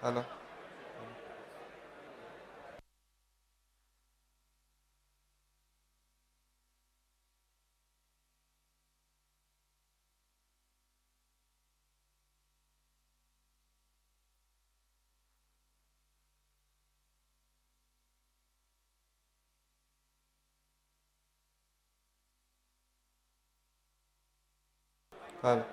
Hello. Hello.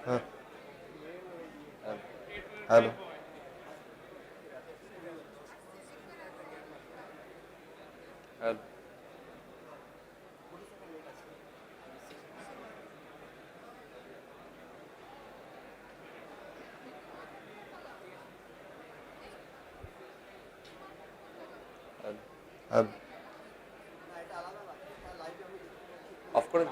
Uh, Hello. Hello. Hello. Of course.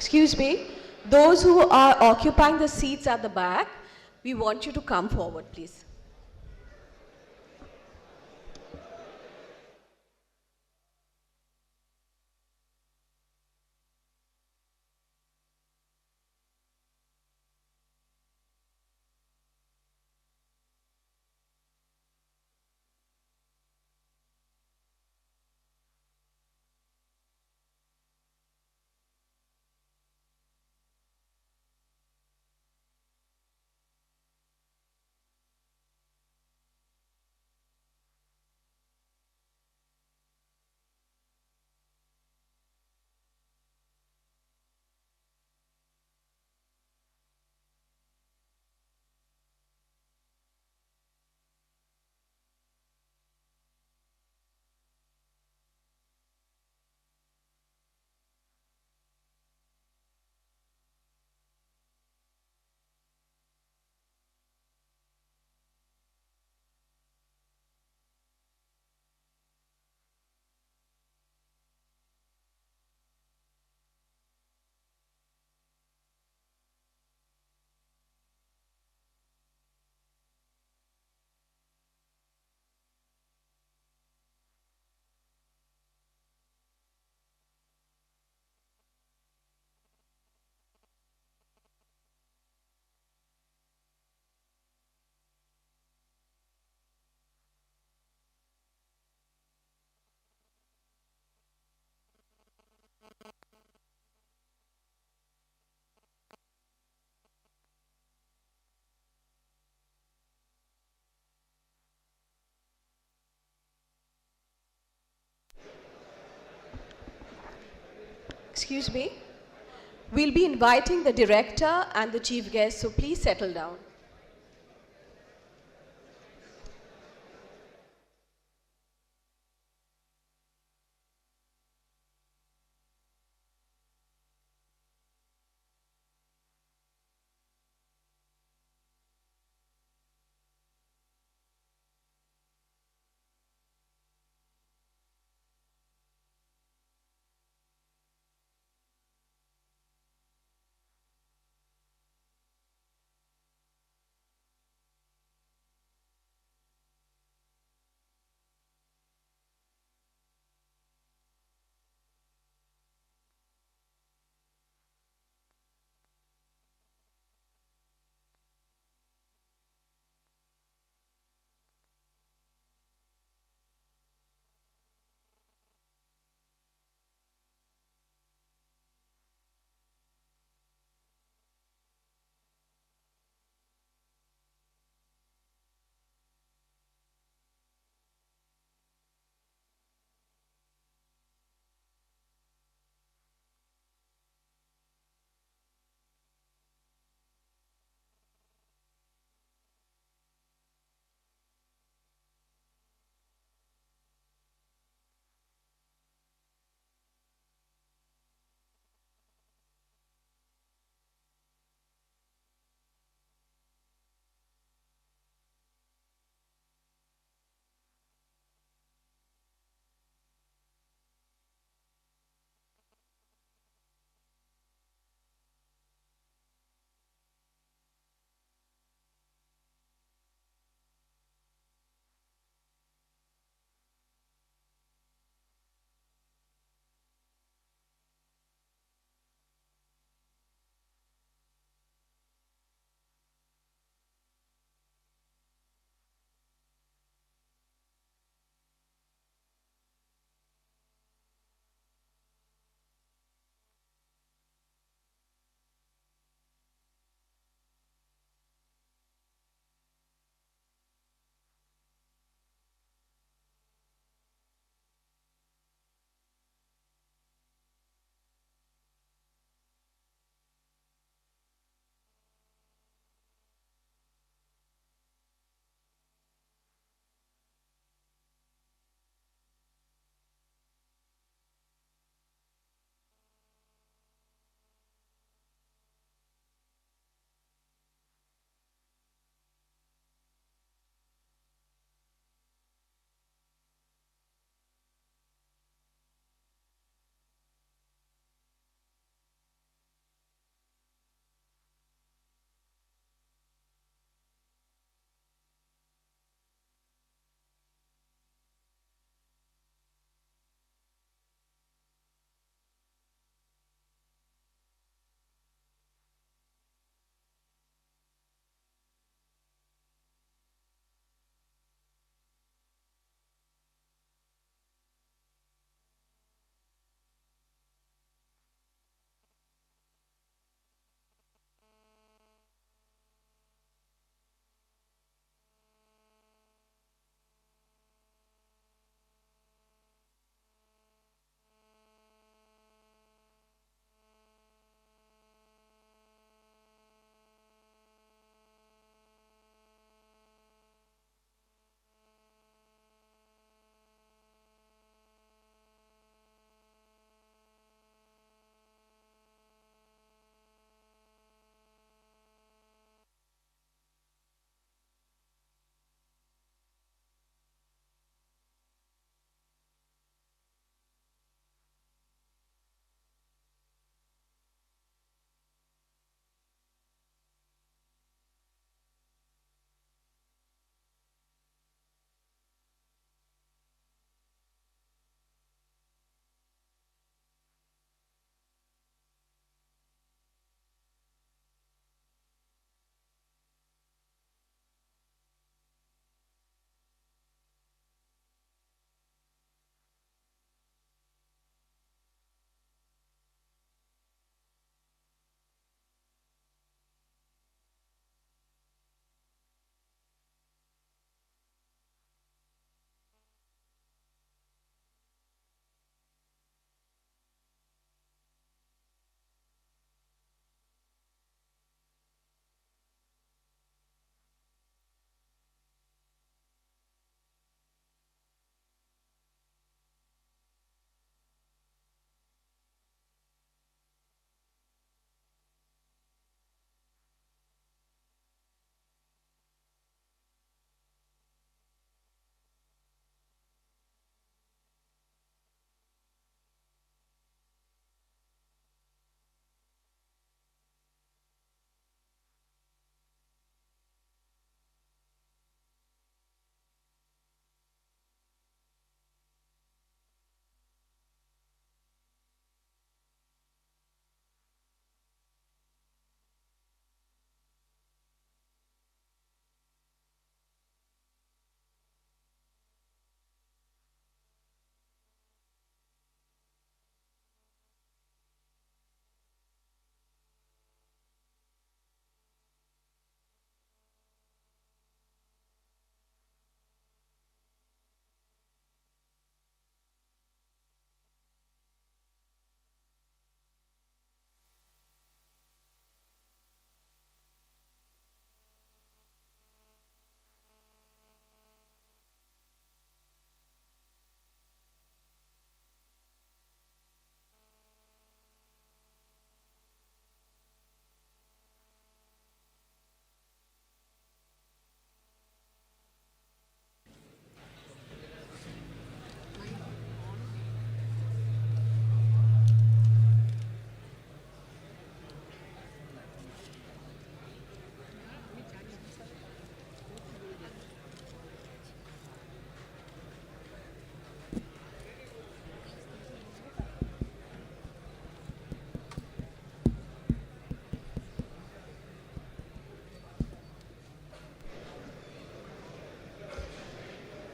Excuse me, those who are occupying the seats at the back, we want you to come forward, please. Excuse me. We'll be inviting the director and the chief guest, so please settle down.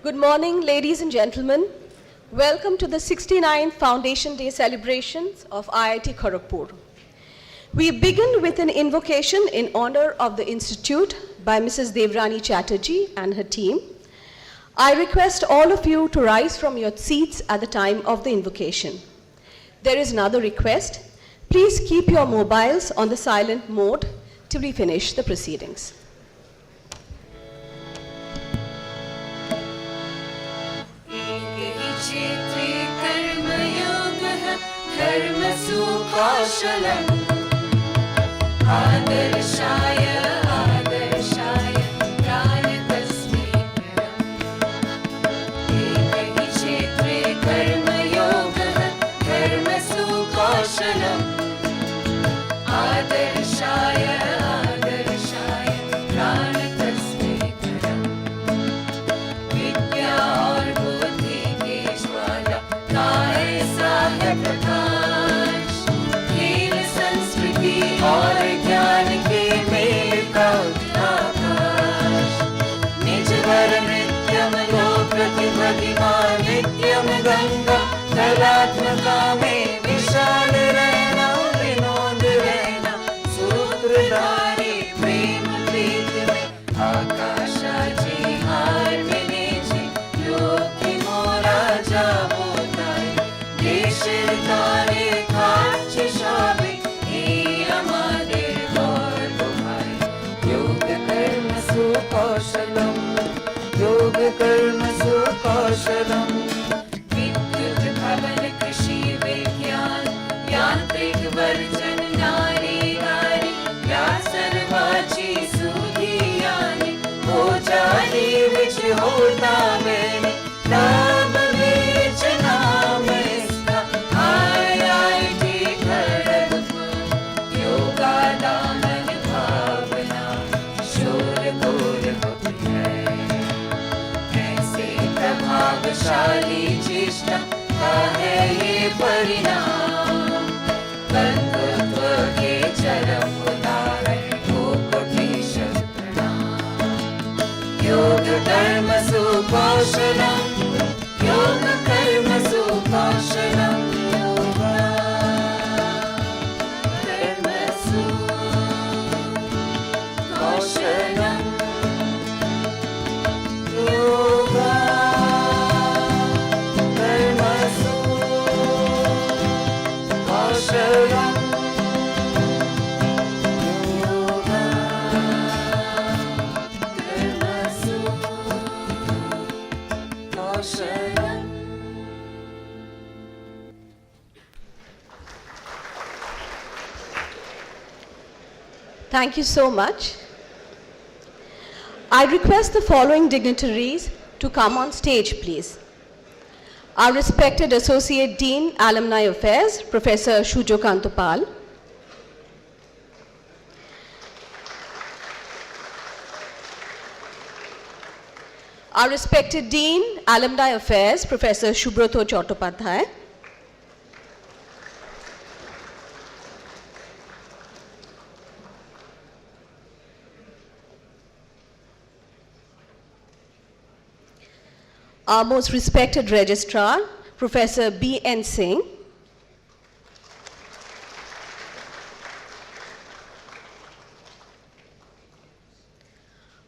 Good morning, ladies and gentlemen. Welcome to the 69th Foundation Day celebrations of IIT Kharagpur. We begin with an invocation in honor of the Institute by Mrs. Devrani Chatterjee and her team. I request all of you to rise from your seats at the time of the invocation. There is another request. Please keep your mobiles on the silent mode till we finish the proceedings. नित्यम गंगा कलात्मका में विशाल रहना विनोद रहना सूत्रधारी प्रेम प्रीत में आकाशाची हार मिलेची योगी मोरा जाबोताय देशेर तारे खाचे शाबे हे आमादेर गर्व भाई योग कर्म सुकौशलम योग कर्म सुकौशलम विद्युत भवन कृषि विज्ञान यांत्रिक वर्जन नारी नारी या सर्वाची सुधियानी हो जानी विच होता मैंने नाम विच नाम इसका IIT खड़गपुर योगा दामन भावना शोर गोर होती है प्रभावशाली चेष्टा का है ये परिणाम बंधुत्व के चरम उदाहरण को कोटि प्रणाम योग कर्म सुकौशलम योग कर्म सुकौशलम योग कर्म सुकौशलम Thank you so much. I request the following dignitaries to come on stage, please. Our respected Associate Dean, Alumni Affairs, Professor Ashutosh Kumar. Our respected Dean, Alumni Affairs, Professor Subroto Chattopadhyay. Our most respected Registrar, Professor B.N. Singh.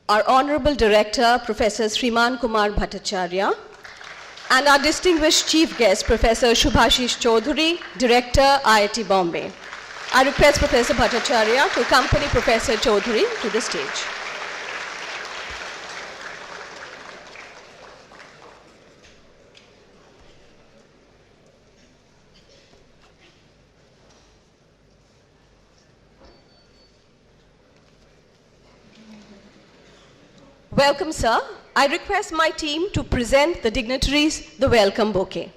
Our Honorable Director, Professor Sriman Kumar Bhattacharya. And our distinguished Chief Guest, Professor Shubhashish Chaudhary, Director, IIT Bombay. I request Professor Bhattacharya to accompany Professor Chaudhary to the stage. Welcome, sir. I request my team to present the dignitaries the welcome bouquet.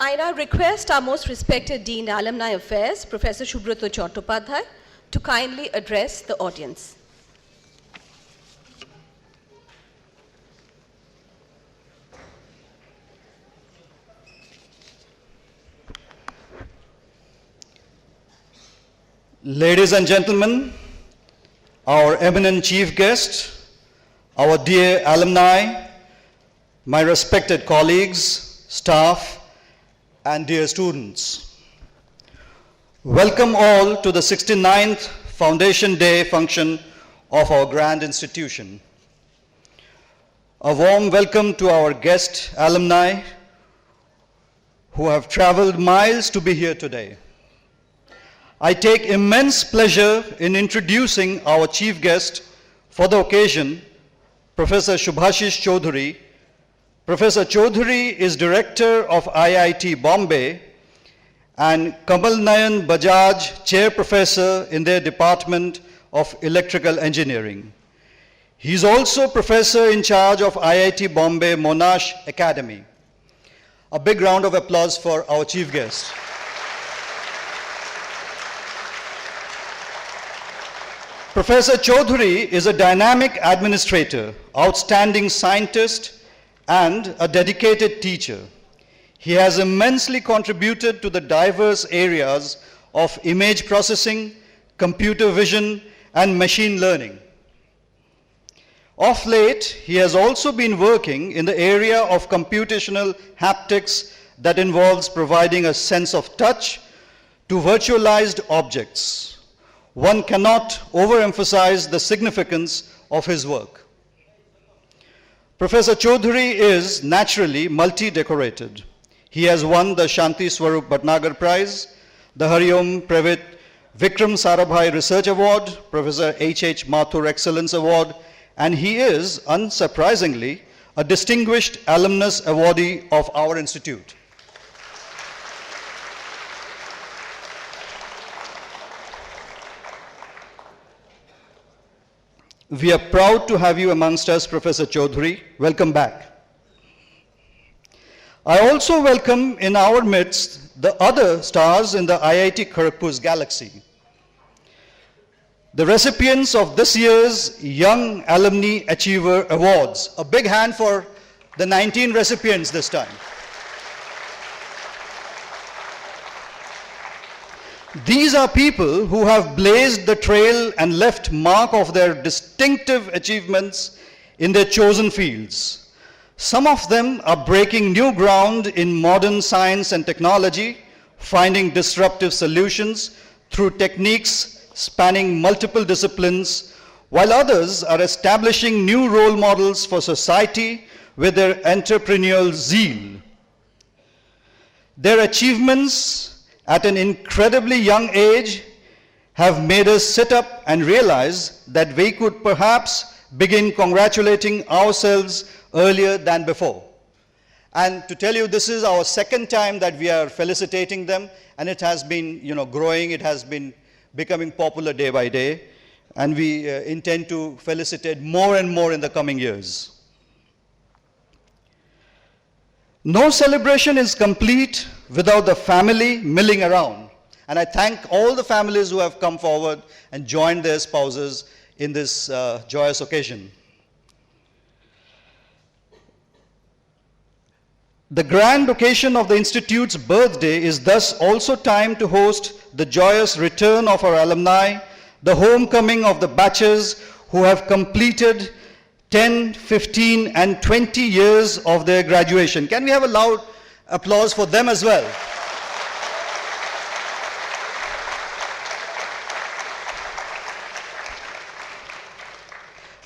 I now request our most respected Dean Alumni Affairs, Professor Subrata Chattopadhyay, to kindly address the audience. Ladies and gentlemen, our eminent chief guest, our dear alumni, my respected colleagues, staff, and dear students. Welcome all to the 69th Foundation Day function of our grand institution. A warm welcome to our guest alumni who have traveled miles to be here today. I take immense pleasure in introducing our chief guest for the occasion, Professor Subhashish Choudhury. Professor Choudhury is Director of IIT Bombay and Kamal Nayan Bajaj Chair Professor in their Department of Electrical Engineering. He is also Professor in charge of IIT Bombay Monash Academy. A big round of applause for our chief guest. Professor Choudhury is a dynamic administrator, outstanding scientist, and a dedicated teacher. He has immensely contributed to the diverse areas of image processing, computer vision, and machine learning. Of late, he has also been working in the area of computational haptics that involves providing a sense of touch to virtualized objects. One cannot overemphasize the significance of his work. Professor Choudhury is naturally multi-decorated. He has won the Shanti Swarup Bhatnagar Prize, the Hariom Pravit Vikram Sarabhai Research Award, Professor H.H. Mathur Excellence Award, and he is, unsurprisingly, a distinguished alumnus awardee of our institute. We are proud to have you amongst us, Professor Choudhury. Welcome back. I also welcome in our midst the other stars in the IIT Kharagpur's galaxy. The recipients of this year's Young Alumni Achiever Awards. A big hand for the 19 recipients this time. These are people who have blazed the trail and left mark of their distinctive achievements in their chosen fields. Some of them are breaking new ground in modern science and technology, finding disruptive solutions through techniques spanning multiple disciplines, while others are establishing new role models for society with their entrepreneurial zeal. Their achievements at an incredibly young age have made us sit up and realize that we could perhaps begin congratulating ourselves earlier than before. And to tell you, this is our second time that we are felicitating them, and it has been, growing, it has been becoming popular day by day, and we intend to felicitate more and more in the coming years. No celebration is complete without the family milling around. And I thank all the families who have come forward and joined their spouses in this joyous occasion. The grand occasion of the Institute's birthday is thus also time to host the joyous return of our alumni, the homecoming of the batches who have completed 10, 15, and 20 years of their graduation. Can we have a loud applause for them as well?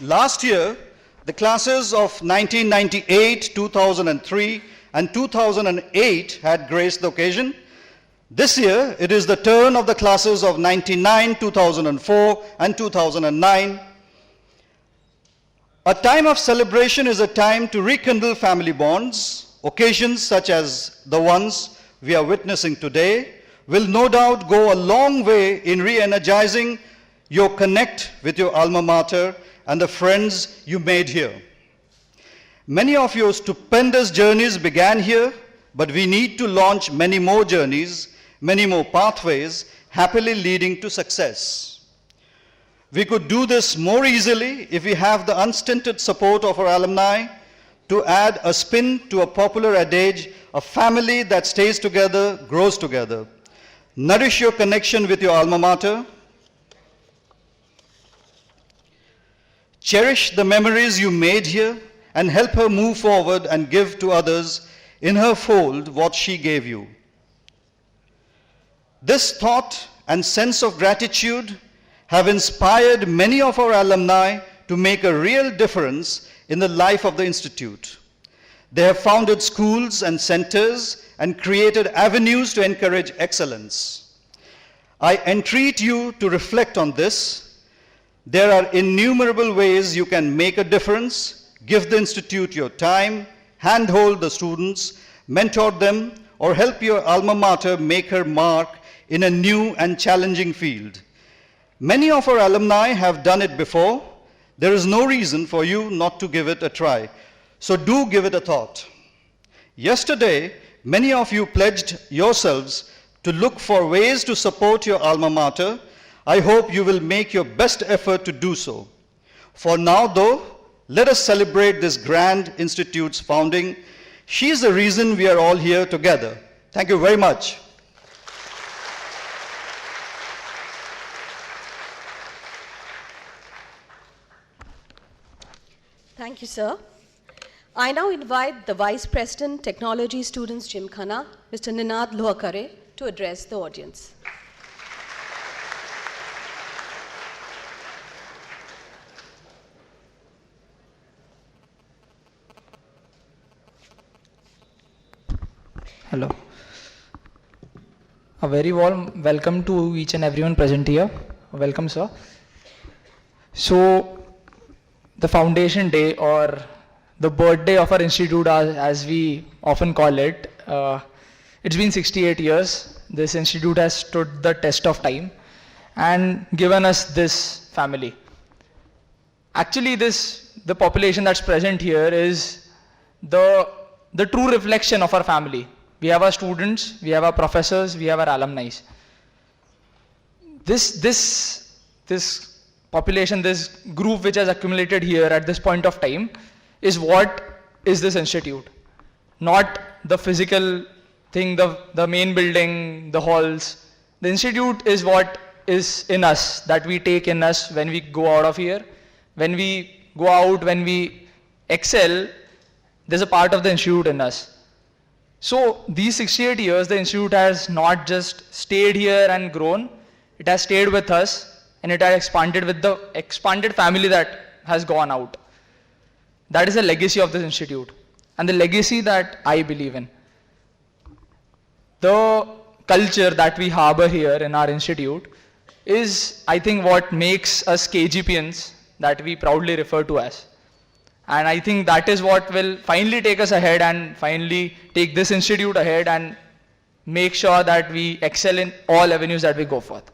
Last year, the classes of 1998, 2003, and 2008 had graced the occasion. This year, it is the turn of the classes of 99, 2004, and 2009. A time of celebration is a time to rekindle family bonds. Occasions such as the ones we are witnessing today will no doubt go a long way in re-energizing your connect with your alma mater and the friends you made here. Many of your stupendous journeys began here, but we need to launch many more journeys, many more pathways, happily leading to success. We could do this more easily if we have the unstinted support of our alumni to add a spin to a popular adage, a family that stays together, grows together. Nourish your connection with your alma mater. Cherish the memories you made here and help her move forward and give to others in her fold what she gave you. This thought and sense of gratitude have inspired many of our alumni to make a real difference in the life of the Institute. They have founded schools and centers and created avenues to encourage excellence. I entreat you to reflect on this. There are innumerable ways you can make a difference. Give the Institute your time, handhold the students, mentor them, or help your alma mater make her mark in a new and challenging field. Many of our alumni have done it before. There is no reason for you not to give it a try. So do give it a thought. Yesterday, many of you pledged yourselves to look for ways to support your alma mater. I hope you will make your best effort to do so. For now, though, let us celebrate this grand institute's founding. She is the reason we are all here together. Thank you very much. Thank you, sir. I now invite the Vice President, Technology Students Gymkhana, Mr. Ninad Lohakare, to address the audience. Hello. A very warm welcome to each and everyone present here. Welcome, sir. So, the foundation day or the birthday of our institute, as we often call it, it's been 68 years. This institute has stood the test of time and given us this family. Actually, the population that's present here is the true reflection of our family. We have our students, we have our professors, we have our alumni. This population, this group which has accumulated here at this point of time is what is this institute. Not the physical thing, the main building, the halls. The institute is what is in us, that we take in us when we go out of here. When we go out, when we excel, there's a part of the institute in us. So these 68 years, the institute has not just stayed here and grown, it has stayed with us and it has expanded with the expanded family that has gone out. That is the legacy of this institute and the legacy that I believe in. The culture that we harbor here in our institute is, I think, what makes us KGPians that we proudly refer to as. And I think that is what will finally take us ahead and finally take this institute ahead and make sure that we excel in all avenues that we go forth.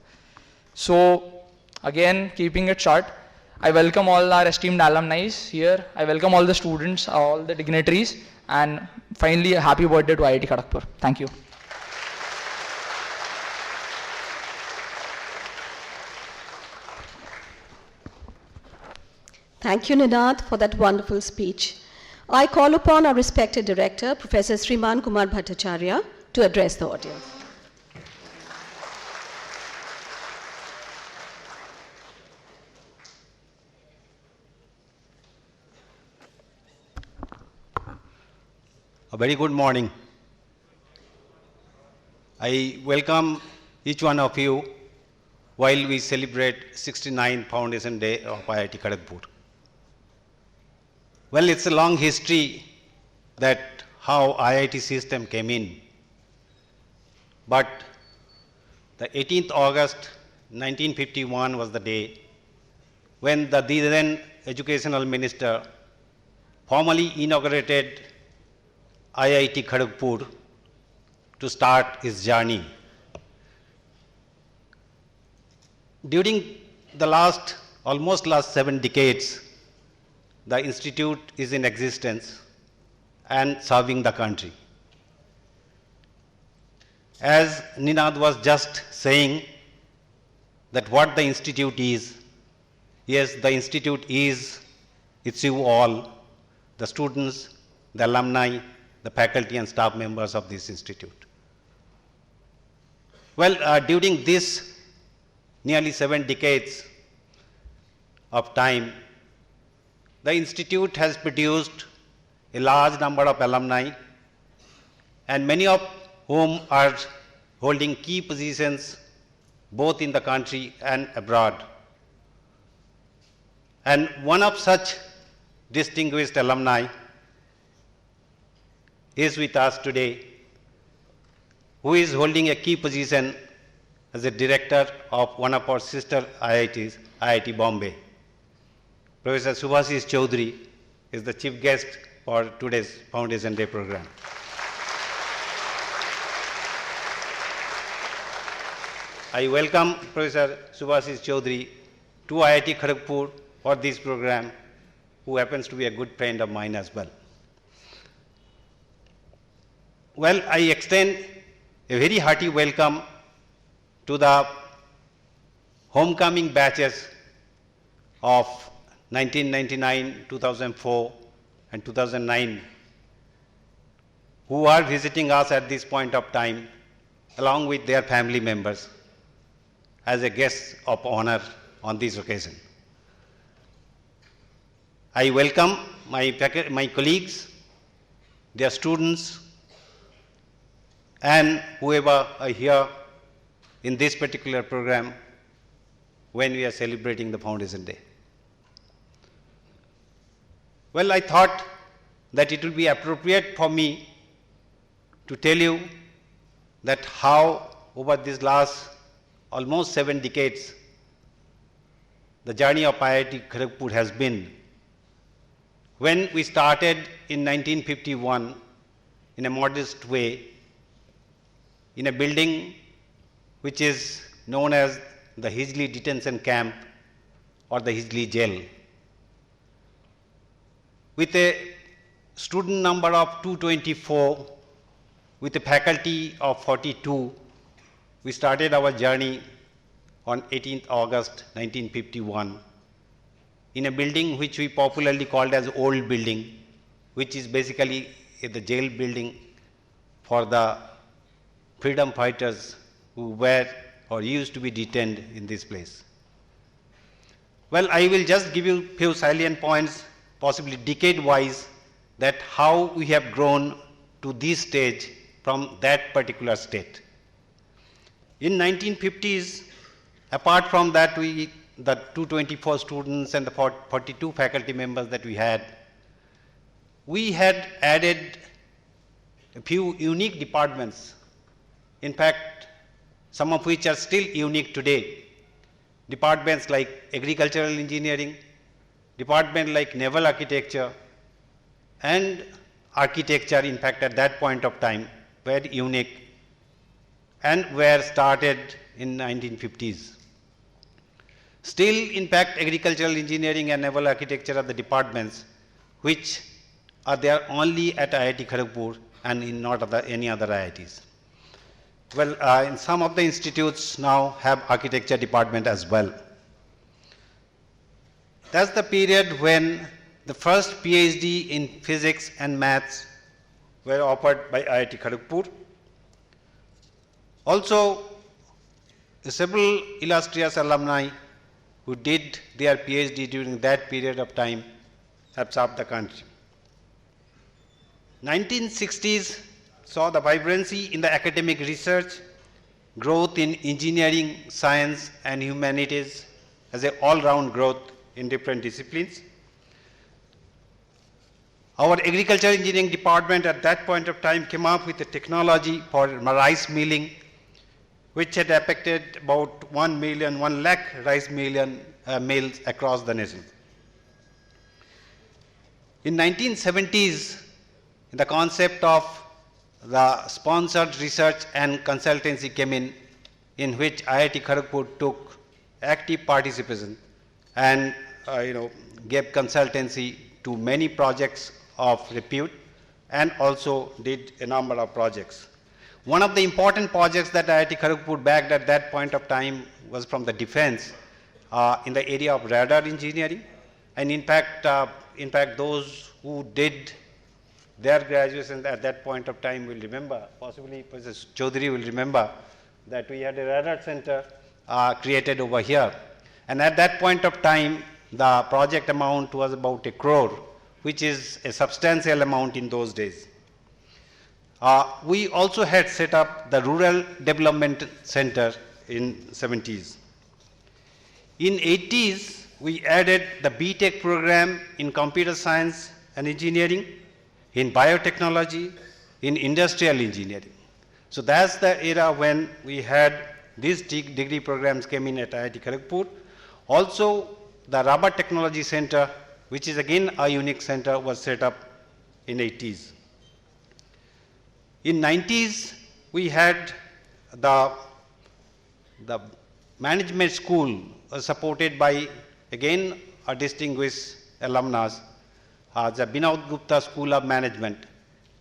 So, again, keeping it short, I welcome all our esteemed alumni here. I welcome all the students, all the dignitaries, and finally, a happy birthday to IIT Kharagpur. Thank you. Thank you, Ninad, for that wonderful speech. I call upon our respected director, Professor Sriman Kumar Bhattacharya, to address the audience. A very good morning. I welcome each one of you while we celebrate 69th Foundation Day of IIT Kharagpur. Well, it's a long history that how IIT system came in. But the 18th August 1951 was the day when the then educational minister formally inaugurated IIT Kharagpur to start its journey. During the almost last 7 decades, the institute is in existence and serving the country. As Ninad was just saying, that what the institute is. Yes, the institute is, it's you all, the students, the alumni, the faculty and staff members of this institute. Well, during this nearly 7 decades of time, the institute has produced a large number of alumni, and many of whom are holding key positions both in the country and abroad. And one of such distinguished alumni is with us today, who is holding a key position as a director of one of our sister IITs, IIT Bombay. Professor Subhashish Chaudhary is the chief guest for today's Foundation Day program. I welcome Professor Subhashish Chaudhary to IIT Kharagpur for this program, who happens to be a good friend of mine as well. Well, I extend a very hearty welcome to the homecoming batches of 1999, 2004 and 2009, who are visiting us at this point of time along with their family members as a guest of honor on this occasion. I welcome my colleagues, their students, and whoever are here in this particular program when we are celebrating the Foundation Day. Well, I thought that it would be appropriate for me to tell you that how over these last almost 7 decades, the journey of IIT Kharagpur has been. When we started in 1951 in a modest way, in a building which is known as the Hijli Detention Camp or the Hijli Jail, with a student number of 224, with a faculty of 42, we started our journey on 18th August 1951 in a building which we popularly called as Old Building, which is basically the jail building for the freedom fighters who were or used to be detained in this place. Well, I will just give you a few salient points, possibly decade-wise, that how we have grown to this stage from that particular state. In 1950s, apart from that, the 224 students and the 42 faculty members that we had added a few unique departments, in fact, some of which are still unique today. Departments like agricultural engineering, department like naval architecture, and architecture, in fact, at that point of time, were unique and were started in 1950s. Still, in fact, agricultural engineering and naval architecture are the departments which are there only at IIT Kharagpur and in not any other IITs. Well, in some of the institutes now have architecture department as well. That's the period when the first PhD in physics and maths were offered by IIT Kharagpur. Also, several illustrious alumni who did their PhD during that period of time have served the country. 1960s saw the vibrancy in the academic research, growth in engineering, science and humanities as an all-round growth in different disciplines. Our agriculture engineering department at that point of time came up with a technology for rice milling, which had affected about 1 lakh rice mills across the nation. In 1970s, the concept of the sponsored research and consultancy came in which IIT Kharagpur took active participation and gave consultancy to many projects of repute and also did a number of projects. One of the important projects that IIT Kharagpur backed at that point of time was from the defense in the area of radar engineering. And in fact, those who did their graduation at that point of time will remember, possibly Professor Chaudhary will remember, that we had a radar center created over here. And at that point of time, the project amount was about 1 crore, which is a substantial amount in those days. We also had set up the Rural Development Center in 70s. In 80s, we added the BTech program in computer science and engineering, in biotechnology, in industrial engineering. So that's the era when we had these degree programs came in at IIT Kharagpur. Also, the Rubber Technology Center, which is again a unique center, was set up in 80s. In 90s, we had the management school supported by, again, a distinguished alumnus, the Binod Gupta School of Management,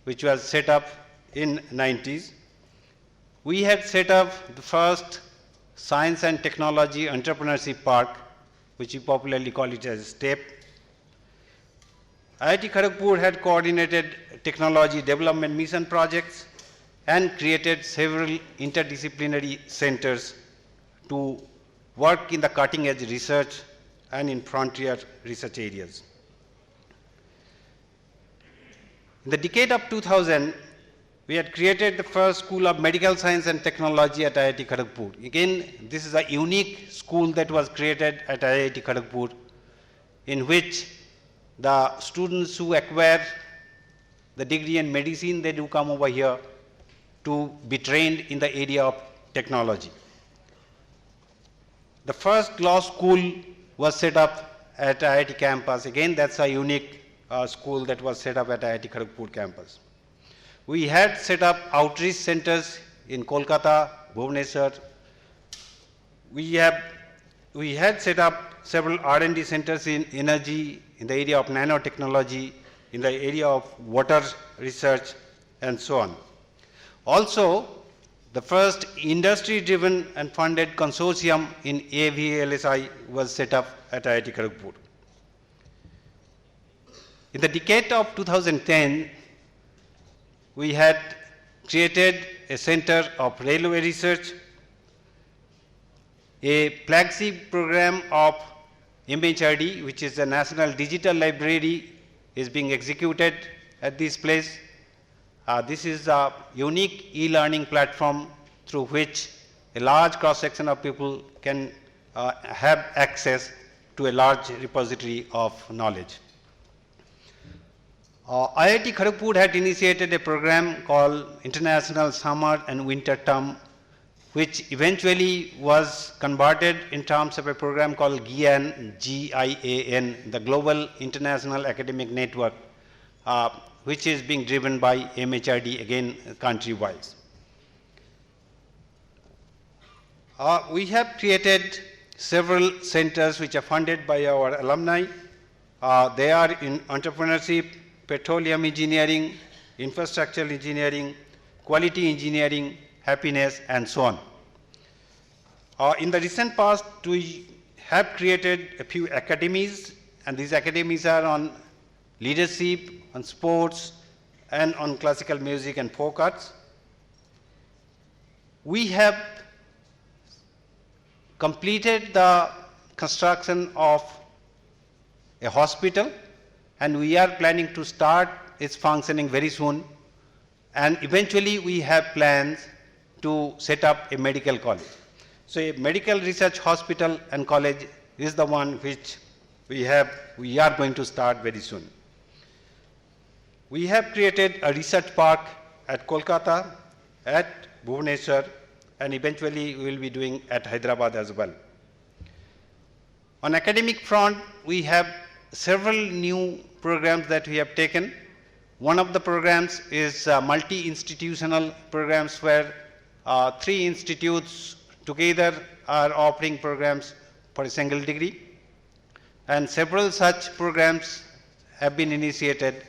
which was set up in 90s. We had set up the first Science and Technology Entrepreneurship Park, which we popularly call it as STEP. IIT Kharagpur had coordinated technology development mission projects and created several interdisciplinary centers to work in the cutting edge research and in frontier research areas. In the decade of 2000, we had created the first School of Medical Science and Technology at IIT Kharagpur. Again, this is a unique school that was created at IIT Kharagpur, in which the students who acquire the degree in medicine, they do come over here to be trained in the area of technology. The first law school was set up at IIT campus. Again, that's a unique school that was set up at IIT Kharagpur campus. We had set up outreach centers in Kolkata, Bhubaneswar. We had set up several R&D centers in energy, in the area of nanotechnology, in the area of water research, and so on. Also, the first industry-driven and funded consortium in AVLSI was set up at IIT Kharagpur. In the decade of 2010, we had created a center of railway research. A flagship program of MHRD, which is the National Digital Library, is being executed at this place. This is a unique e-learning platform through which a large cross-section of people can have access to a large repository of knowledge. IIT Kharagpur had initiated a program called International Summer and Winter Term, which eventually was converted in terms of a program called GIAN, G-I-A-N, the Global International Academic Network, which is being driven by MHRD, again, country-wise. We have created several centers which are funded by our alumni. They are in entrepreneurship, petroleum engineering, infrastructural engineering, quality engineering, happiness, and so on. In the recent past, we have created a few academies, and these academies are on leadership, on sports, and on classical music and folk arts. We have completed the construction of a hospital, and we are planning to start its functioning very soon. And eventually, we have plans to set up a medical college. So a medical research hospital and college is the one which we are going to start very soon. We have created a research park at Kolkata, at Bhubaneswar, and eventually we will be doing at Hyderabad as well. On academic front, we have several new programs that we have taken. One of the programs is multi-institutional programs where 3 institutes together are offering programs for a single degree. And several such programs have been initiated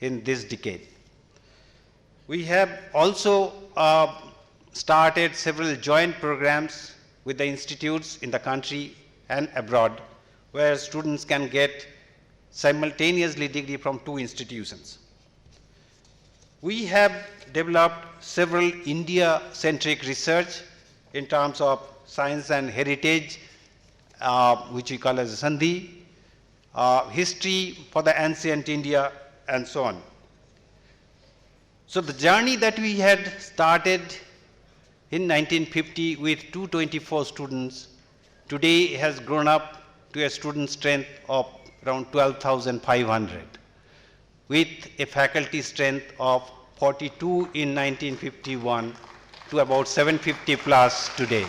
in this decade. We have also started several joint programs with the institutes in the country and abroad, where students can get simultaneously degree from two institutions. We have developed several India-centric research in terms of science and heritage, which we call as Sandhi, history for the ancient India, and so on. So the journey that we had started in 1950 with 224 students, today has grown up to a student strength of around 12,500, with a faculty strength of 42 in 1951 to about 750 plus today.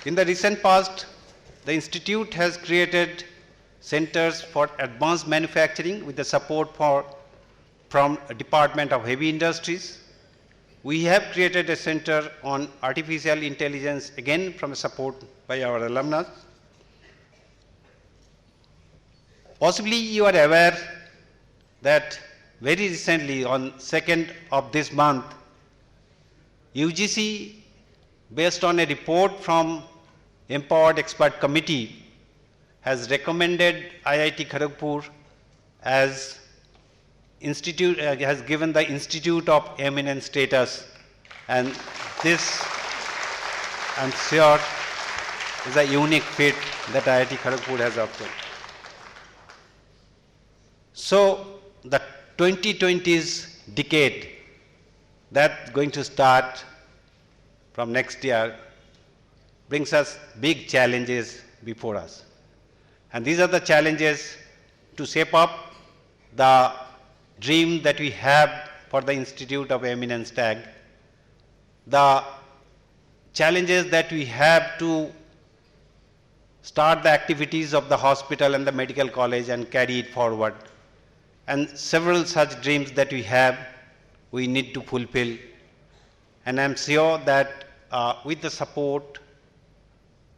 In the recent past, the Institute has created centers for advanced manufacturing with the support from Department of Heavy Industries. We have created a center on artificial intelligence, again from support by our alumni. Possibly you are aware that very recently, on 2nd of this month, UGC, based on a report from Empowered Expert Committee, has recommended IIT Kharagpur as institute, has given the Institute of Eminent status, and this, I'm sure, is a unique feat that IIT Kharagpur has obtained. So the 2020s decade that's going to start from next year brings us big challenges before us. And these are the challenges to shape up the dream that we have for the Institute of Eminence tag, the challenges that we have to start the activities of the hospital and the medical college and carry it forward, and several such dreams that we have, we need to fulfill. And I'm sure that with the support,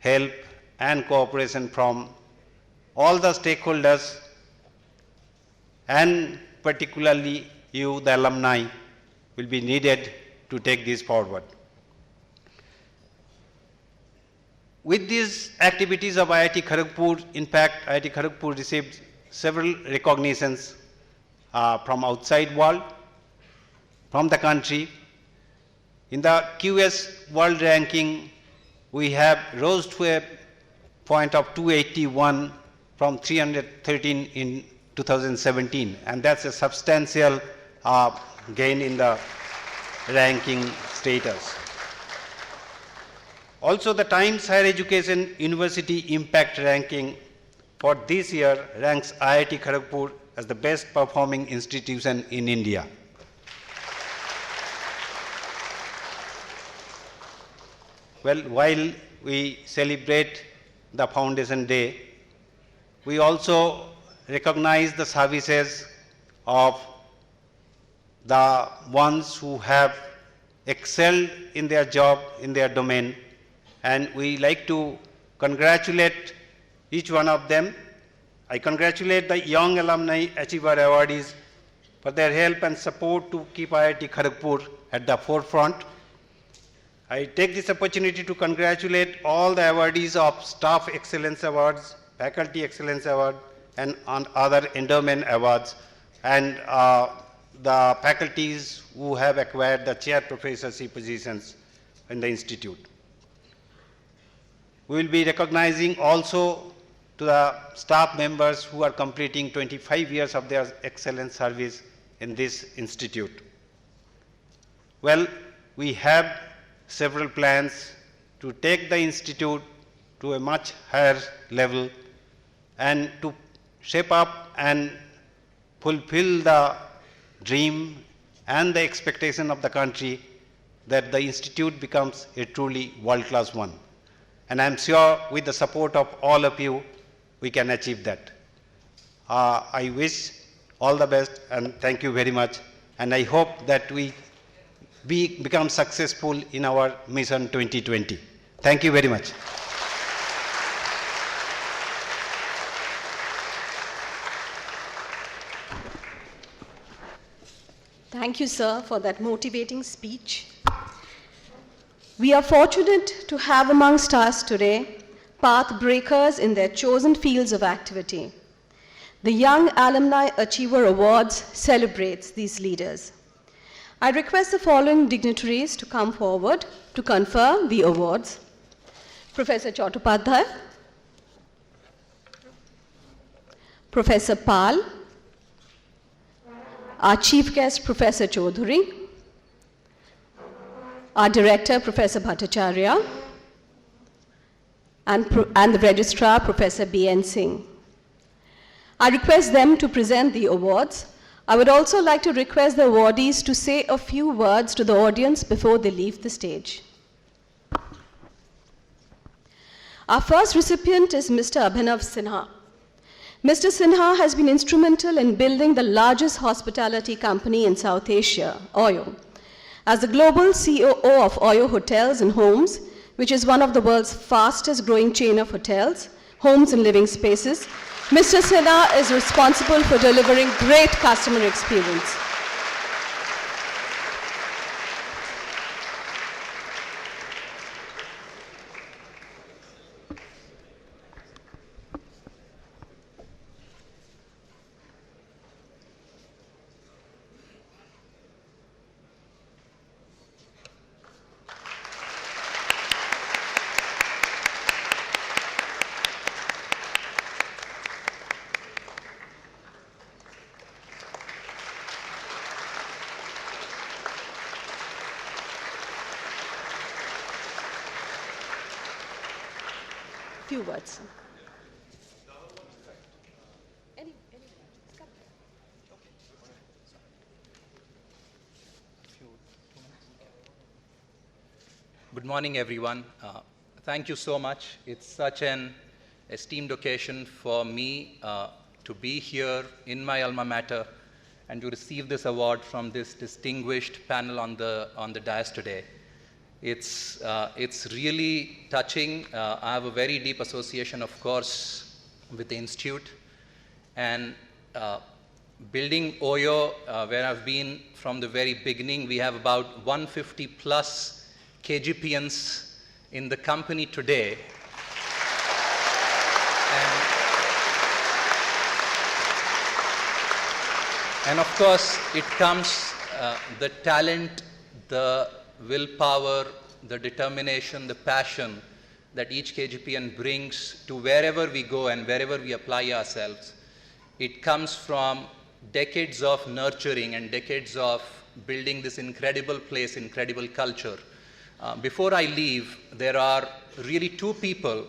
help, and cooperation from all the stakeholders, and particularly you, the alumni, will be needed to take this forward. With these activities of IIT Kharagpur, in fact, IIT Kharagpur received several recognitions from outside world, from the country. In the QS World Ranking, we have rose to a point of 281 from 313 in 2017, and that's a substantial gain in the ranking status. Also, the Times Higher Education University Impact Ranking for this year ranks IIT Kharagpur as the best performing institution in India. Well, while we celebrate the Foundation Day, we also recognize the services of the ones who have excelled in their job, in their domain, and we like to congratulate each one of them. I congratulate the Young Alumni Achiever Awardees for their help and support to keep IIT Kharagpur at the forefront. I take this opportunity to congratulate all the awardees of Staff Excellence Awards, Faculty Excellence Award, and on other endowment awards, and the faculties who have acquired the chair professorship positions in the institute. We will be recognizing also to the staff members who are completing 25 years of their excellent service in this institute. Well, we have several plans to take the institute to a much higher level and to shape up and fulfill the dream and the expectation of the country that the institute becomes a truly world-class one. And I'm sure with the support of all of you, we can achieve that. I wish all the best and thank you very much. And I hope that we become successful in our mission 2020. Thank you very much. Thank you, sir, for that motivating speech. We are fortunate to have amongst us today path breakers in their chosen fields of activity. The Young Alumni Achiever Awards celebrates these leaders. I request the following dignitaries to come forward to confer the awards. Professor Chattopadhyay, Professor Pal, our chief guest, Professor Chaudhuri, our director, Professor Bhattacharya, and the registrar, Professor B.N. Singh. I request them to present the awards. I would also like to request the awardees to say a few words to the audience before they leave the stage. Our first recipient is Mr. Abhinav Sinha. Mr. Sinha has been instrumental in building the largest hospitality company in South Asia, OYO. As the global COO of OYO Hotels and Homes, which is one of the world's fastest growing chain of hotels, homes and living spaces, Mr. Sinha is responsible for delivering great customer experience. Few words. Good morning, everyone. Thank you so much. It's such an esteemed occasion for me to be here in my alma mater and to receive this award from this distinguished panel on the dais today. It's really touching. I have a very deep association, of course, with the Institute. And building OYO, where I've been from the very beginning, we have about 150 plus KGPNs in the company today. And of course, it comes the talent, the willpower, the determination, the passion that each KGPN brings to wherever we go and wherever we apply ourselves. It comes from decades of nurturing and decades of building this incredible place, incredible culture. Before I leave, there are really two people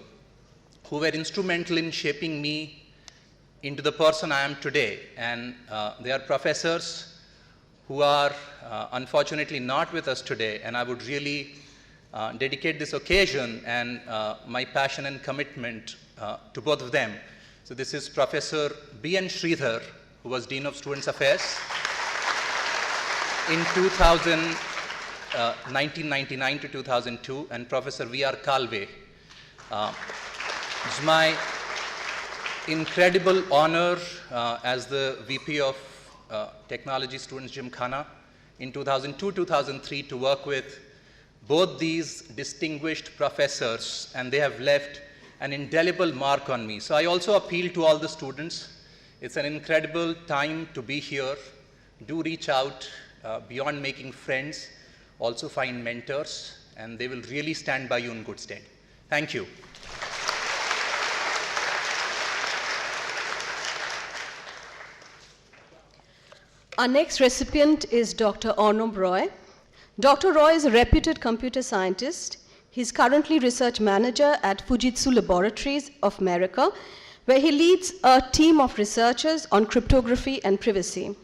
who were instrumental in shaping me into the person I am today. And they are professors who are unfortunately not with us today, and I would really dedicate this occasion and my passion and commitment to both of them. So this is Professor B.N. Sridhar, who was Dean of Students Affairs in 1999 to 2002, and Professor V.R. Kalve. It's my incredible honor as the VP of Technology Students Gymkhana in 2002-2003 to work with both these distinguished professors, and they have left an indelible mark on me. So I also appeal to all the students. It's an incredible time to be here. Do reach out beyond making friends. Also find mentors, and they will really stand by you in good stead. Thank you. Our next recipient is Dr. Arnob Roy. Dr. Roy is a reputed computer scientist. He's currently research manager at Fujitsu Laboratories of America, where he leads a team of researchers on cryptography and privacy.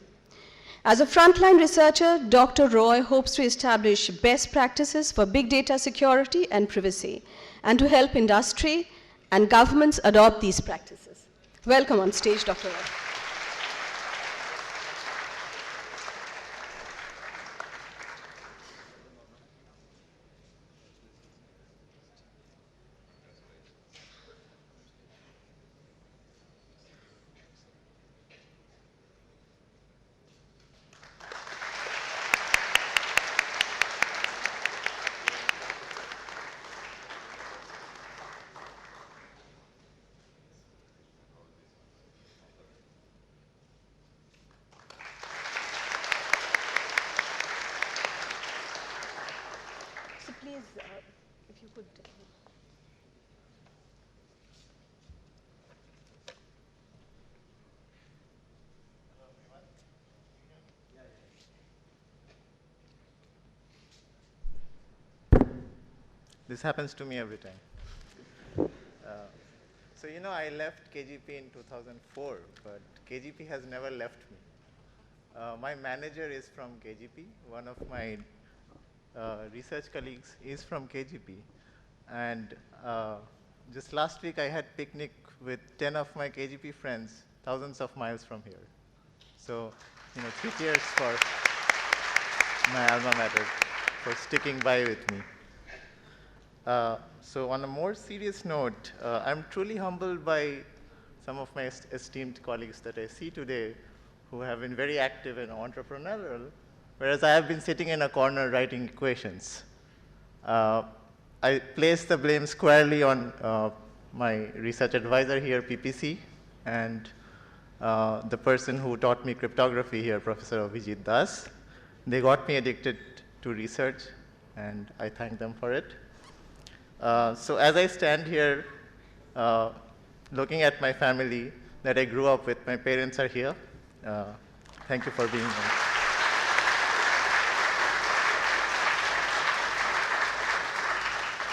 As a frontline researcher, Dr. Roy hopes to establish best practices for big data security and privacy, and to help industry and governments adopt these practices. Welcome on stage, Dr. Roy. This happens to me every time. So, you know, I left KGP in 2004, but KGP has never left me. My manager is from KGP. One of my research colleagues is from KGP. And just last week, I had picnic with 10 of my KGP friends, thousands of miles from here. So, you know, 3 cheers for my alma mater, for sticking by with me. So on a more serious note, I'm truly humbled by some of my esteemed colleagues that I see today who have been very active and entrepreneurial, whereas I have been sitting in a corner writing equations. I place the blame squarely on my research advisor here, PPC, and the person who taught me cryptography here, Professor Abhijit Das. They got me addicted to research, and I thank them for it. So as I stand here, looking at my family that I grew up with, my parents are here. Thank you for being here.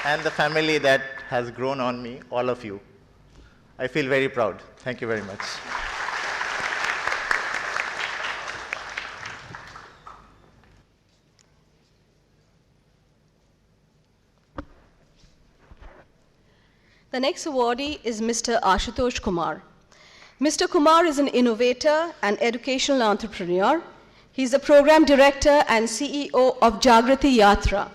And the family that has grown on me, all of you. I feel very proud. Thank you very much. The next awardee is Mr. Ashutosh Kumar. Mr. Kumar is an innovator and educational entrepreneur. He's the program director and CEO of Jagrati Yatra,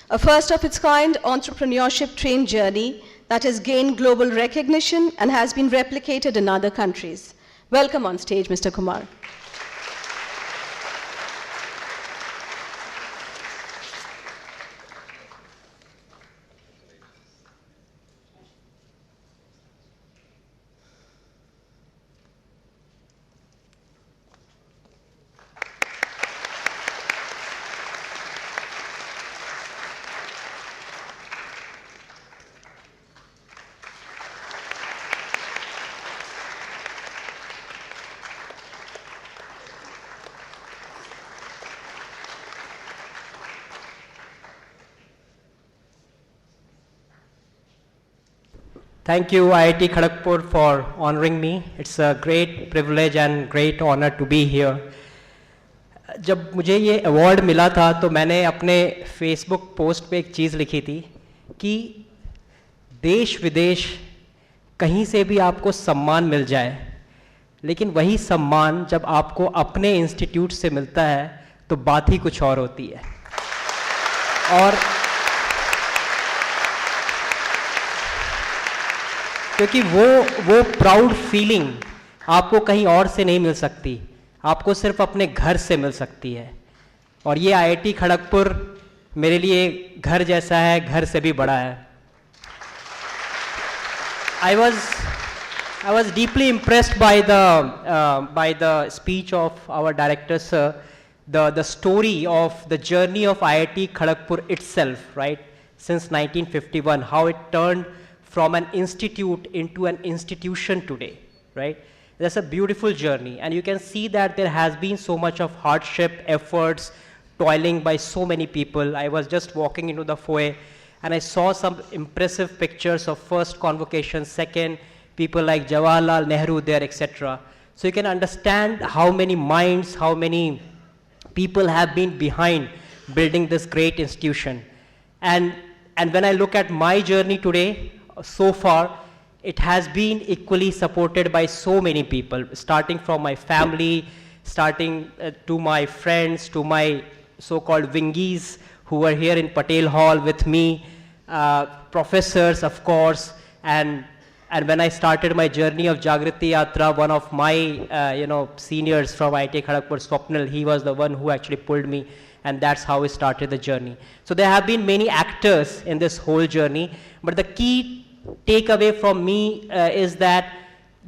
a first of its kind entrepreneurship train journey that has gained global recognition and has been replicated in other countries. Welcome on stage, Mr. Kumar. Thank you, IIT Kharagpur, for honoring me. It's a great privilege and great honor to be here. जब मुझे ये award मिला था तो मैंने अपने Facebook post पे एक चीज़ लिखी थी कि देश विदेश कहीं से भी आपको सम्मान मिल जाए, लेकिन वही सम्मान जब आपको अपने इंस्टीट्यूट से मिलता है तो बात ही कुछ और होती है. और क्योंकि वो प्राउड फीलिंग आपको कहीं और से नहीं मिल सकती, आपको सिर्फ अपने घर से मिल सकती है. और ये IIT खड़गपुर मेरे लिए घर जैसा है, घर से भी बड़ा है. I was deeply impressed by the speech of our director, sir. The story of the journey of IIT Kharagpur itself, right, since 1951, how it turned from an institute into an institution today, right? That's a beautiful journey, and you can see that there has been so much of hardship, efforts, toiling by so many people. I was just walking into the foyer, and I saw some impressive pictures of first convocation, second, people like Jawaharlal Nehru there, etc. So you can understand how many minds, how many people have been behind building this great institution. And when I look at my journey today, so far, it has been equally supported by so many people, starting from my family, starting to my friends, to my so-called wingies who were here in Patel Hall with me, professors, of course, and when I started my journey of Jagrati Yatra, one of my seniors from IIT Kharagpur, Swapnil, he was the one who actually pulled me, and that's how we started the journey. So there have been many actors in this whole journey, but the key takeaway from me is that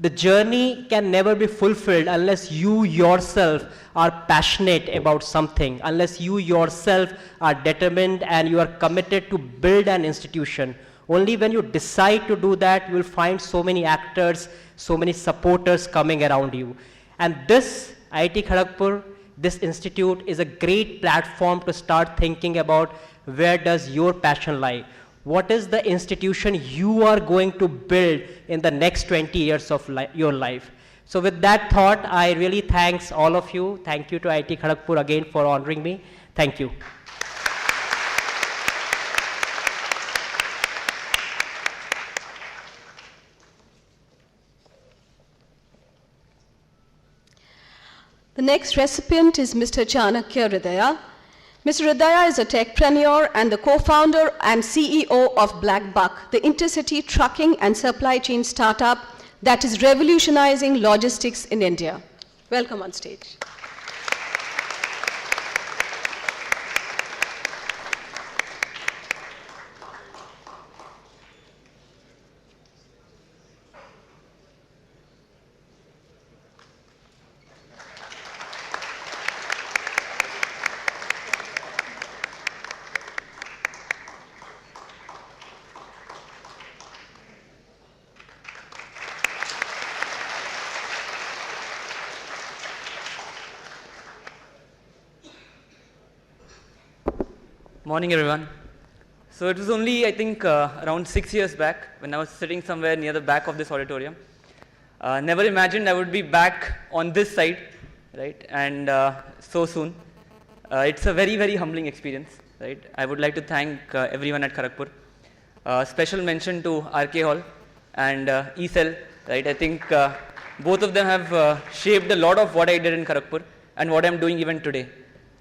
the journey can never be fulfilled unless you yourself are passionate about something, unless you yourself are determined and you are committed to build an institution. Only when you decide to do that, you will find so many actors, so many supporters coming around you. And this IIT Kharagpur, this institute is a great platform to start thinking about where does your passion lie. What is the institution you are going to build in the next 20 years of your life? So with that thought, I really thanks all of you. Thank you to IIT Kharagpur again for honoring me. Thank you. The next recipient is Mr. Chanakya Hridaya. Mr. Hridaya is a techpreneur and the co-founder and CEO of Black Buck, the intercity trucking and supply chain startup that is revolutionizing logistics in India. Welcome on stage. Morning, everyone. So it was only, I think, around 6 years back when I was sitting somewhere near the back of this auditorium. Never imagined I would be back on this side, right, and so soon. It's a very, very humbling experience, right. I would like to thank everyone at Kharagpur. Special mention to RK Hall and eCell, right. I think both of them have shaped a lot of what I did in Kharagpur and what I'm doing even today.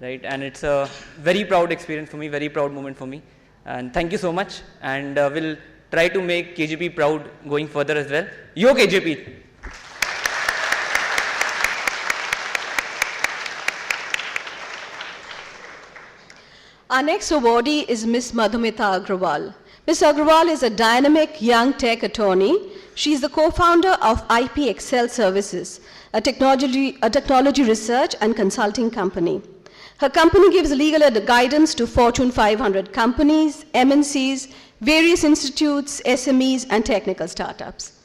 Right, and it's a very proud experience for me, very proud moment for me. And thank you so much. And we'll try to make KGP proud going further as well. Yo KGP! Our next awardee is Ms. Madhumita Agrawal. Ms. Agrawal is a dynamic young tech attorney. She is the co-founder of IP Excel Services, a technology research and consulting company. Her company gives legal guidance to Fortune 500 companies, MNCs, various institutes, SMEs, and technical startups.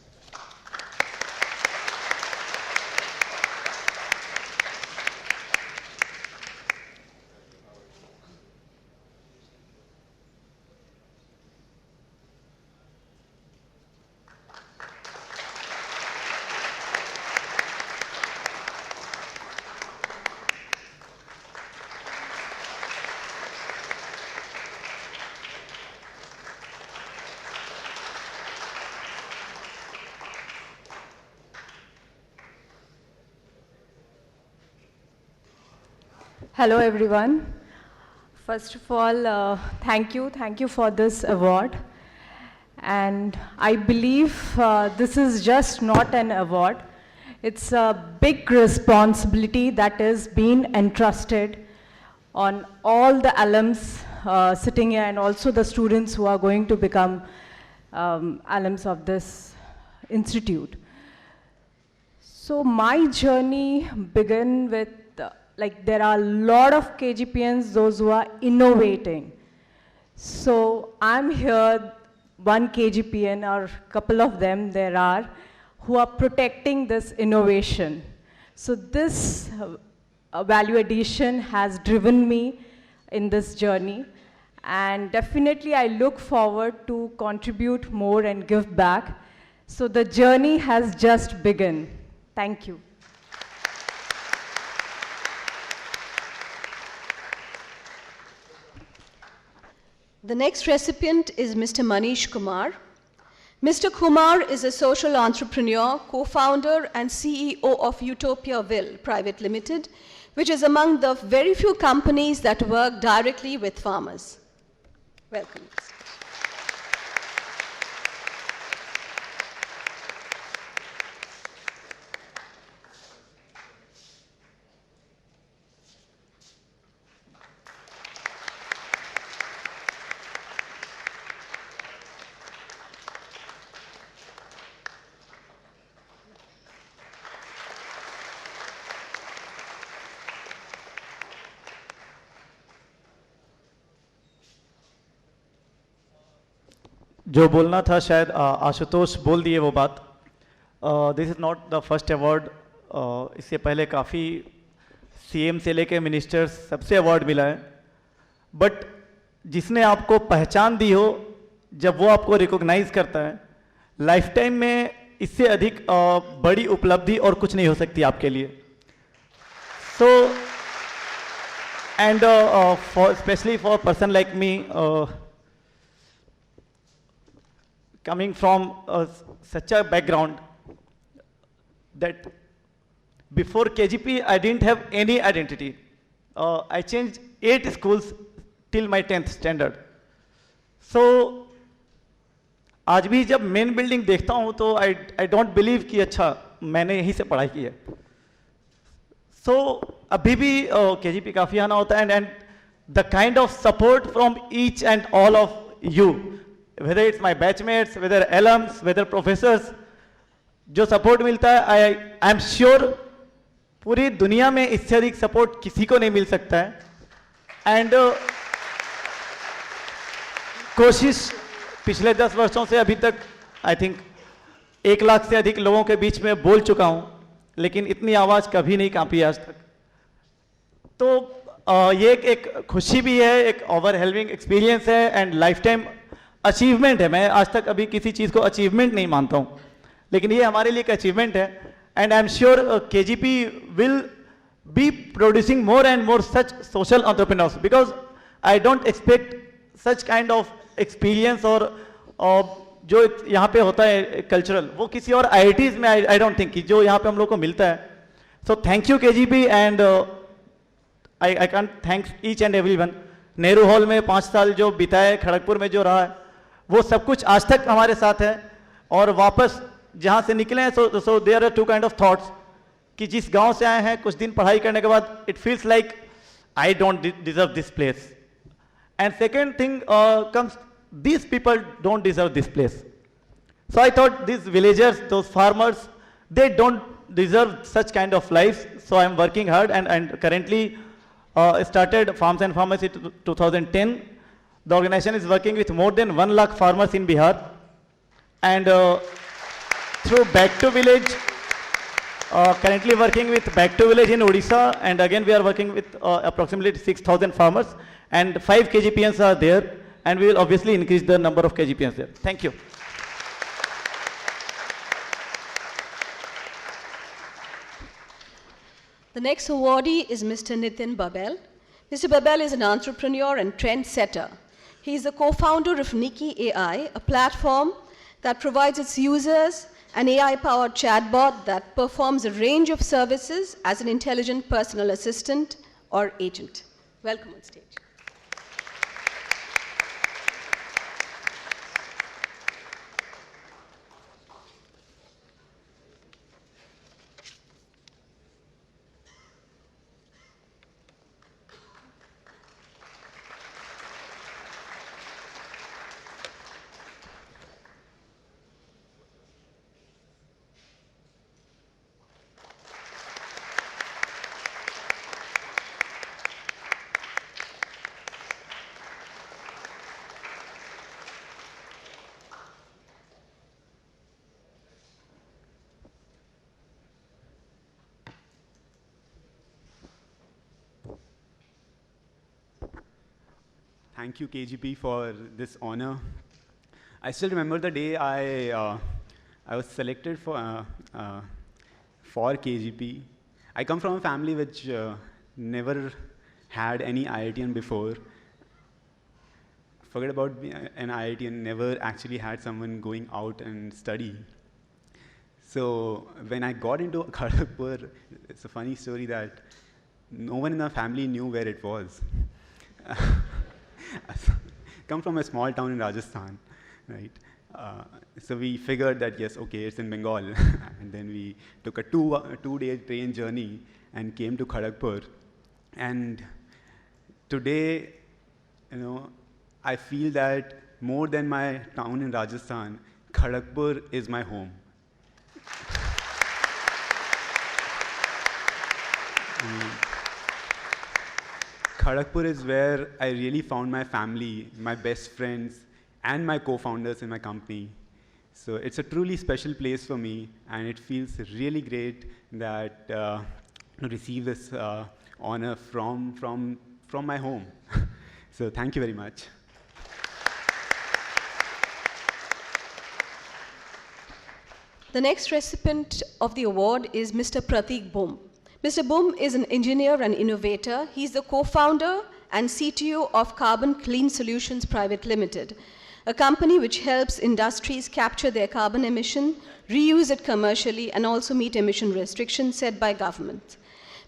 Hello, everyone. First of all, thank you for this award. And I believe this is just not an award. It's a big responsibility that is being entrusted on all the alums sitting here and also the students who are going to become alums of this institute. So my journey began with there are a lot of KGPNs, those who are innovating. So I'm here, one KGPN or a couple of them there are, who are protecting this innovation. So this value addition has driven me in this journey. And definitely I look forward to contribute more and give back. So the journey has just begun. Thank you. The next recipient is Mr. Manish Kumar. Mr. Kumar is a social entrepreneur, co-founder and CEO of Utopiaville Private Limited, which is among the very few companies that work directly with farmers. Welcome. जो बोलना था शायद आशुतोष बोल दिए वो बात. This is not the first award. इससे पहले काफ़ी सीएम से लेके मिनिस्टर्स सबसे अवार्ड मिला है, बट जिसने आपको पहचान दी हो, जब वो आपको रिकॉग्नाइज करता है, लाइफ टाइम में इससे अधिक बड़ी उपलब्धि और कुछ नहीं हो सकती आपके लिए. So and for specially for person like me, coming from such a background that before KGP I didn't have any identity. I changed 8 schools till my 10th standard. So आज भी जब मेन बिल्डिंग देखता हूँ तो I don't believe कि अच्छा मैंने यहीं से पढ़ाई की है. So अभी भी KGP काफ़ी आना होता है, and the kind of support from each and all of you, whether it's my batchmates, whether alums, whether professors, जो सपोर्ट मिलता है, आई एम श्योर पूरी दुनिया में इससे अधिक सपोर्ट किसी को नहीं मिल सकता है. एंड कोशिश पिछले 10 वर्षों से अभी तक आई थिंक 1 लाख से अधिक लोगों के बीच में बोल चुका हूं, लेकिन इतनी आवाज़ कभी नहीं कांपी आज तक. तो ये एक खुशी भी है, एक ओवरवेलमिंग एक्सपीरियंस है, एंड लाइफ टाइम अचीवमेंट है. मैं आज तक अभी किसी चीज़ को अचीवमेंट नहीं मानता हूँ, लेकिन ये हमारे लिए एक अचीवमेंट है. And I am sure KGP will be producing more and more such social entrepreneurs, because I don't expect such kind of experience और जो यहाँ पे होता है कल्चरल, वो किसी और IITs में आई डोंट थिंक कि जो यहाँ पे हम लोग को मिलता है. So thank you KGP, and I can thanks each and everyone. Nehru hall में 5 साल जो बिताए, खड़गपुर में जो रहा है, वो सब कुछ आज तक हमारे साथ है. और वापस जहाँ से निकले हैं, so there are 2 kind of thoughts कि जिस गांव से आए हैं, कुछ दिन पढ़ाई करने के बाद it feels like I don't deserve this place. And second thing comes, these people don't deserve this place. So I thought these villagers, those farmers, they don't deserve such kind of life. So I'm working hard, and currently started Farms and Pharmacy 2010. The organization is working with more than 1 lakh farmers in Bihar, and through Back to Village, currently working with Back to Village in Odisha, and again we are working with approximately 6,000 farmers, and 5 KGPNs are there, and we will obviously increase the number of KGPNs there. Thank you. The next awardee is Mr. Nitin Babel. Mr. Babel is an entrepreneur and trendsetter. He is the co-founder of Nikki AI, a platform that provides its users an AI-powered chatbot that performs a range of services as an intelligent personal assistant or agent. Welcome on stage. Thank you, KGP, for this honor. I still remember the day I was selected for KGP. I come from a family which never had any IITian before. Forget about an IITian, never actually had someone going out and study. So when I got into Kharagpur, it's a funny story that no one in our family knew where it was. Come from a small town in Rajasthan, right? So we figured that, yes, okay, it's in Bengal. And then we took a two-day train journey and came to Kharagpur. And today, you know, I feel that more than my town in Rajasthan, Kharagpur is my home. Kharagpur is where I really found my family, my best friends, and my co-founders in my company. So it's a truly special place for me, and it feels really great that to receive this honor from my home. So thank you very much. The next recipient of the award is Mr. Pratik Bum. Mr. Bum is an engineer and innovator. He's the co-founder and CTO of Carbon Clean Solutions Private Limited, a company which helps industries capture their carbon emission, reuse it commercially, and also meet emission restrictions set by government.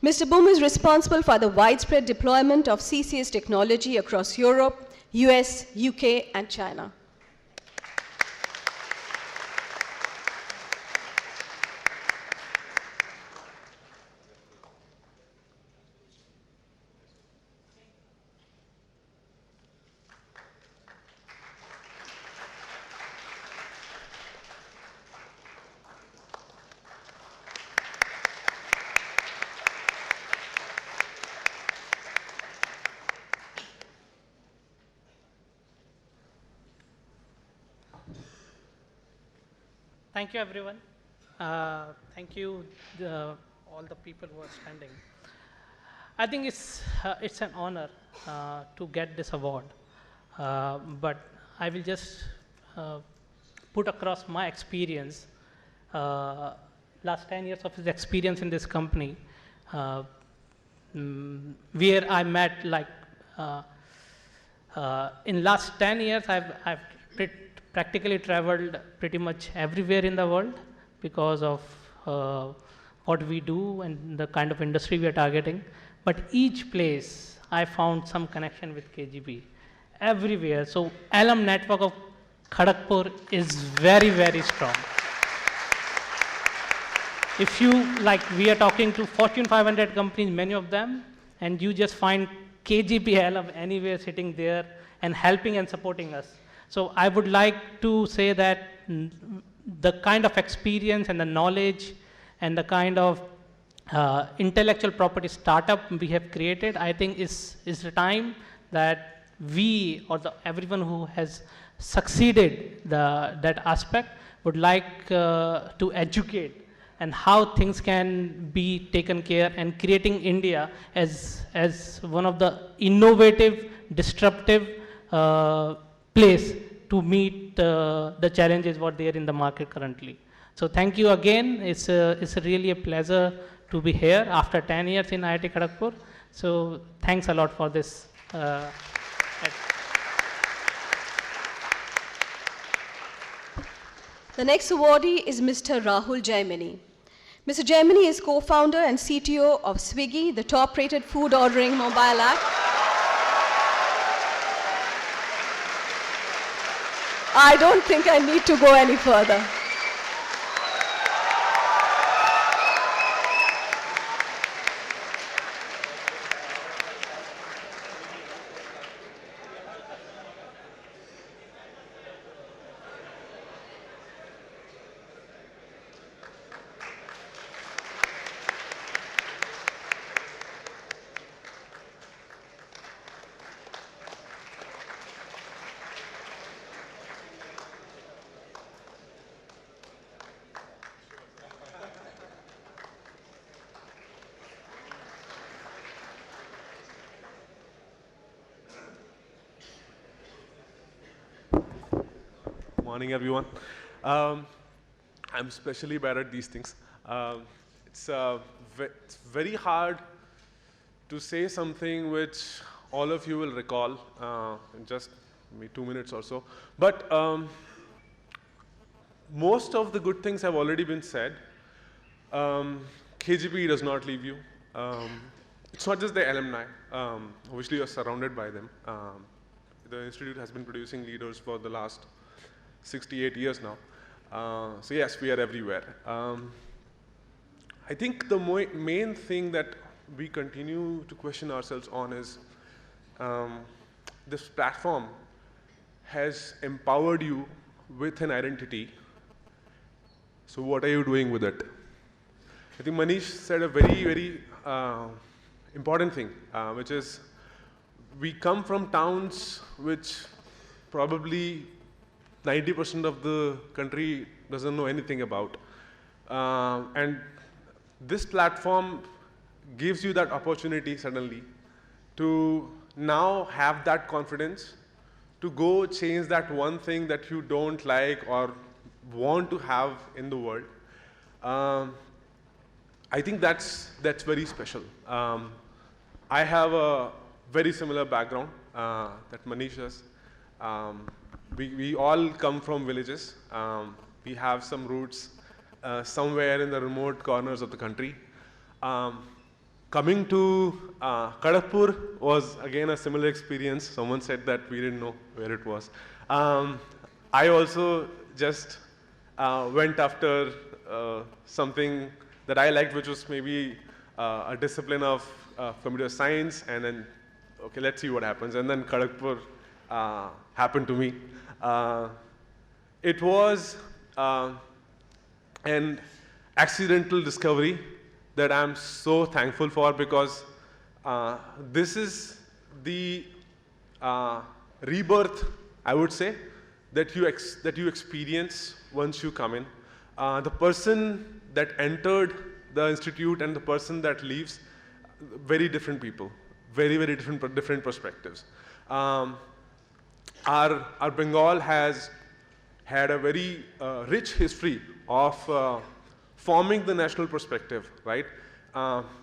Mr. Bum is responsible for the widespread deployment of CCS technology across Europe, US, UK, and China. Thank you, everyone. Thank you, all the people who are standing. I think it's an honor to get this award, but I will just put across my experience, last 10 years of his experience in this company, where I met in last 10 years, I've practically traveled pretty much everywhere in the world because of what we do and the kind of industry we are targeting. But each place I found some connection with KGP everywhere. So alum network of Kharagpur is very, very strong. If you, we are talking to Fortune 500 companies, many of them, and you just find KGP alum anywhere sitting there and helping and supporting us. So I would like to say that the kind of experience and the knowledge and the kind of intellectual property startup we have created, I think is the time that we or everyone who has succeeded that aspect would like to educate and how things can be taken care and creating India as one of the innovative, disruptive place to meet the challenges what there in the market currently. So thank you again. It's really a pleasure to be here after 10 years in IIT Kharagpur. So thanks a lot for this. The next awardee is Mr. Rahul Germany. Mr. Germany is co-founder and CTO of Swiggy, the top-rated food ordering mobile app. I don't think I need to go any further. Morning, everyone. I'm especially bad at these things. It's very hard to say something which all of you will recall in just maybe 2 minutes or so. But most of the good things have already been said. KGP does not leave you. It's not just the alumni. Obviously, you're surrounded by them. The institute has been producing leaders for the last 68 years now. So yes, we are everywhere. I think the main thing that we continue to question ourselves on is this platform has empowered you with an identity. So what are you doing with it? I think Manish said a very, very important thing, which is we come from towns which probably 90% of the country doesn't know anything about. And this platform gives you that opportunity suddenly to now have that confidence to go change that one thing that you don't like or want to have in the world. I think that's very special. I have a very similar background that Manish has. We all come from villages. We have some roots somewhere in the remote corners of the country. Coming to Kharagpur was again a similar experience. Someone said that we didn't know where it was. I also just went after something that I liked, which was maybe a discipline of computer science, and then, okay, let's see what happens. And then Kharagpur happened to me. It was an accidental discovery that I'm so thankful for, because this is the rebirth, I would say, that you experience once you come in. The person that entered the institute and the person that leaves, very different people, very different perspectives. Our Bengal has had a very rich history of forming the national perspective, right?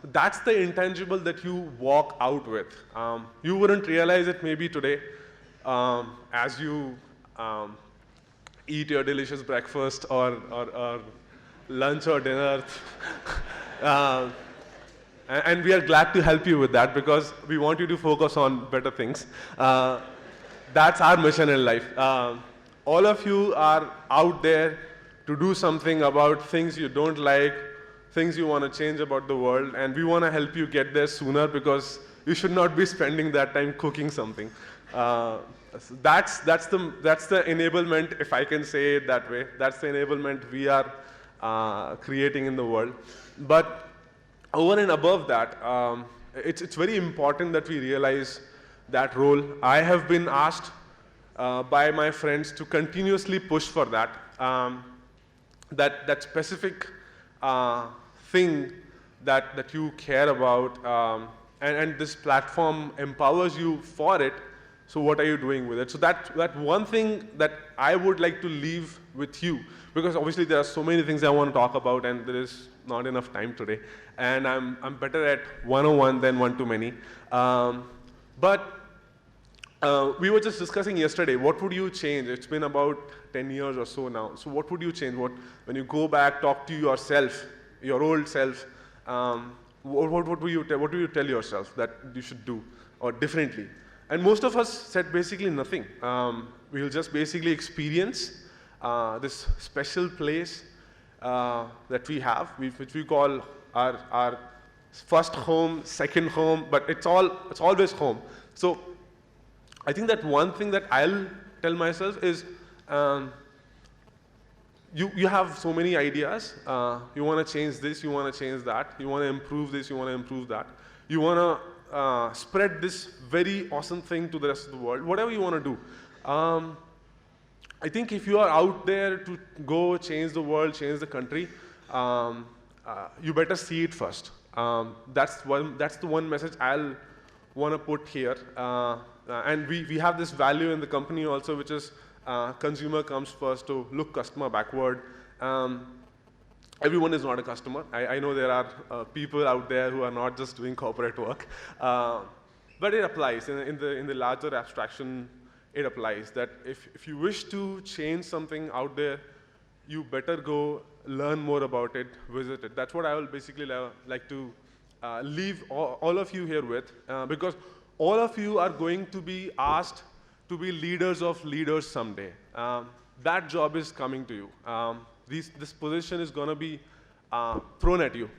That's the intangible that you walk out with. You wouldn't realize it maybe today as you eat your delicious breakfast or lunch or dinner. And we are glad to help you with that, because we want you to focus on better things. That's our mission in life. All of you are out there to do something about things you don't like, things you want to change about the world, and we want to help you get there sooner, because you should not be spending that time cooking something. That's the enablement, if I can say it that way. That's the enablement we are creating in the world. But over and above that, it's very important that we realize that role. I have been asked by my friends to continuously push for that. That specific thing that you care about, and this platform empowers you for it. So what are you doing with it? So that one thing that I would like to leave with you, because obviously there are so many things I want to talk about, and there is not enough time today, and I'm better at one-on-one than one-to-many. But we were just discussing yesterday, what would you change? It's been about 10 years or so now. So what would you change? When you go back, talk to yourself, your old self, what do you tell yourself that you should do or differently? And most of us said basically nothing. We'll just basically experience this special place that we have, which we call our first home, second home, but it's always home. So I think that one thing that I'll tell myself is, you have so many ideas. You want to change this, you want to change that, you want to improve this, you want to improve that. You want to spread this very awesome thing to the rest of the world, whatever you want to do. I think if you are out there to go change the world, change the country, you better see it first. That's the one message I'll want to put here. And we have this value in the company also, which is consumer comes first, to look customer backward. Everyone is not a customer. I know there are people out there who are not just doing corporate work, but it applies in the larger abstraction. It applies that if you wish to change something out there, you better go learn more about it, visit it. That's what I will basically like to leave all of you here with, because all of you are going to be asked to be leaders of leaders someday. That job is coming to you. This position is going to be thrown at you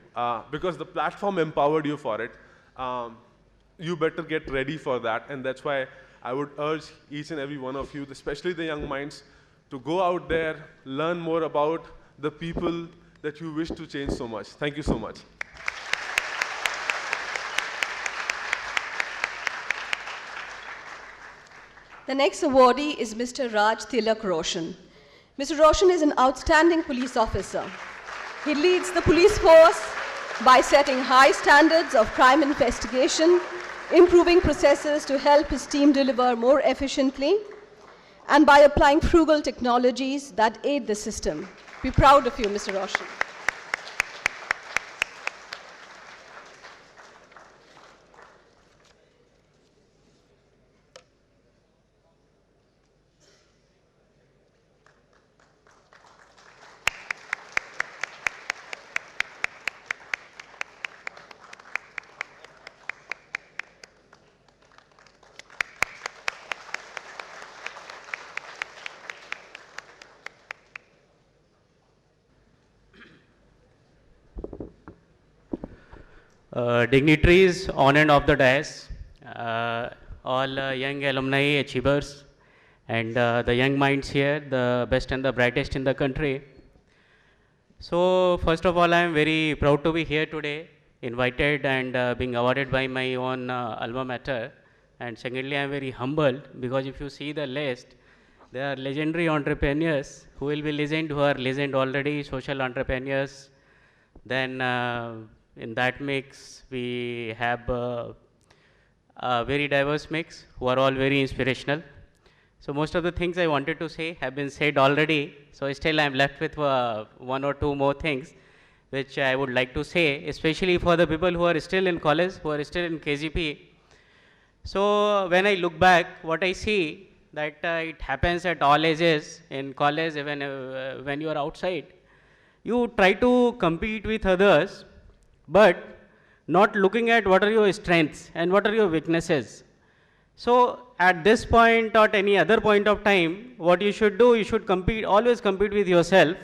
because the platform empowered you for it. You better get ready for that, and that's why I would urge each and every one of you, especially the young minds, to go out there, learn more about the people that you wish to change so much. Thank you so much. The next awardee is Mr. Raj Tilak Roshan. Mr. Roshan is an outstanding police officer. He leads the police force by setting high standards of crime investigation, improving processes to help his team deliver more efficiently, and by applying frugal technologies that aid the system. Be proud of you, Mr. Roshan. Dignitaries on and off the dais, all young alumni achievers, and the young minds here, the best and the brightest in the country. So first of all, I am very proud to be here today, invited and being awarded by my own alma mater. And secondly, I am very humbled because if you see the list, there are legendary entrepreneurs who will be legend, who are legend already, social entrepreneurs. Then in that mix, we have a very diverse mix who are all very inspirational. So most of the things I wanted to say have been said already. So still I'm left with one or two more things which I would like to say, especially for the people who are still in college, who are still in KGP. So when I look back, what I see that it happens at all ages in college, even when you are outside. You try to compete with others, but not looking at what are your strengths and what are your weaknesses. So at this point or at any other point of time, what you should do, you should compete, always compete with yourself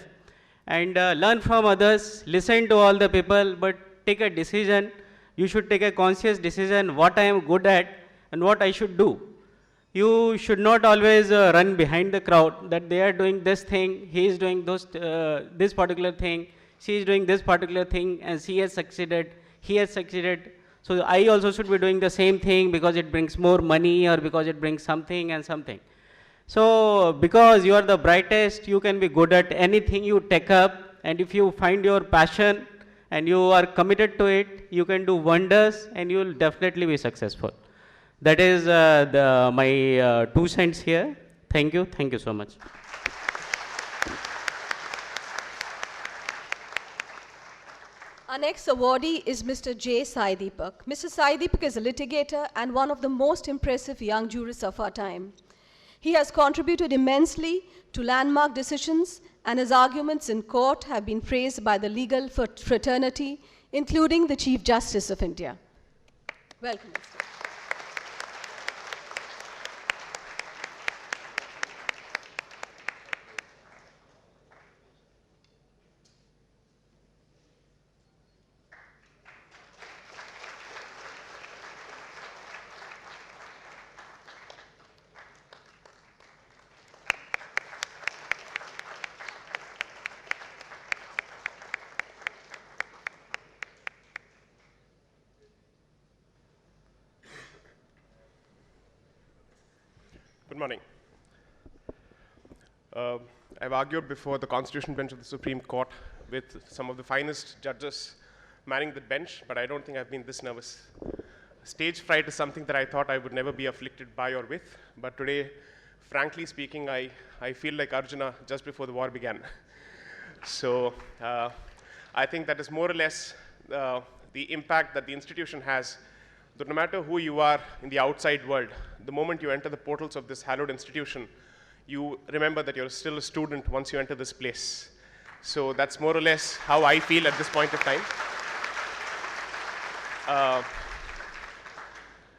and learn from others, listen to all the people, but take a decision. You should take a conscious decision what I am good at and what I should do. You should not always run behind the crowd that they are doing this thing, he is doing this particular thing, she is doing this particular thing and she has succeeded, he has succeeded. So I also should be doing the same thing because it brings more money or because it brings something and something. So because you are the brightest, you can be good at anything you take up, and if you find your passion and you are committed to it, you can do wonders and you will definitely be successful. That is my 2 cents here. Thank you so much. Our next awardee is Mr. J. Sai Deepak. Mr. Sai Deepak is a litigator and one of the most impressive young jurists of our time. He has contributed immensely to landmark decisions, and his arguments in court have been praised by the legal fraternity, including the Chief Justice of India. Welcome, Mr. Good morning. I've argued before the Constitution bench of the Supreme Court with some of the finest judges manning the bench, but I don't think I've been this nervous. Stage fright is something that I thought I would never be afflicted by or with, but today, frankly speaking, I feel like Arjuna just before the war began. So I think that is more or less the impact that the institution has, that no matter who you are in the outside world, the moment you enter the portals of this hallowed institution, you remember that you're still a student once you enter this place. So that's more or less how I feel at this point of time.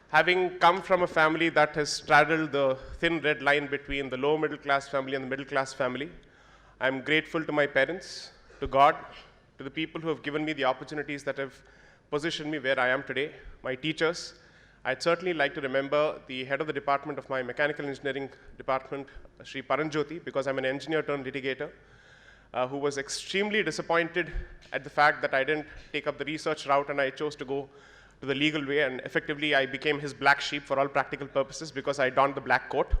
Having come from a family that has straddled the thin red line between the low middle class family and the middle class family, I'm grateful to my parents, to God, to the people who have given me the opportunities that have positioned me where I am today, my teachers. I'd certainly like to remember the head of the department of my mechanical engineering department, Sri Paranjoti, because I'm an engineer turned litigator, who was extremely disappointed at the fact that I didn't take up the research route and I chose to go to the legal way, and effectively I became his black sheep for all practical purposes because I donned the black coat.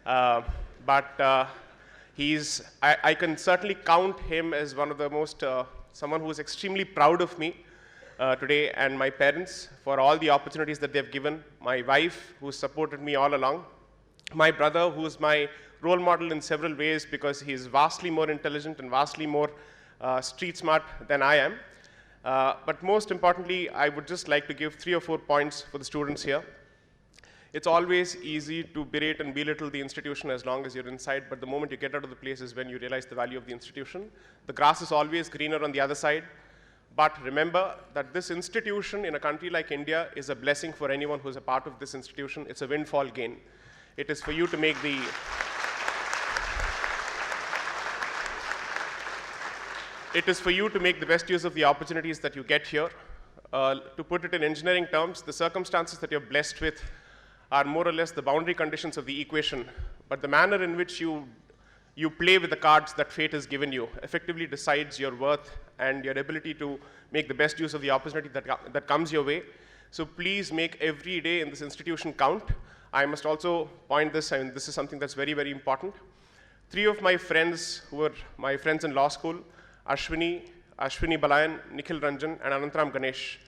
but I can certainly count him as one of the most, someone who is extremely proud of me today, and my parents for all the opportunities that they've given, my wife who supported me all along, my brother who is my role model in several ways because he is vastly more intelligent and vastly more street smart than I am. But most importantly, I would just like to give 3 or 4 points for the students here. It's always easy to berate and belittle the institution as long as you're inside, but the moment you get out of the place is when you realize the value of the institution. The grass is always greener on the other side. But remember that this institution in a country like India is a blessing for anyone who's a part of this institution. It's a windfall gain. It is for you to make the best use of the opportunities that you get here. To put it in engineering terms, the circumstances that you're blessed with are more or less the boundary conditions of the equation, but the manner in which you play with the cards that fate has given you effectively decides your worth and your ability to make the best use of the opportunity that comes your way. So please make every day in this institution count. I must also point this, and this is something that's very, very important. 3 of my friends who were my friends in law school, Ashwini Balayan, Nikhil Ranjan, and Anantaram Ganesh,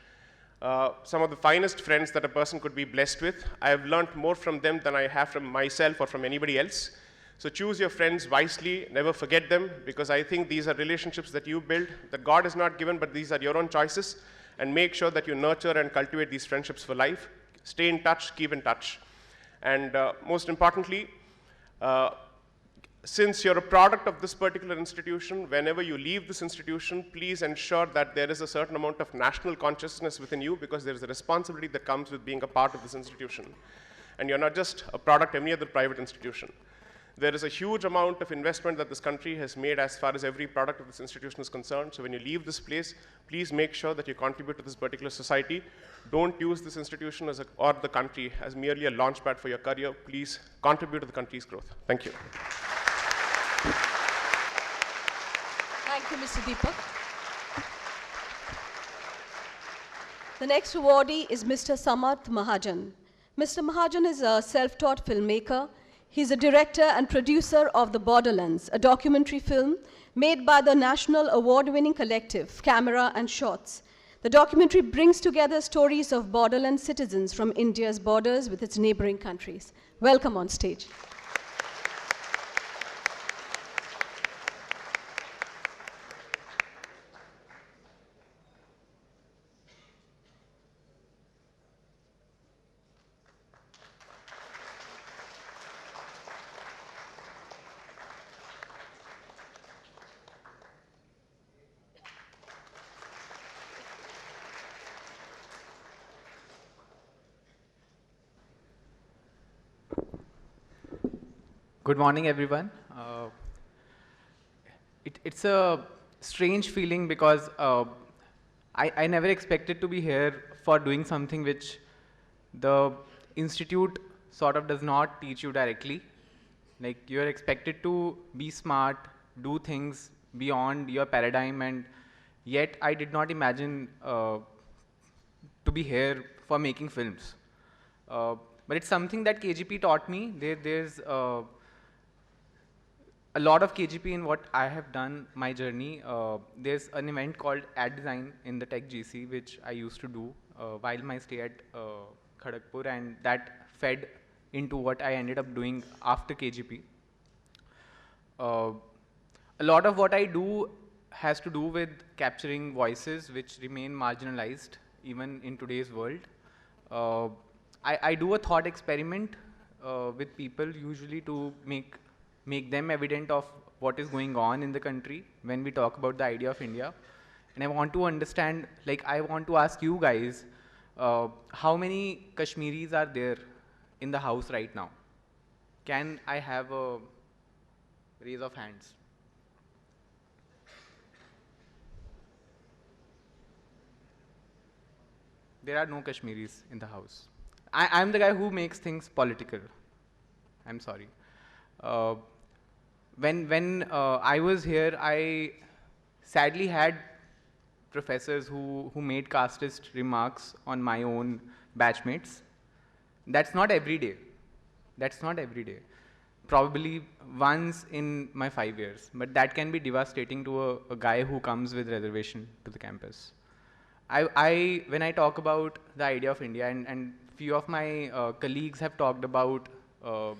some of the finest friends that a person could be blessed with. I have learned more from them than I have from myself or from anybody else. So choose your friends wisely, never forget them, because I think these are relationships that you build, that God has not given, but these are your own choices, and make sure that you nurture and cultivate these friendships for life. Stay in touch, keep in touch. And most importantly, since you're a product of this particular institution, whenever you leave this institution, please ensure that there is a certain amount of national consciousness within you, because there is a responsibility that comes with being a part of this institution. And you're not just a product of any other private institution. There is a huge amount of investment that this country has made as far as every product of this institution is concerned. So when you leave this place, please make sure that you contribute to this particular society. Don't use this institution or the country as merely a launchpad for your career. Please contribute to the country's growth. Thank you. Thank you, Mr. Deepak. The next awardee is Mr. Samarth Mahajan. Mr. Mahajan is a self-taught filmmaker. He's a director and producer of The Borderlands, a documentary film made by the national award-winning collective, Camera and Shots. The documentary brings together stories of borderland citizens from India's borders with its neighboring countries. Welcome on stage. Good morning, everyone. It's a strange feeling because I never expected to be here for doing something which the institute sort of does not teach you directly. Like, you're expected to be smart, do things beyond your paradigm, and yet I did not imagine to be here for making films. But it's something that KGP taught me. There's a lot of KGP in what I have done, my journey. There's an event called Ad Design in the Tech GC, which I used to do while my stay at Kharagpur, and that fed into what I ended up doing after KGP. A lot of what I do has to do with capturing voices which remain marginalized even in today's world. I do a thought experiment with people, usually to make them evident of what is going on in the country when we talk about the idea of India. And I want to understand, like, I want to ask you guys, how many Kashmiris are there in the house right now? Can I have a raise of hands? There are no Kashmiris in the house. I'm the guy who makes things political. I'm sorry. When I was here, I sadly had professors who made casteist remarks on my own batchmates. That's not every day. That's not every day. probably once in my 5 years, but that can be devastating to a guy who comes with reservation to the campus. When I talk about the idea of India, and few of my colleagues have talked about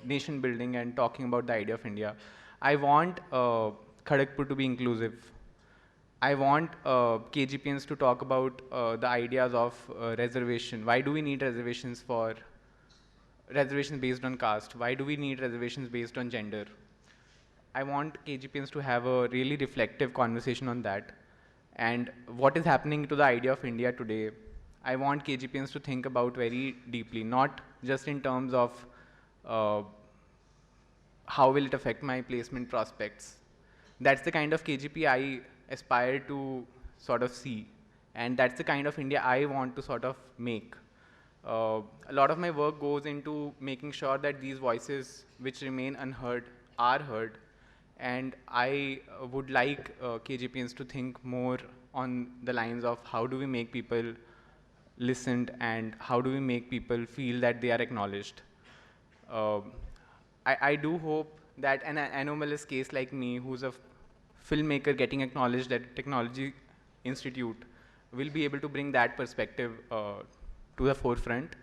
nation building and talking about the idea of India, I want Kharagpur to be inclusive. I want KGPians to talk about the ideas of reservation. Why do we need reservations based on caste? Why do we need reservations based on gender? I want KGPians to have a really reflective conversation on that. And what is happening to the idea of India today, I want KGPians to think about very deeply, not just in terms of how will it affect my placement prospects. That's the kind of KGP I aspire to sort of see. And that's the kind of India I want to sort of make. A lot of my work goes into making sure that these voices which remain unheard are heard. And I would like KGPians to think more on the lines of how do we make people listened and how do we make people feel that they are acknowledged. I do hope that an anomalous case like me, who's a filmmaker getting acknowledged at Technology Institute, will be able to bring that perspective to the forefront.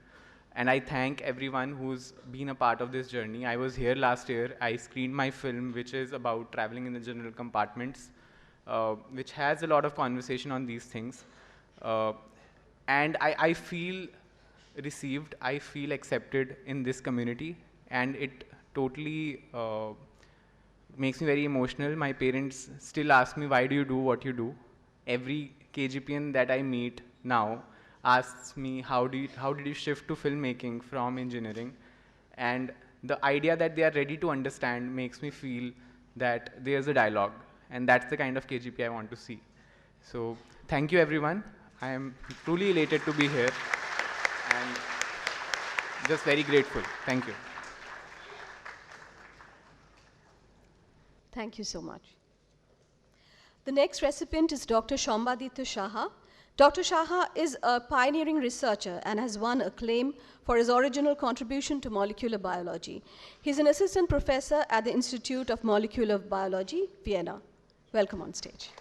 And I thank everyone who's been a part of this journey. I was here last year. I screened my film, which is about traveling in the general compartments, which has a lot of conversation on these things. And I feel received, I feel accepted in this community, and it totally makes me very emotional. My parents still ask me, why do you do what you do? Every KGPian that I meet now asks me, how did you shift to filmmaking from engineering? And the idea that they are ready to understand makes me feel that there's a dialogue, and that's the kind of KGP I want to see. So thank you, everyone. I am truly elated to be here and just very grateful. Thank you. Thank you so much. The next recipient is Dr. Shambhaditya Shaha. Dr. Shaha is a pioneering researcher and has won acclaim for his original contribution to molecular biology. He's an assistant professor at the Institute of Molecular Biology, Vienna. Welcome on stage.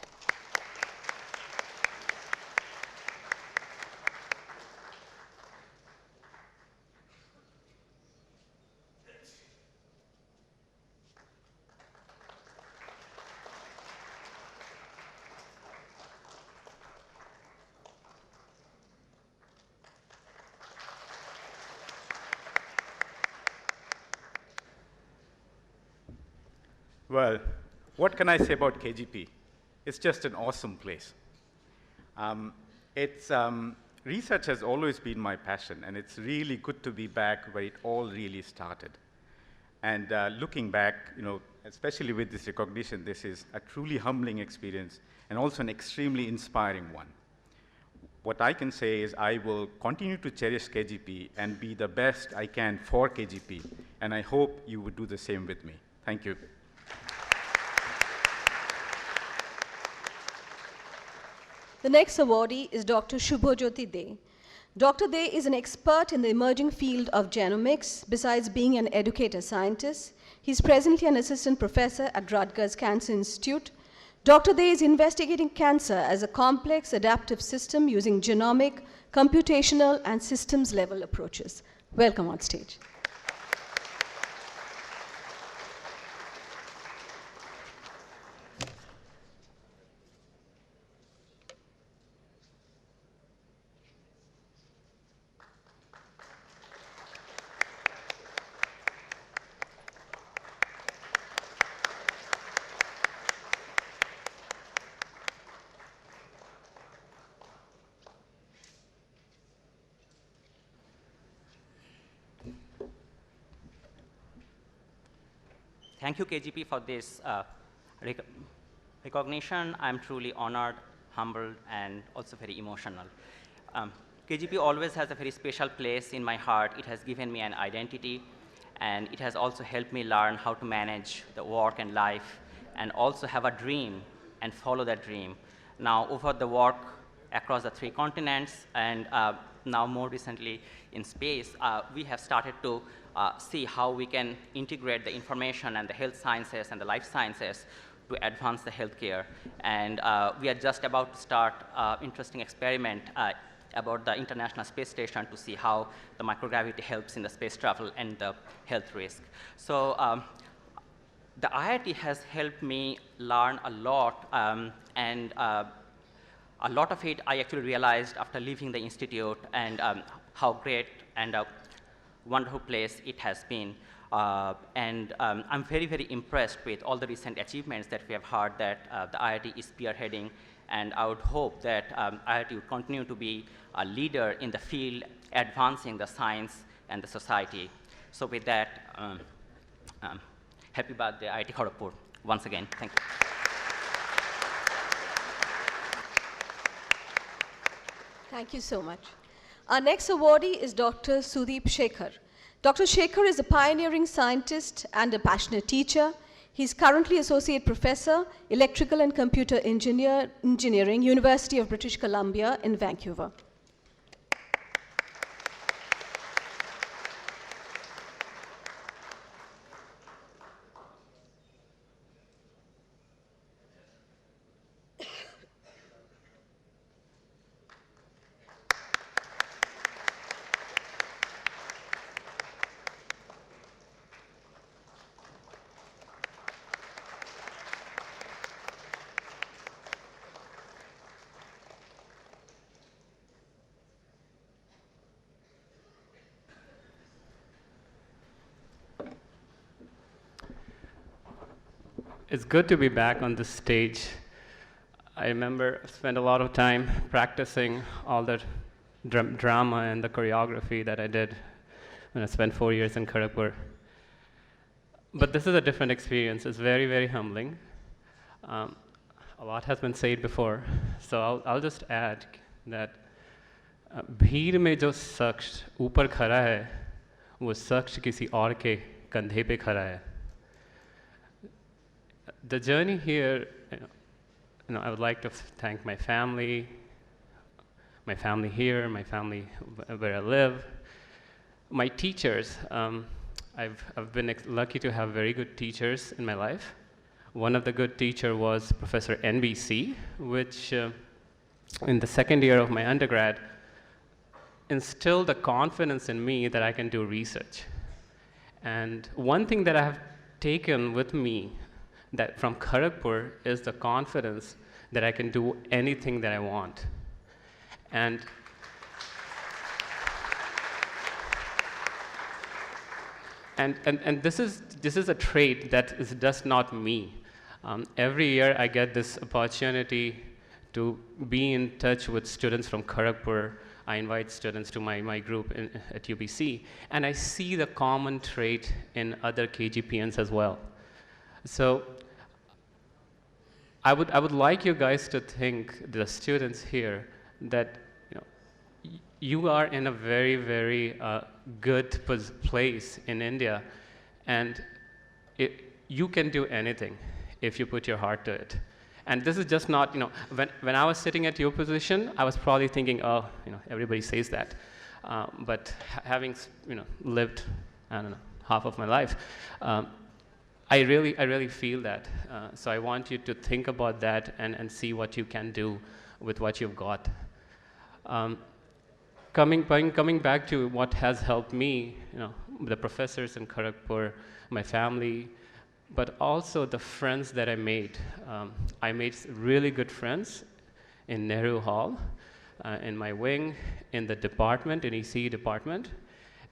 Well, what can I say about KGP? It's just an awesome place. Research has always been my passion, and it's really good to be back where it all really started. And looking back, especially with this recognition, this is a truly humbling experience and also an extremely inspiring one. What I can say is I will continue to cherish KGP and be the best I can for KGP, and I hope you would do the same with me. Thank you. The next awardee is Dr. Shubhojyoti De. Dr. De is an expert in the emerging field of genomics. Besides being an educator scientist, he's presently an assistant professor at Rutgers Cancer Institute. Dr. De is investigating cancer as a complex adaptive system using genomic, computational, and systems level approaches. Welcome on stage. Thank you, KGP, for this recognition. I'm truly honored, humbled, and also very emotional. KGP always has a very special place in my heart. It has given me an identity, and it has also helped me learn how to manage the work and life, and also have a dream and follow that dream. Now, over the work across the 3 continents, and now more recently in space, we have started to see how we can integrate the information and the health sciences and the life sciences to advance the healthcare. And we are just about to start an interesting experiment about the International Space Station to see how the microgravity helps in the space travel and the health risk. So the IIT has helped me learn a lot, and a lot of it I actually realized after leaving the institute, and how great and a wonderful place it has been. And I'm very, very impressed with all the recent achievements that we have heard that the IIT is spearheading, and I would hope that IIT will continue to be a leader in the field, advancing the science and the society. So with that, happy birthday, IIT Kharagpur. Once again, thank you. Thank you so much. Our next awardee is Dr. Sudeep Shekhar. Dr. Shekhar is a pioneering scientist and a passionate teacher. He's currently Associate Professor, Electrical and Computer Engineering, University of British Columbia in Vancouver. It's good to be back on this stage. I remember I spent a lot of time practicing all the drama and the choreography that I did when I spent 4 years in Kharagpur. But this is a different experience. It's very, very humbling. A lot has been said before, so I'll just add that भीड़ में जो शख्स ऊपर खड़ा है, वो शख्स किसी और के कंधे पे खड़ा है. The journey here, I would like to thank my family here, my family where I live, my teachers. I've been lucky to have very good teachers in my life. One of the good teachers was Professor NBC, which in the second year of my undergrad instilled the confidence in me that I can do research. And one thing that I have taken with me that from Kharagpur is the confidence that I can do anything that I want. And this is a trait that is just not me. Every year I get this opportunity to be in touch with students from Kharagpur. I invite students to my group at UBC, and I see the common trait in other KGPNs as well. So I would like you guys to think, the students here, that you are in a very, very good place in India, and you can do anything if you put your heart to it. And this is just not, when I was sitting at your position, I was probably thinking, oh, everybody says that. But having, lived, I don't know, half of my life, I really feel that. So I want you to think about that and see what you can do with what you've got. Coming back to what has helped me, the professors in Kharagpur, my family, but also the friends that I made. I made really good friends in Nehru Hall, in my wing, in the department, in ECE department.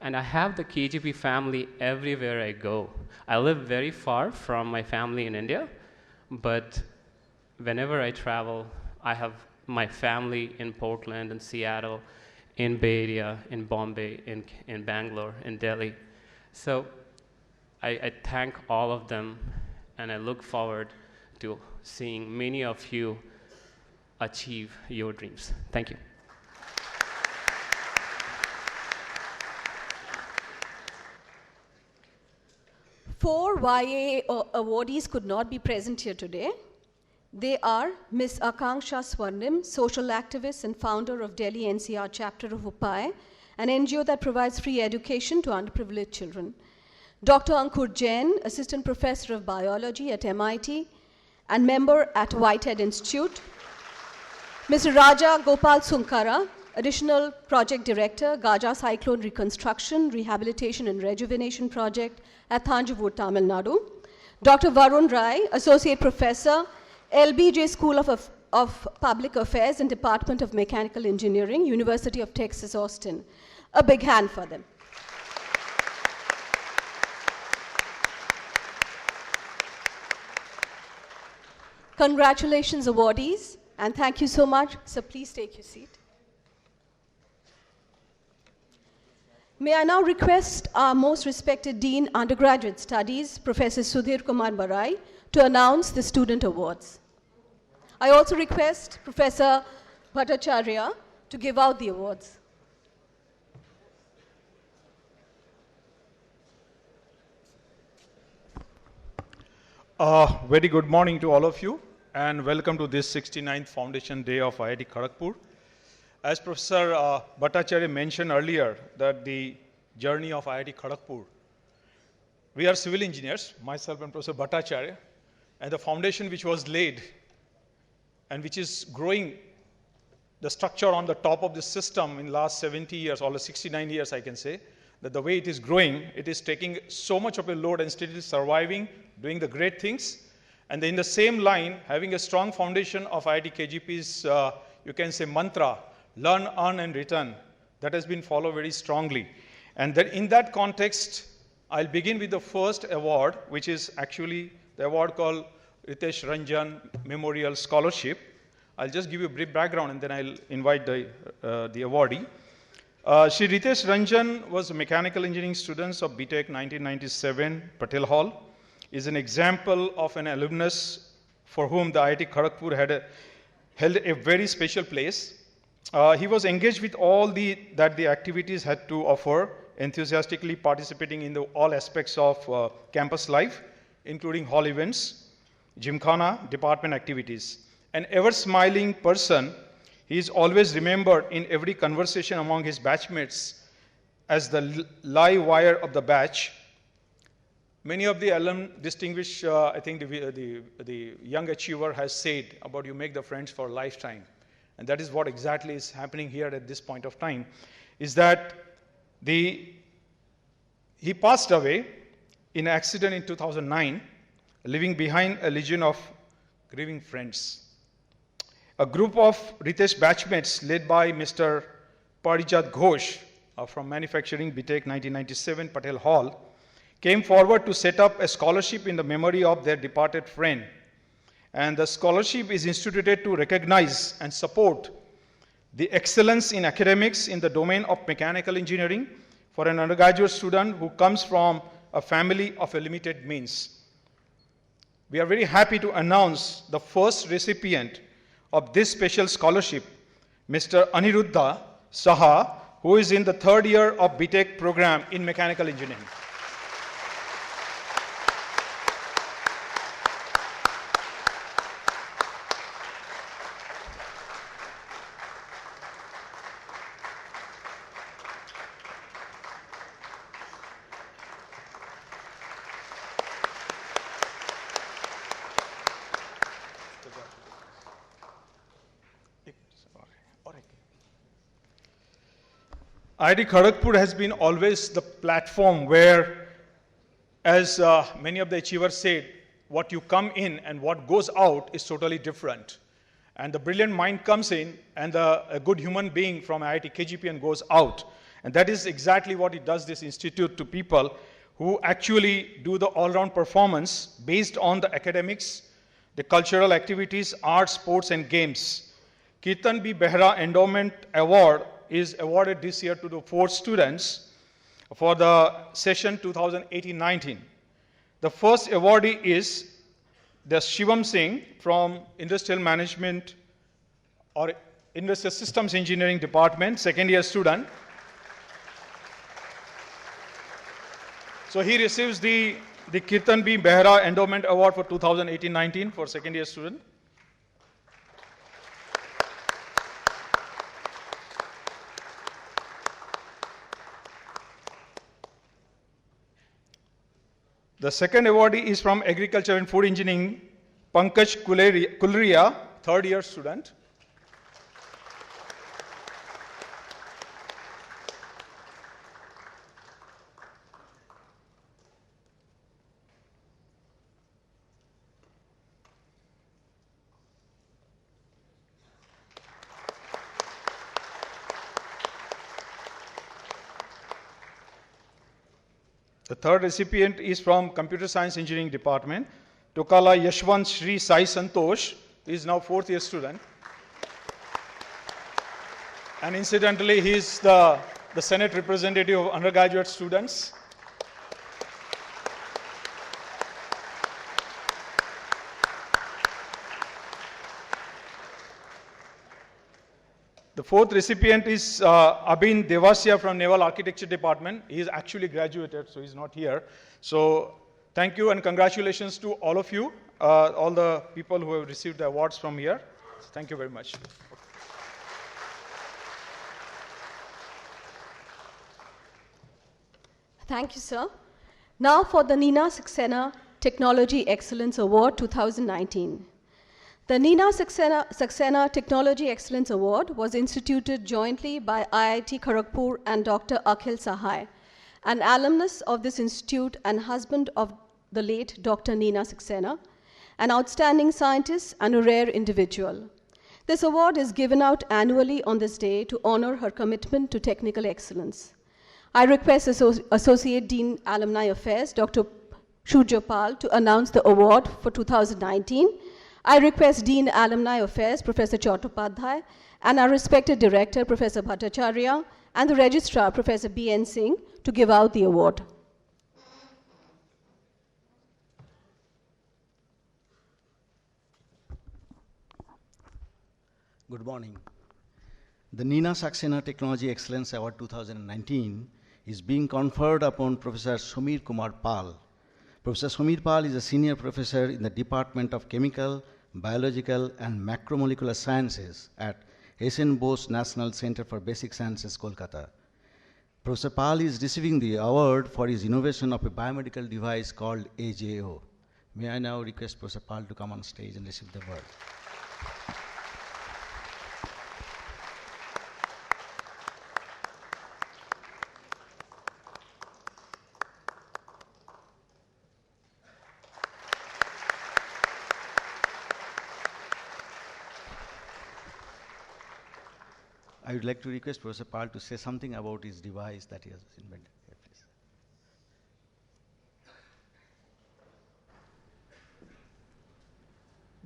And I have the KGP family everywhere I go. I live very far from my family in India, but whenever I travel, I have my family in Portland, in Seattle, in Bay Area, in Bombay, in Bangalore, in Delhi. So I thank all of them, and I look forward to seeing many of you achieve your dreams. Thank you. Four YA awardees could not be present here today. They are Ms. Akanksha Swarnim, social activist and founder of Delhi NCR chapter of UPAI, an NGO that provides free education to underprivileged children. Dr. Ankur Jain, assistant professor of biology at MIT and member at Whitehead Institute. Mr. Raja Gopal Sunkara, additional project director, Gaja Cyclone Reconstruction, Rehabilitation and Rejuvenation Project at Thanjavur, Tamil Nadu. Dr. Varun Rai, associate professor, LBJ School of Public Affairs and Department of Mechanical Engineering, University of Texas, Austin. A big hand for them. Congratulations, awardees, and thank you so much. So please take your seat. May I now request our most respected Dean, Undergraduate Studies, Professor Sudhir Kumar Barai, to announce the student awards. I also request Professor Bhattacharya to give out the awards. Very good morning to all of you, and welcome to this 69th Foundation Day of IIT Kharagpur. As Professor Bhattacharya mentioned earlier, that the journey of IIT Kharagpur, we are civil engineers, myself and Professor Bhattacharya, and the foundation which was laid and which is growing the structure on the top of the system in the last 70 years, or 69 years I can say, that the way it is growing, it is taking so much of a load and still surviving, doing the great things. And in the same line, having a strong foundation of IIT KGP's, you can say, mantra, learn, earn, and return, that has been followed very strongly. And that in that context, I'll begin with the first award, which is actually the award called Ritesh Ranjan Memorial Scholarship. I'll just give you a brief background and then I'll invite the awardee. Shri Ritesh Ranjan was a mechanical engineering student of BTech 1997, Patel Hall. Is an example of an alumnus for whom the IIT Kharagpur held a very special place. He was engaged with all that the activities had to offer, enthusiastically participating in all aspects of campus life, including hall events, gymkhana, department activities. An ever-smiling person, he is always remembered in every conversation among his batchmates as the live wire of the batch. Many of the alum distinguished, I think the young achiever has said about you make the friends for a lifetime. And that is what exactly is happening here at this point of time, is that he passed away in an accident in 2009, leaving behind a legion of grieving friends. A group of Ritesh batchmates led by Mr. Parijat Ghosh from Manufacturing BTech 1997 Patel Hall came forward to set up a scholarship in the memory of their departed friend. And the scholarship is instituted to recognize and support the excellence in academics in the domain of mechanical engineering for an undergraduate student who comes from a family of a limited means. We are very happy to announce the first recipient of this special scholarship, Mr. Aniruddha Saha, who is in the third year of BTech program in mechanical engineering. IIT Kharagpur has been always the platform where, as many of the achievers said, what you come in and what goes out is totally different. And the brilliant mind comes in and a good human being from IIT KGP goes out. And that is exactly what it does, this institute, to people who actually do the all-round performance based on the academics, the cultural activities, arts, sports, and games. Kirtan B. Behra Endowment Award is awarded this year to the 4 students for the session 2018-19. The first awardee is the Shivam Singh from Industrial Management or Industrial Systems Engineering Department, second year student. So he receives the Kirtan B. Behra Endowment Award for 2018-19 for second year student. The second awardee is from Agriculture and Food Engineering, Pankaj Kulriya, third year student. The third recipient is from Computer Science Engineering Department, Tokala Yashwant Shri Sai Santosh. He is now fourth year student. And incidentally, he is the Senate representative of undergraduate students. The fourth recipient is Abhin Devasya from Naval Architecture Department. He is actually graduated, so he's not here. So thank you and congratulations to all of you, all the people who have received the awards from here. So thank you very much. Thank you, sir. Now for the Nina Saxena Technology Excellence Award 2019. The Nina Saxena Technology Excellence Award was instituted jointly by IIT Kharagpur and Dr. Akhil Sahai, an alumnus of this institute and husband of the late Dr. Nina Saxena, an outstanding scientist and a rare individual. This award is given out annually on this day to honor her commitment to technical excellence. I request Associate Dean Alumni Affairs, Dr. Shurja Pal, to announce the award for 2019. I request Dean Alumni Affairs, Professor Chattopadhyay, and our respected Director, Professor Bhattacharya, and the Registrar, Professor B.N. Singh, to give out the award. Good morning. The Nina Saxena Technology Excellence Award 2019 is being conferred upon Professor Sumir Kumar Pal. Professor Sumir Pal is a senior professor in the Department of Chemical, Biological and Macromolecular Sciences at S.N. Bose National Center for Basic Sciences, Kolkata. Professor Pal is receiving the award for his innovation of a biomedical device called AJO. May I now request Professor Pal to come on stage and receive the award. I would like to request Professor Pal to say something about his device that he has invented. Here, please.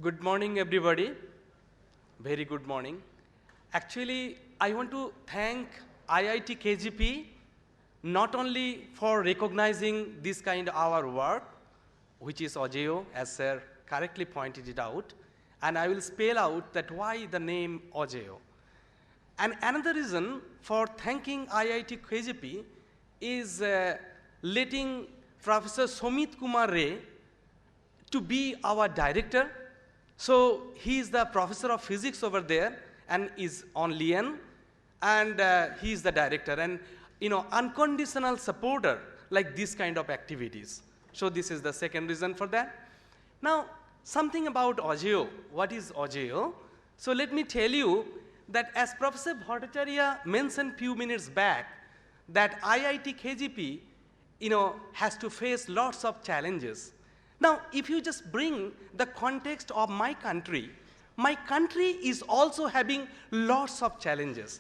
Good morning, everybody. Very good morning. Actually, I want to thank IIT KGP not only for recognizing this kind of our work, which is OJO, as Sir correctly pointed it out, and I will spell out that why the name OJO. And another reason for thanking IIT KGP is letting Professor Somit Kumar Ray to be our director. So he is the professor of physics over there and is on Lien, and he is the director and unconditional supporter like this kind of activities. So this is the second reason for that. Now something about OJO. What is OJO? So let me tell you that as Professor Bhattacharya mentioned few minutes back, that IIT KGP, has to face lots of challenges. Now, if you just bring the context of my country is also having lots of challenges.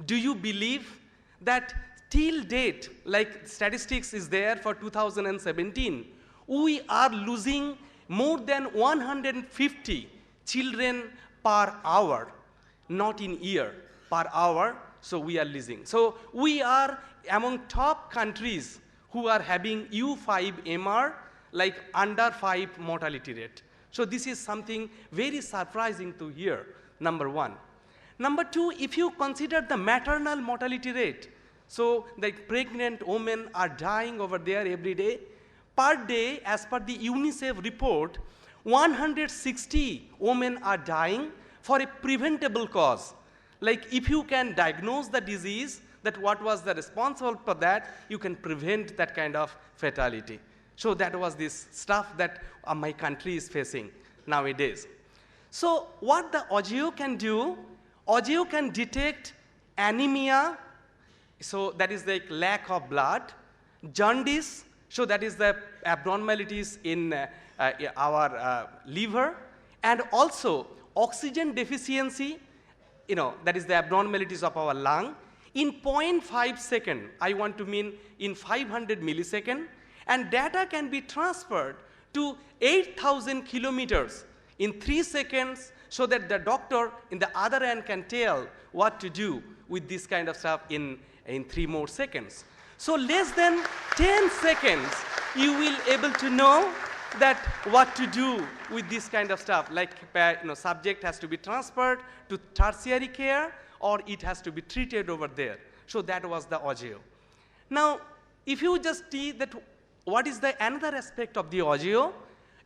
Do you believe that till date, like statistics is there for 2017, we are losing more than 150 children per hour. Not in year, per hour, so we are losing. So we are among top countries who are having U5MR, like under 5 mortality rate. So this is something very surprising to hear, number one. Number two, if you consider the maternal mortality rate, so the pregnant women are dying over there every day. Per day, as per the UNICEF report, 160 women are dying for a preventable cause. Like if you can diagnose the disease, that what was the responsible for that, you can prevent that kind of fatality. So that was this stuff that my country is facing nowadays. So what the audio can do, audio can detect anemia, so that is the lack of blood, jaundice, so that is the abnormalities in our liver, and also oxygen deficiency, that is the abnormalities of our lung, in 0.5 second, I want to mean in 500 millisecond, and data can be transferred to 8,000 kilometers in 3 seconds, so that the doctor in the other end can tell what to do with this kind of stuff in 3 more seconds. So less than 10 seconds, you will able to know that what to do with this kind of stuff, like subject has to be transferred to tertiary care, or it has to be treated over there. So that was the audio. Now, if you just see that what is the another aspect of the audio,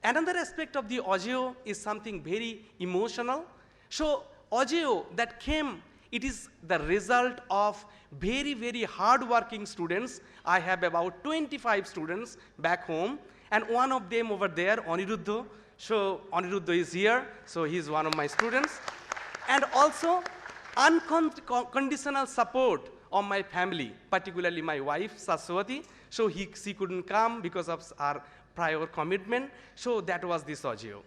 another aspect of the audio is something very emotional. So audio that came, it is the result of very, very hard-working students. I have about 25 students back home, and one of them over there, Aniruddha. So Aniruddha is here, so he's one of my students. And also unconditional support of my family, particularly my wife, Saswati. So she couldn't come because of our prior commitment. So that was this audio.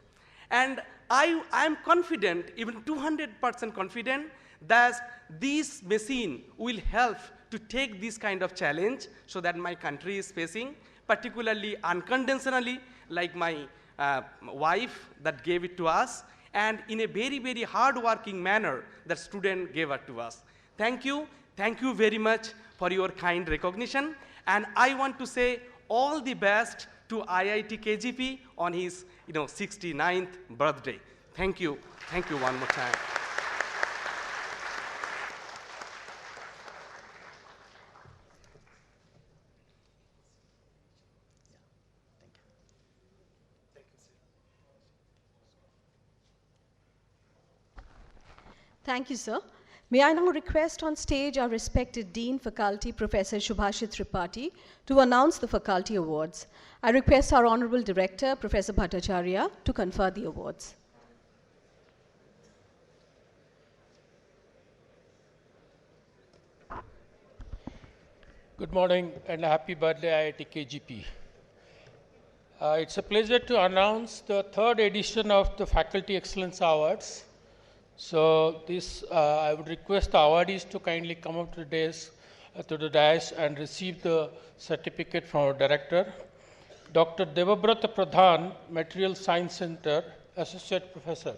And I am confident, even 200% confident, that this machine will help to take this kind of challenge so that my country is facing, particularly unconditionally, like my wife that gave it to us, and in a very, very hard-working manner that student gave it to us. Thank you very much for your kind recognition, and I want to say all the best to IIT KGP on his 69th birthday. Thank you one more time. Thank you, sir. May I now request on stage our respected Dean Faculty, Professor Shubhashit Tripathi, to announce the Faculty Awards. I request our Honorable Director, Professor Bhattacharya, to confer the awards. Good morning and happy birthday, IIT KGP. It's a pleasure to announce the 3rd edition of the Faculty Excellence Awards. So I would request the awardees to kindly come up to the dais and receive the certificate from our director. Dr. Devabrata Pradhan, Material Science Center, Associate Professor.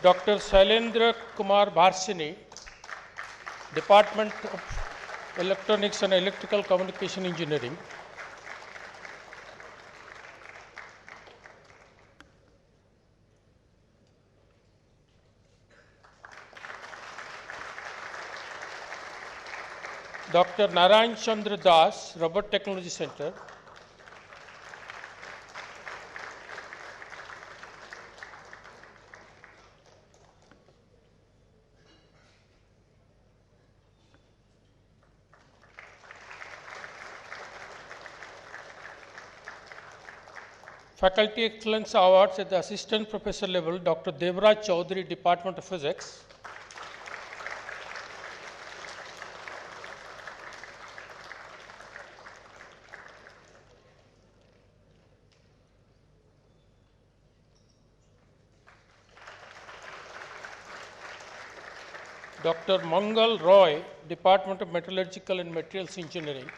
Dr. Shailendra Kumar Bharsini, Department of Electronics and Electrical Communication Engineering. Dr. Narayan Chandra Das, Robot Technology Center. Faculty Excellence Awards at the Assistant Professor level, Dr. Devraj Chaudhary, Department of Physics. Dr. Mangal Roy, Department of Metallurgical and Materials Engineering.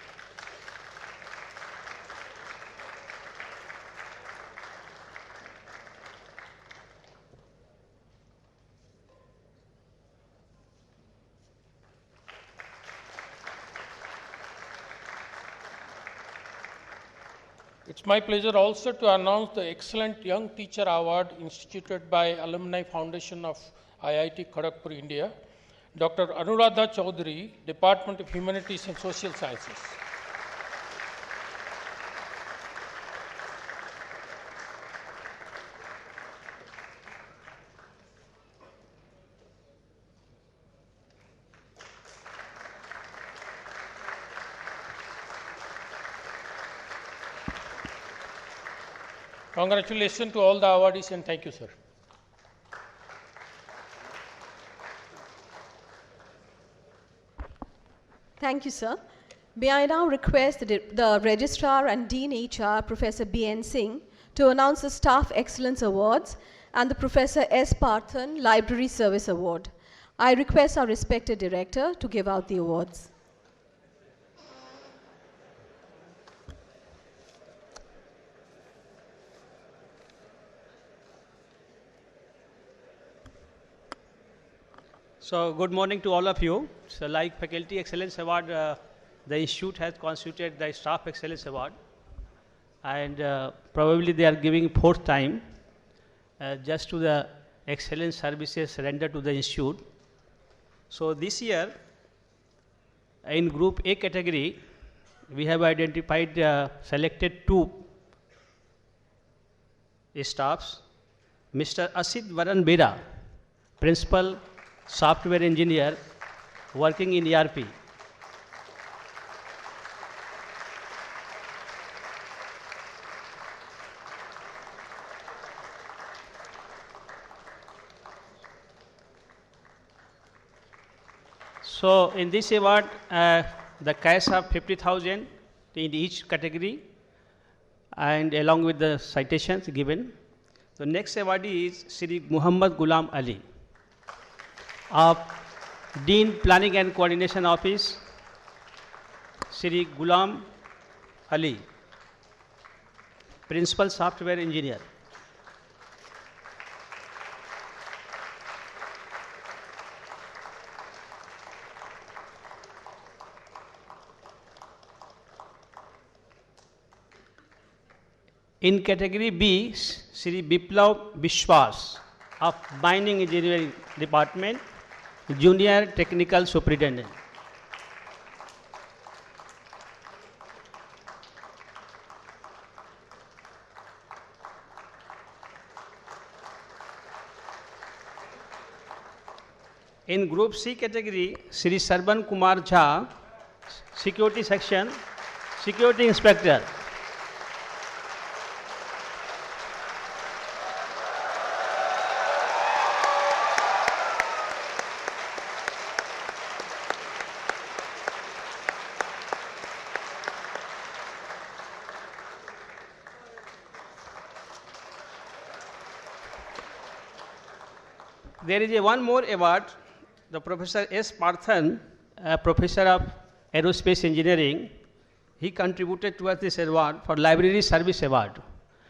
It's my pleasure also to announce the Excellent Young Teacher Award instituted by Alumni Foundation of IIT Kharagpur, India. Dr. Anuradha Chaudhary, Department of Humanities and Social Sciences. Congratulations to all the awardees and thank you, sir. Thank you, sir. May I now request the Registrar and Dean HR, Professor B.N. Singh, to announce the Staff Excellence Awards and the Professor S. Parthan Library Service Award. I request our respected Director to give out the awards. So good morning to all of you. So like Faculty Excellence Award, the Institute has constituted the Staff Excellence Award, and probably they are giving fourth time just to the excellent services rendered to the Institute. So this year, in Group A category, we have identified selected two staffs. Mr. Asit Varan Bera, Principal Software Engineer working in ERP. So in this award, the cash of 50,000 in each category, and along with the citations given. The next awardee is Shri Muhammad Ghulam Ali of Dean Planning and Coordination Office, Shri Ghulam Ali, Principal Software Engineer. In category B, Shri Biplav Bishwas of Mining Engineering Department, Junior Technical Superintendent. In Group C category, Shri Sarban Kumar Jha, Security Section, Security Inspector. There is one more award, the Professor S. Parthan, Professor of Aerospace Engineering. He contributed towards this award for Library Service Award.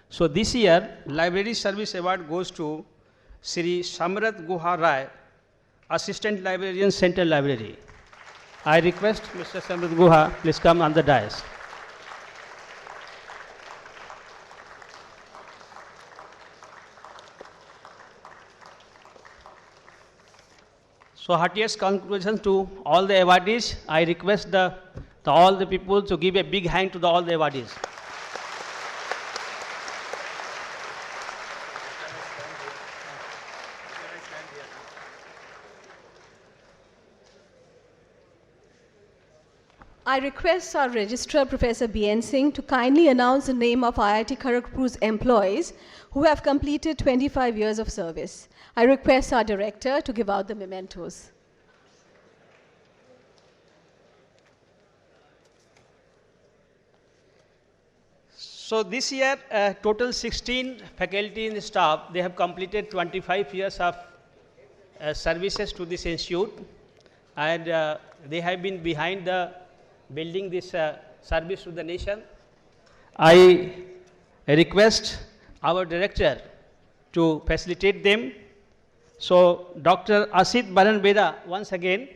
So this year, Library Service Award goes to Shri Samrat Guha Rai, Assistant Librarian, Central Library. I request Mr. Samrat Guha, please come on the dais. So heartiest congratulations to all the awardees. I request all the people to give a big hand to all the awardees. I request our Registrar, Professor B.N. Singh, to kindly announce the name of IIT Kharagpur's employees who have completed 25 years of service. I request our Director to give out the mementos. So this year, total 16 faculty and staff, they have completed 25 years of services to this institute, and they have been behind the building this service to the nation. I request our Director to facilitate them. So Dr. Asit Baran Bera, once again,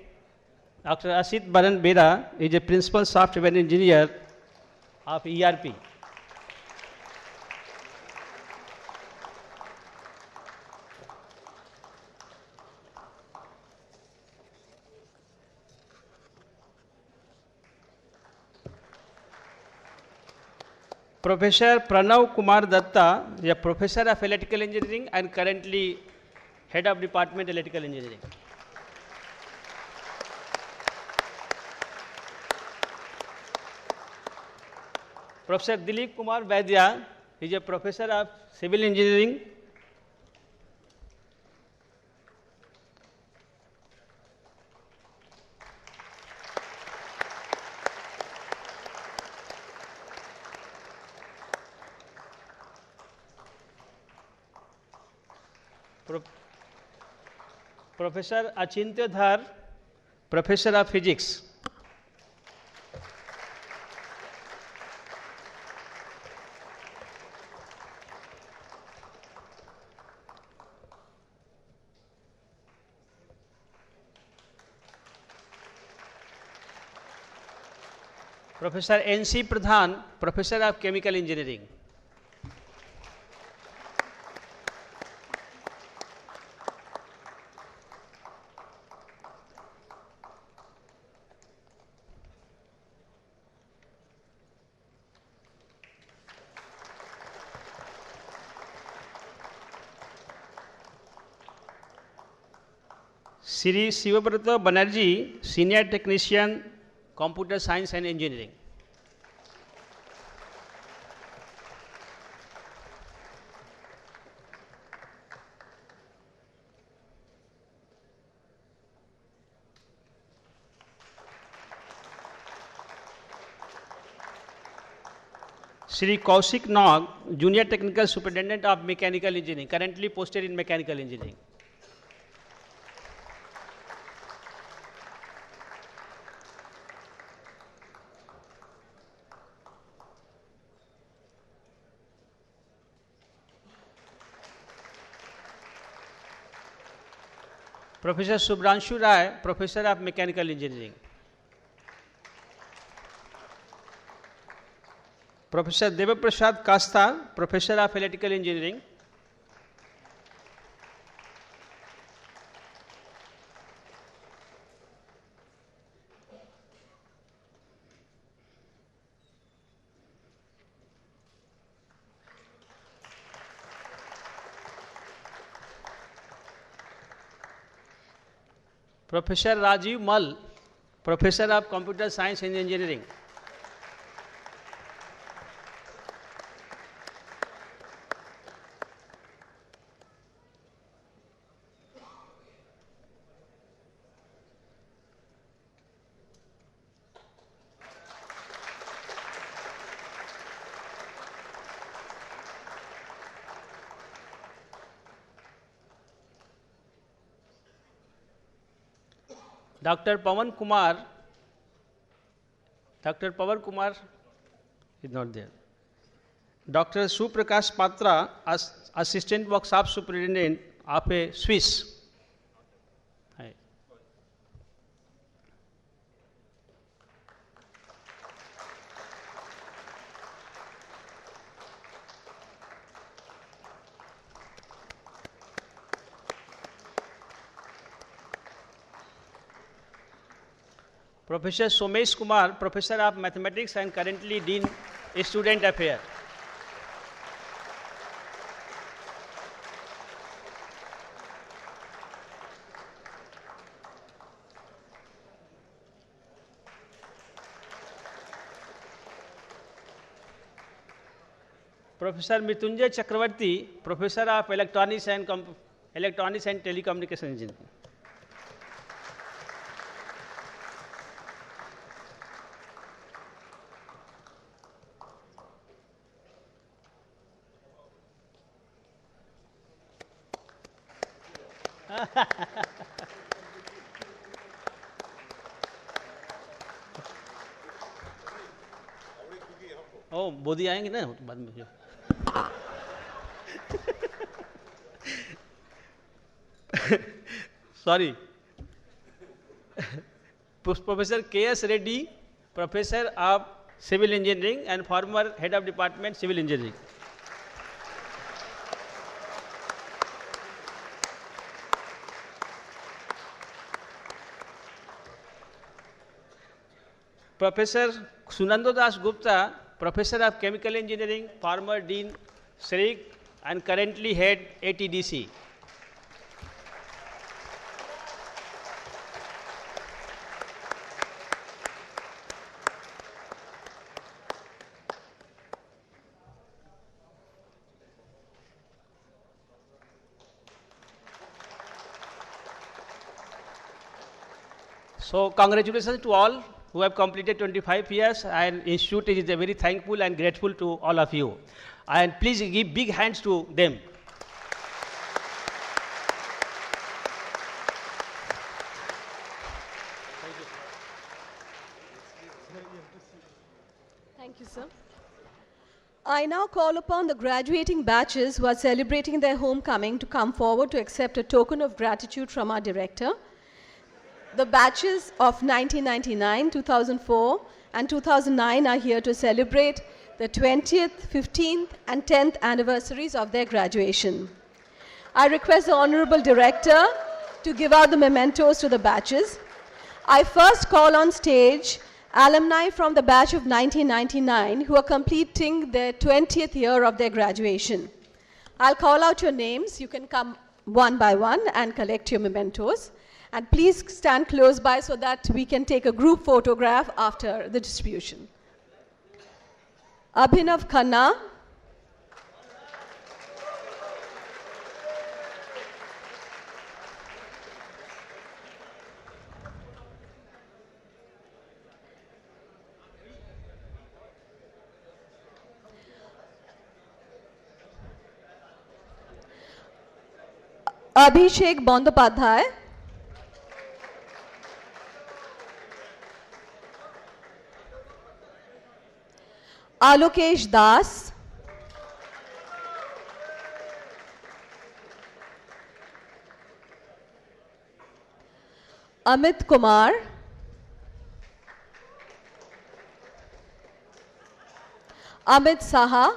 Dr. Asit Baran Bera is a Principal Software Engineer of ERP. Professor Pranav Kumar Datta is a Professor of Electrical Engineering and currently Head of Department Electrical Engineering. Professor Dilip Kumar Vaidya, He is a professor of civil engineering. Professor Achintya Dhar, Professor of Physics. Professor N.C. Pradhan, Professor of Chemical Engineering. Shri Shivabrata Banerjee, Senior Technician, Computer Science and Engineering. Shri Kaushik Nag, Junior Technical Superintendent of Mechanical Engineering, currently posted in Mechanical Engineering. Professor Subhranshu Rai, Professor of Mechanical Engineering. Professor Devaprasad Kasta, Professor of Electrical Engineering. Professor Rajiv Mal, Professor of Computer Science and Engineering. Dr. Pawan Kumar is not there. Dr. Suprakash Patra, Assistant Workshop Superintendent of a Swiss. Professor Somesh Kumar, Professor of Mathematics and currently Dean Student Affairs. Professor Mrityunjay Chakravarti, Professor of Electronics and Telecommunication Engineering. ओ मोदी आएंगे ना बाद में sorry Professor K.S. Reddy, Professor of Civil Engineering and former Head of Department Civil Engineering. Professor Sunando Das Gupta, Professor of Chemical Engineering, former Dean SRIG and currently Head ATDC. So congratulations to all who have completed 25 years, and Institute is very thankful and grateful to all of you. And please give big hands to them. Thank you, sir. I now call upon the graduating batches who are celebrating their homecoming to come forward to accept a token of gratitude from our director. The batches of 1999, 2004, and 2009 are here to celebrate the 20th, 15th, and 10th anniversaries of their graduation. I request the Honorable Director to give out the mementos to the batches. I first call on stage alumni from the batch of 1999 who are completing their 20th year of their graduation. I'll call out your names. You can come one by one and collect your mementos. And please stand close by so that we can take a group photograph after the distribution. Abhinav Khanna. Abhishek Bandopadhyay. Alokesh Das. Amit Kumar. Amit Saha.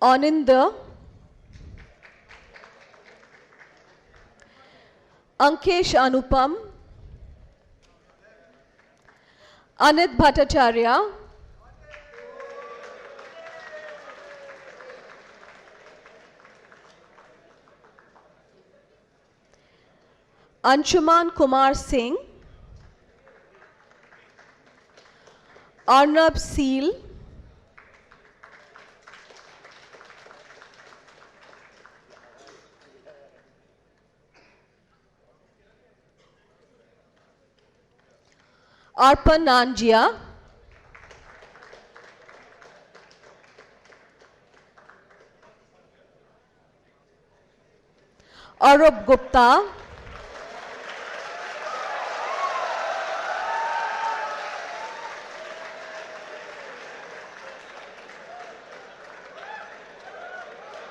Anindya. Ankesh Anupam. Anit Bhattacharya. Anshuman Kumar Singh. Arnab Seal. Arpan Nanjia. Arup Gupta.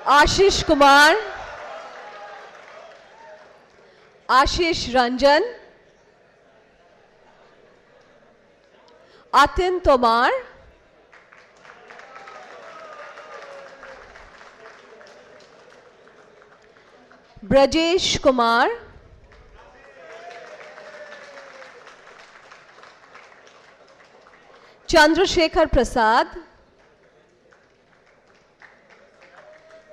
Ashish Kumar. Ashish Ranjan. Atin Tomar. Brajesh Kumar. Chandrasekhar Prasad.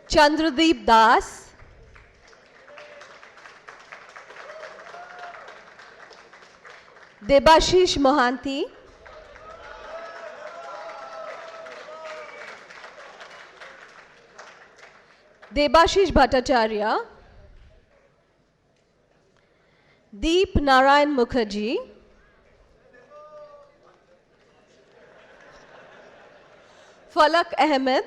Chandradeep Das. Debashish Mohanty. Debashish Bhattacharya. Deep Narayan Mukherjee. Falak Ahmed.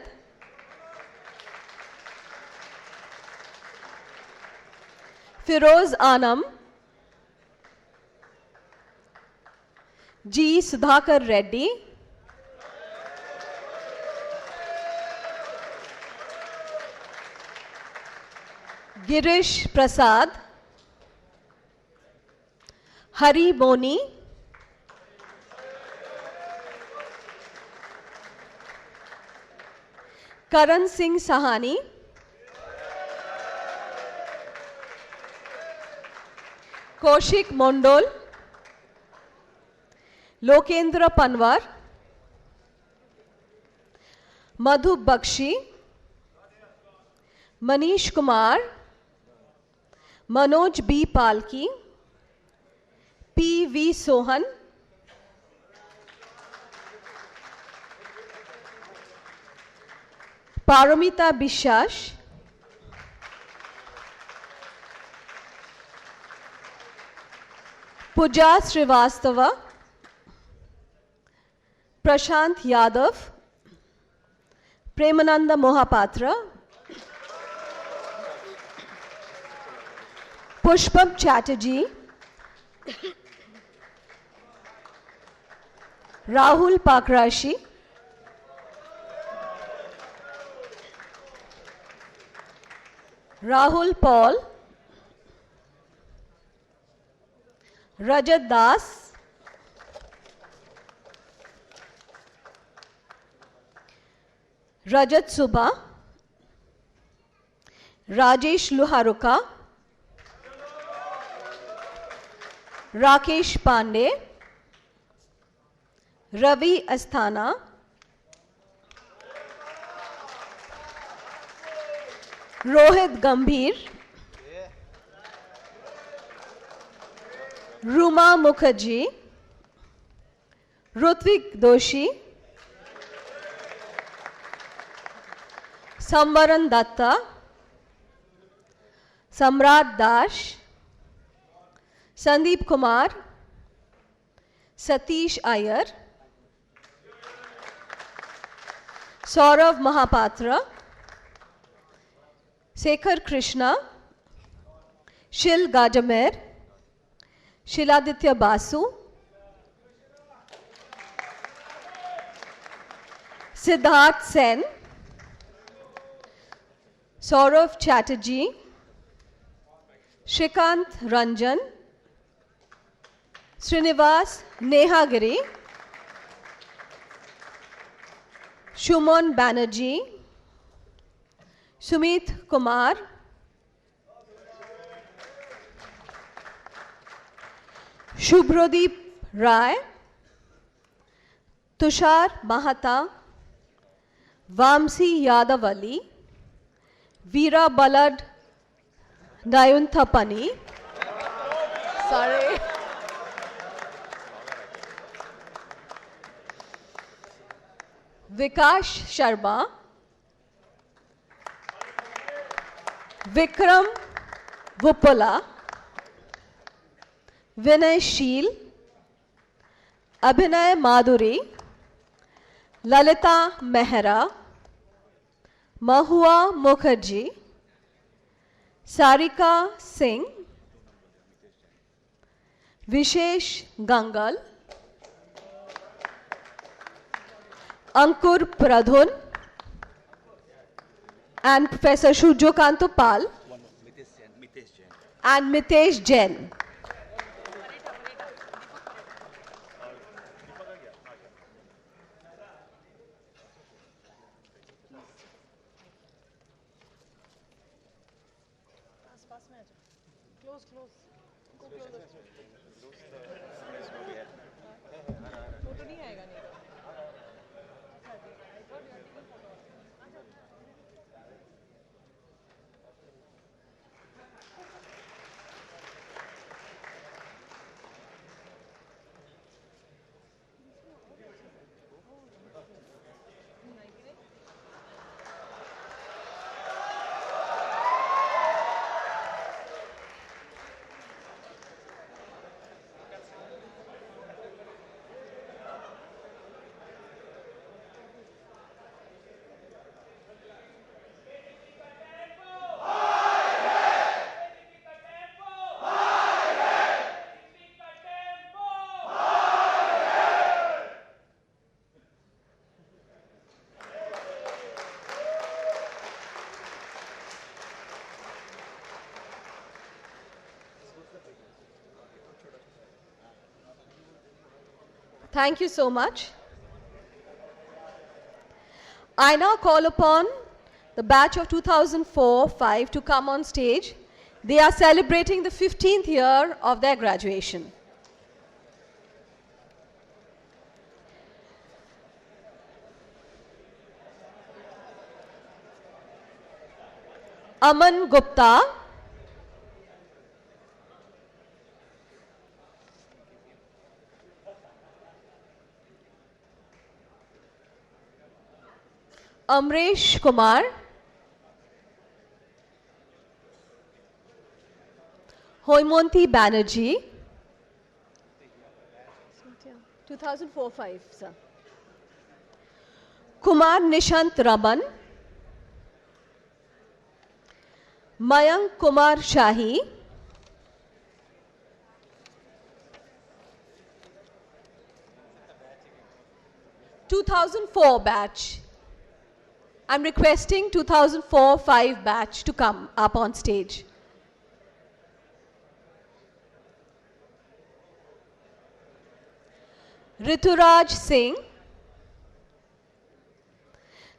Firoz Anam. G. Sudhakar Reddy. Girish Prasad. Hari Boni. Karan Singh Sahani. Kaushik Mondol. Lokendra Panwar. Madhu Bakshi. Manish Kumar. Manoj B. Palki. P. V. Sohan. Paramita Bishash, Pooja Srivastava, Prashant Yadav, Premananda Mohapatra, Pushpam Chatterjee, Rahul Pakrashi, Rahul Paul, Rajat Das, Rajat Subha, Rajesh Luharuka, Rakesh Pandey, Ravi Asthana, Rohit Gambhir, Ruma Mukherjee, Rutvik Doshi, Samvaran Datta, Samrat Dash, Sandeep Kumar, Satish Iyer, Saurav Mahapatra, Sekhar Krishna, Shil Gajamer, Shiladitya Basu, Siddharth Sen, Saurav Chatterjee, Shrikant Ranjan, Srinivas Nehagiri, Shumon Banerjee, Sumit Kumar, Shubhrodeep Rai, Tushar Mahata, Vamsi Yadavali, Veera Balad Dayunthapani, sorry, Vikash Sharma, Vikram Vupala, Vinay Sheel, Abhinay Madhuri, Lalita Mehra, Mahua Mukherjee, Sarika Singh, Vishesh Gangal, Ankur Pradhun, and Professor Shurjokanto Pal, and Mitesh Jain. Thank you so much. I now call upon the batch of 2004-05 to come on stage. They are celebrating the 15th year of their graduation. Aman Gupta, Amresh Kumar, Hoimonti Banerjee, 2004-5, sir. Kumar Nishant Raman, Mayank Kumar Shahi, (2004) batch. I'm requesting 2004-5 batch to come up on stage. Rituraj Singh,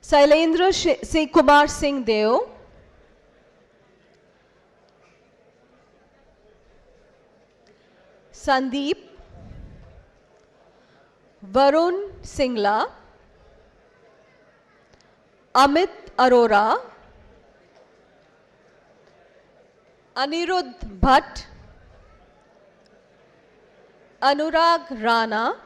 Sailendra Singh Kumar Singh Deo, Sandeep, Varun Singla, Amit Arora, Anirudh Bhatt, Anurag Rana,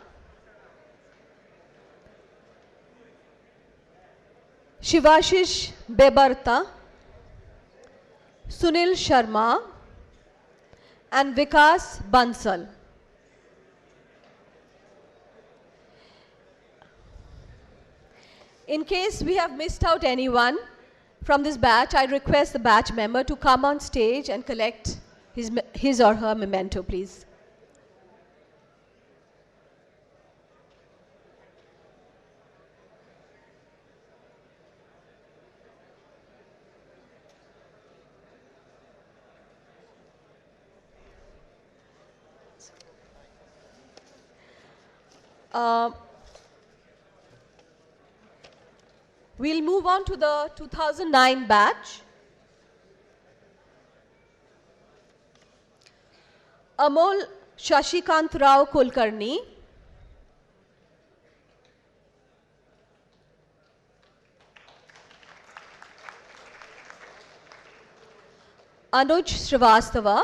Shivashish Bebarta, Sunil Sharma, and Vikas Bansal. In case we have missed out anyone from this batch, I request the batch member to come on stage and collect his or her memento, please. We'll move on to the 2009 batch. Amol Shashikant Rao Kulkarni, Anuj Srivastava,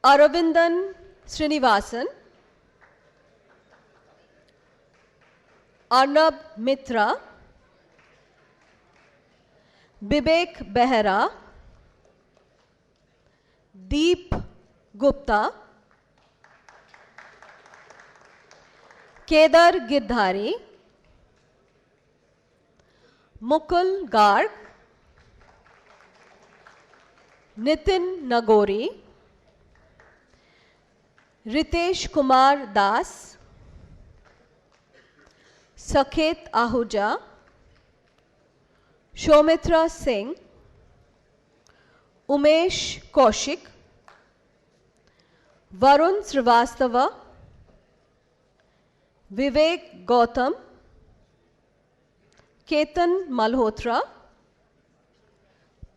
Aravindan Srinivasan, Arnab Mitra, Bibek Behera, Deep Gupta, Kedar Girdhari, Mukul Garg, Nitin Nagori, Ritesh Kumar Das, Saket Ahuja, Shomitra Singh, Umesh Kaushik, Varun Srivastava, Vivek Gautam, Ketan Malhotra,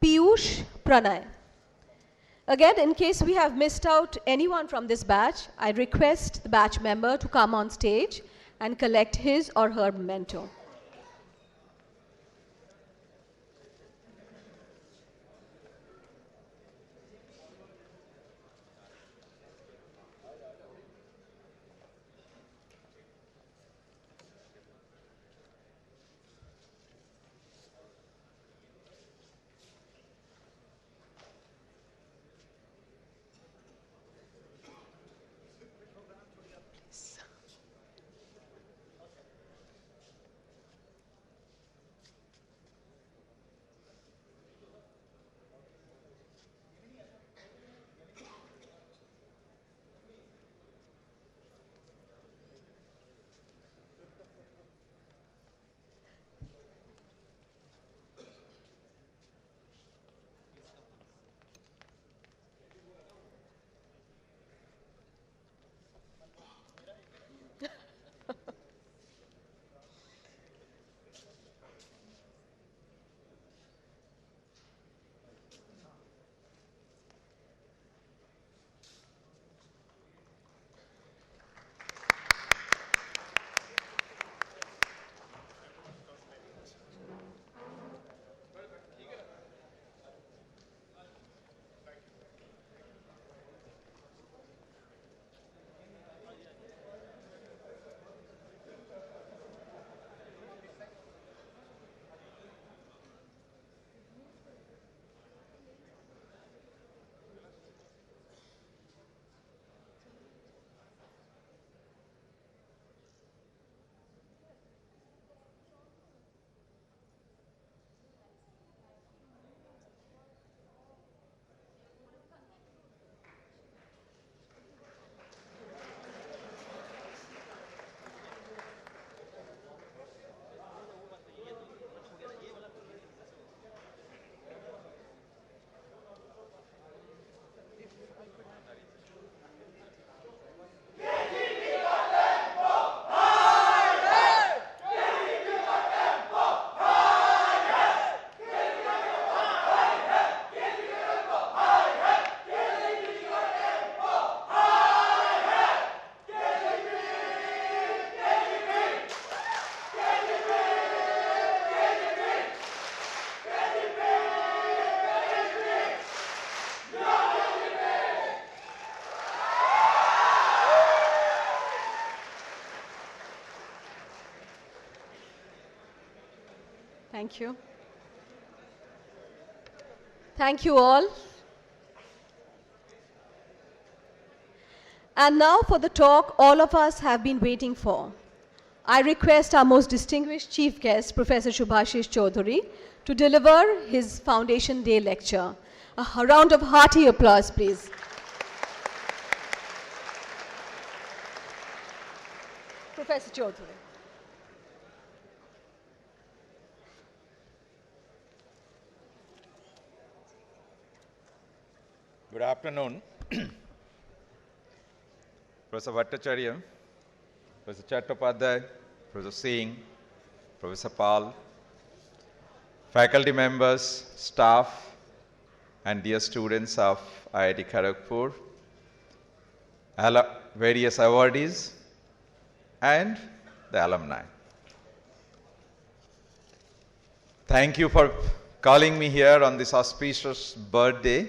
Piyush Pranay. Again, in case we have missed out anyone from this batch, I request the batch member to come on stage and collect his or her memento. Thank you. Thank you all. And now for the talk all of us have been waiting for. I request our most distinguished chief guest, Professor Subhashish Choudhury, to deliver his Foundation Day lecture. A round of hearty applause, please. Professor Choudhury. Good afternoon. Professor Bhattacharya, Professor Chattopadhyay, Professor Singh, Professor Pal, faculty members, staff, and dear students of IIT Kharagpur, various awardees, and the alumni. Thank you for calling me here on this auspicious birthday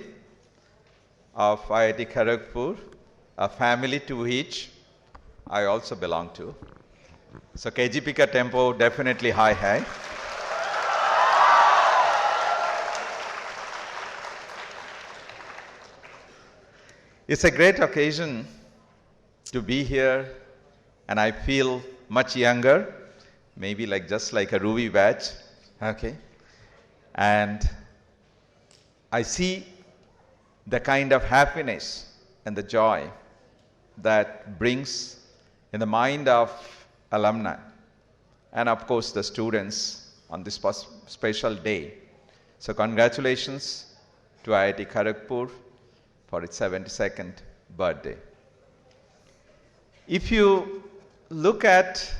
of IIT Kharagpur, a family to which I also belong to. So KGP ka tempo definitely high hai. It's a great occasion to be here, and I feel much younger, maybe like just like a Ruby batch, okay? And I see the kind of happiness and the joy that brings in the mind of alumni and of course the students on this special day. So congratulations to IIT Kharagpur for its 72nd birthday. If you look at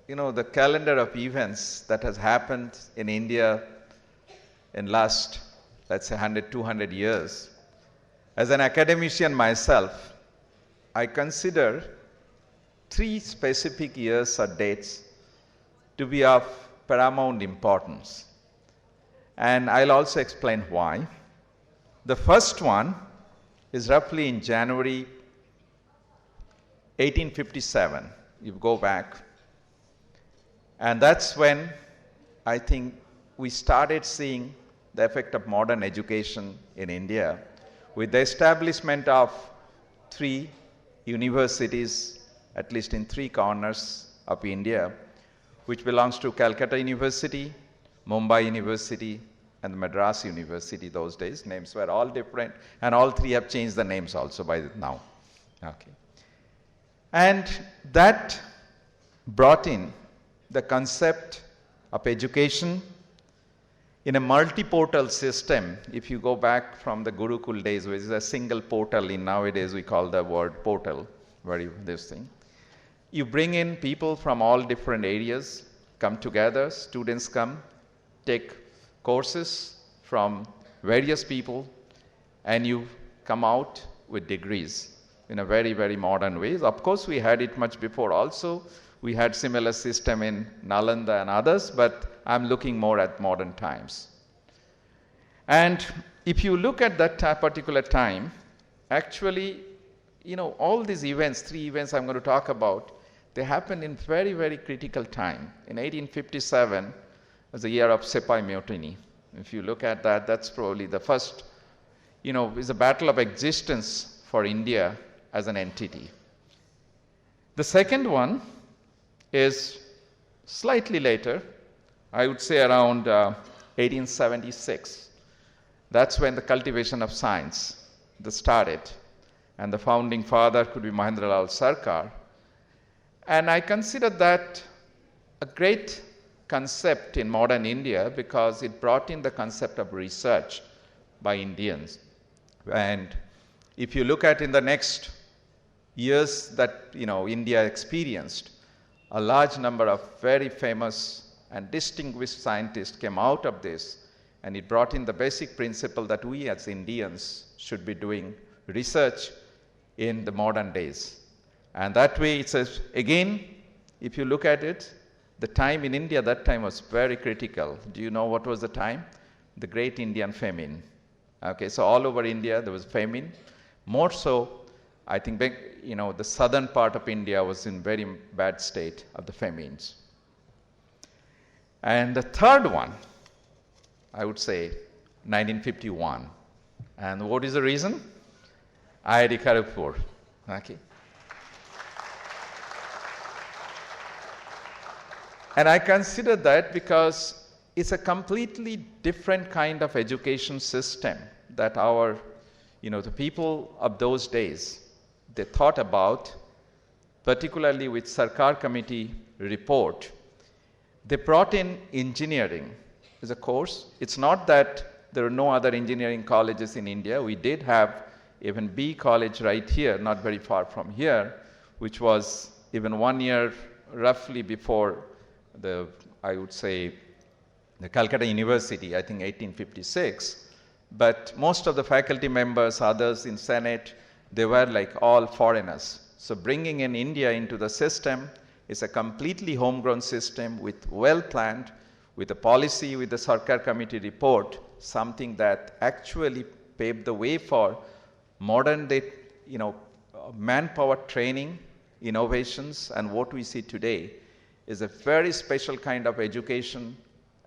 the calendar of events that has happened in India in last, let's say 100, 200 years, as an academician myself, I consider 3 specific years or dates to be of paramount importance. And I'll also explain why. The first one is roughly in January 1857. You go back. And that's when I think we started seeing the effect of modern education in India, with the establishment of 3 universities, at least in 3 corners of India, which belongs to Calcutta University, Mumbai University, and Madras University those days. Names were all different, and all 3 have changed the names also by now. Okay. And that brought in the concept of education in a multi-portal system. If you go back from the Gurukul days, which is a single portal, in nowadays we call the word portal, this thing. You bring in people from all different areas, come together, students come, take courses from various people, and you come out with degrees in a very, very modern way. Of course, we had it much before also. We had similar system in Nalanda and others, but I'm looking more at modern times. And if you look at that particular time, actually, all these events, 3 events I'm going to talk about, they happened in very, very critical time. In 1857 was the year of Sepoy Mutiny. If you look at that, that's probably the first, is a battle of existence for India as an entity. The second one is slightly later, I would say around 1876. That's when the cultivation of science started, and the founding father could be Mahendralal Sarkar. And I consider that a great concept in modern India because it brought in the concept of research by Indians. And if you look at in the next years that India experienced, a large number of very famous and distinguished scientists came out of this, and it brought in the basic principle that we as Indians should be doing research in the modern days. And that way it says, again, if you look at it, the time in India that time was very critical. Do you know what was the time? The Great Indian Famine. Okay, so all over India there was famine. More so, I think the southern part of India was in very bad state of the famines. And the third one, I would say 1951. And what is the reason? IIT Kharagpur. Okay. And I consider that because it's a completely different kind of education system that our, the people of those days, they thought about, particularly with Sarkar Committee report. They brought in engineering as a course. It's not that there are no other engineering colleges in India. We did have even B college right here, not very far from here, which was even 1 year roughly before I would say, the Calcutta University, I think 1856. But most of the faculty members, others in Senate, they were like all foreigners. So bringing in India into the system is a completely homegrown system with well planned, with a policy, with the Sarkar Committee report, something that actually paved the way for modern day, manpower training, innovations, and what we see today is a very special kind of education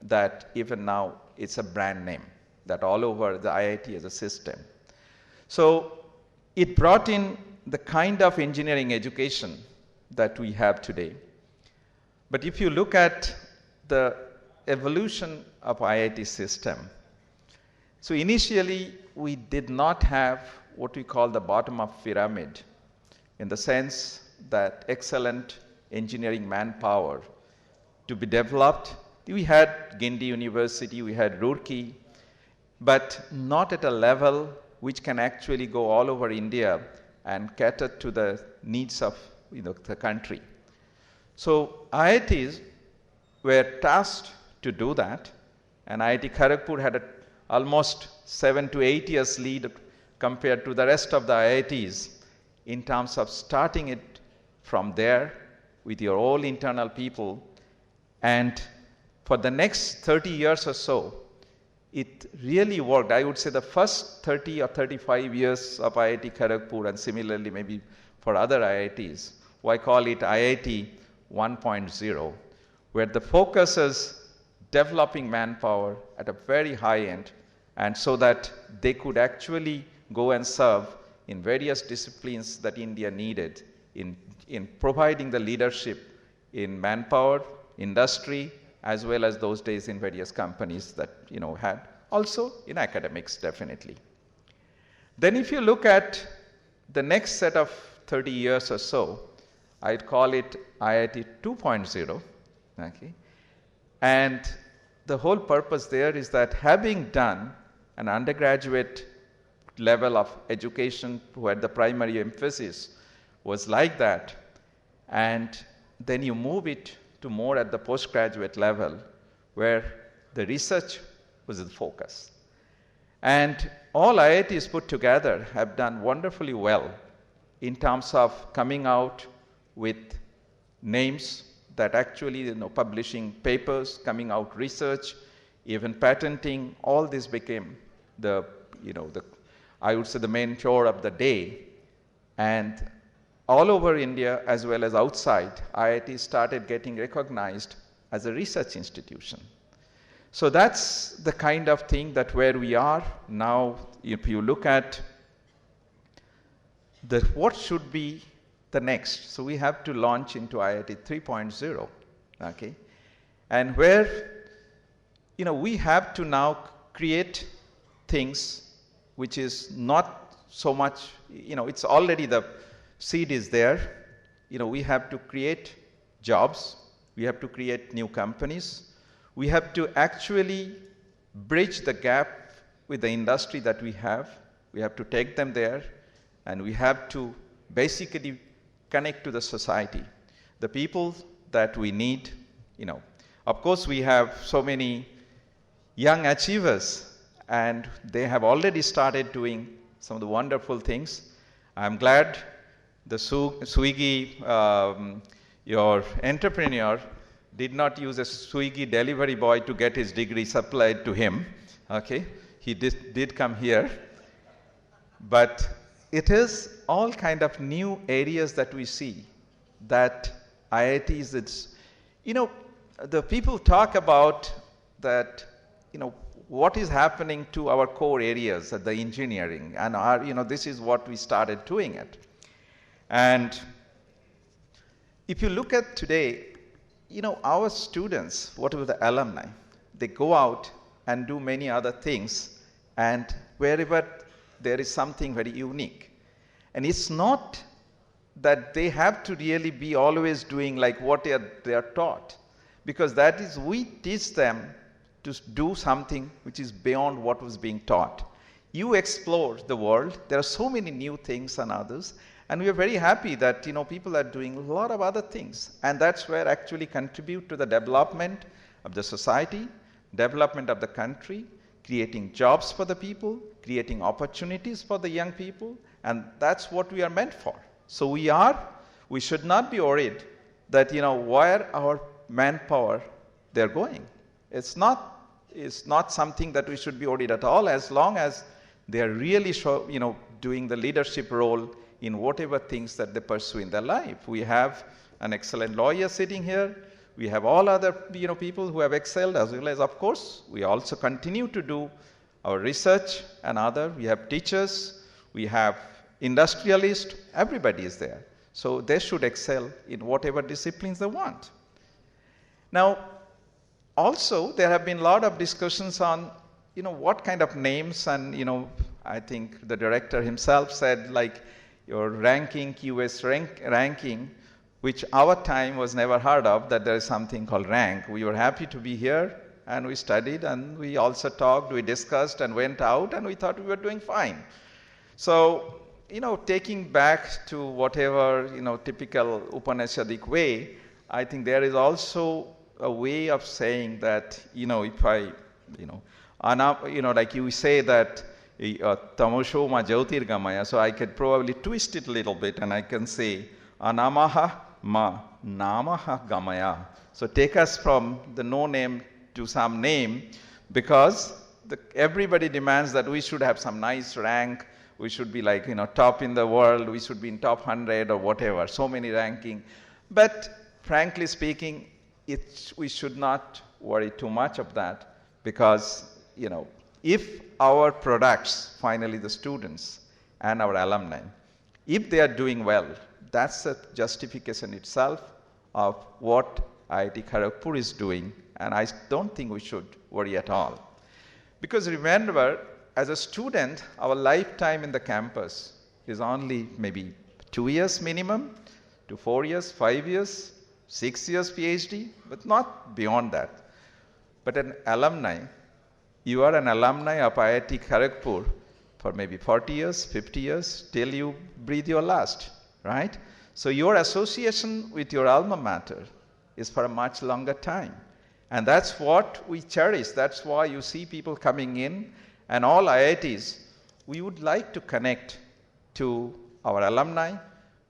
that even now it's a brand name that all over the IIT as a system. So it brought in the kind of engineering education that we have today. But if you look at the evolution of IIT system, so initially we did not have what we call the bottom of pyramid, in the sense that excellent engineering manpower to be developed. We had Guindy University, we had Roorkee, but not at a level which can actually go all over India and cater to the needs of the country. So IITs were tasked to do that, and IIT Kharagpur had almost 7 to 8 years lead compared to the rest of the IITs in terms of starting it from there with your own internal people. And for the next 30 years or so, it really worked. I would say the first 30 or 35 years of IIT Kharagpur, and similarly maybe for other IITs, I call it IIT 1.0, where the focus is developing manpower at a very high end, and so that they could actually go and serve in various disciplines that India needed in providing the leadership in manpower, industry, as well as those days in various companies that had, also in academics definitely. Then if you look at the next set of 30 years or so, I'd call it IIT 2.0, okay? And the whole purpose there is that having done an undergraduate level of education where the primary emphasis was like that, and then you move it to more at the postgraduate level where the research was the focus. And all IITs put together have done wonderfully well in terms of coming out with names that actually, publishing papers, coming out research, even patenting, all this became I would say the main chore of the day. And all over India, as well as outside, IIT started getting recognized as a research institution. So that's the kind of thing that where we are now. If you look at what should be the next, so we have to launch into IIT 3.0, okay? And where, we have to now create things which is not so much, it's already the seed is there. We have to create jobs. We have to create new companies. We have to actually bridge the gap with the industry that we have. We have to take them there, and we have to basically connect to the society, the people that we need. Of course, we have so many young achievers, and they have already started doing some of the wonderful things. I'm glad the Swiggy, your entrepreneur, did not use a Swiggy delivery boy to get his degree supplied to him. Okay, he did come here. But it is all kind of new areas that we see that IITs, the people talk about that, what is happening to our core areas at the engineering, and this is what we started doing it. And if you look at today, our students, whatever the alumni, they go out and do many other things, and wherever there is something very unique. And it's not that they have to really be always doing like what they are taught, because that is, we teach them to do something which is beyond what was being taught. You explore the world, there are so many new things and others, and we are very happy that people are doing a lot of other things, and that's where actually contribute to the development of the society, development of the country, creating jobs for the people, creating opportunities for the young people, and that's what we are meant for. So we should not be worried that where our manpower they're going. It's not something that we should be worried at all, as long as they are really doing the leadership role in whatever things that they pursue in their life. We have an excellent lawyer sitting here. We have all other people who have excelled, as well as, of course, we also continue to do our research and other. We have teachers, we have industrialists, everybody is there. So they should excel in whatever disciplines they want. Now, also, there have been a lot of discussions on, what kind of names, and, I think the director himself said, like, your ranking, QS ranking, which our time was never heard of, that there is something called rank. We were happy to be here, and we studied, and we also talked, we discussed, and went out, and we thought we were doing fine. So, taking back to whatever, typical Upanishadic way, I think there is also a way of saying that, if I, like you say that, tamosho ma jyotirgamaya, so I could probably twist it a little bit, and I can say, anamaha ma namaha gamaya. So take us from the no name to some name, because everybody demands that we should have some nice rank, we should be like, top in the world, we should be in top 100 or whatever, so many ranking. But frankly speaking, we should not worry too much of that, because, if our products, finally the students and our alumni, if they are doing well, that's a justification itself of what IIT Kharagpur is doing, and I don't think we should worry at all. Because remember, as a student, our lifetime in the campus is only maybe 2 years minimum, to 4 years, 5 years, 6 years PhD, but not beyond that. But an alumni, you are an alumni of IIT Kharagpur for maybe 40 years, 50 years, till you breathe your last, right? So your association with your alma mater is for a much longer time. And that's what we cherish. That's why you see people coming in, and all IITs, we would like to connect to our alumni,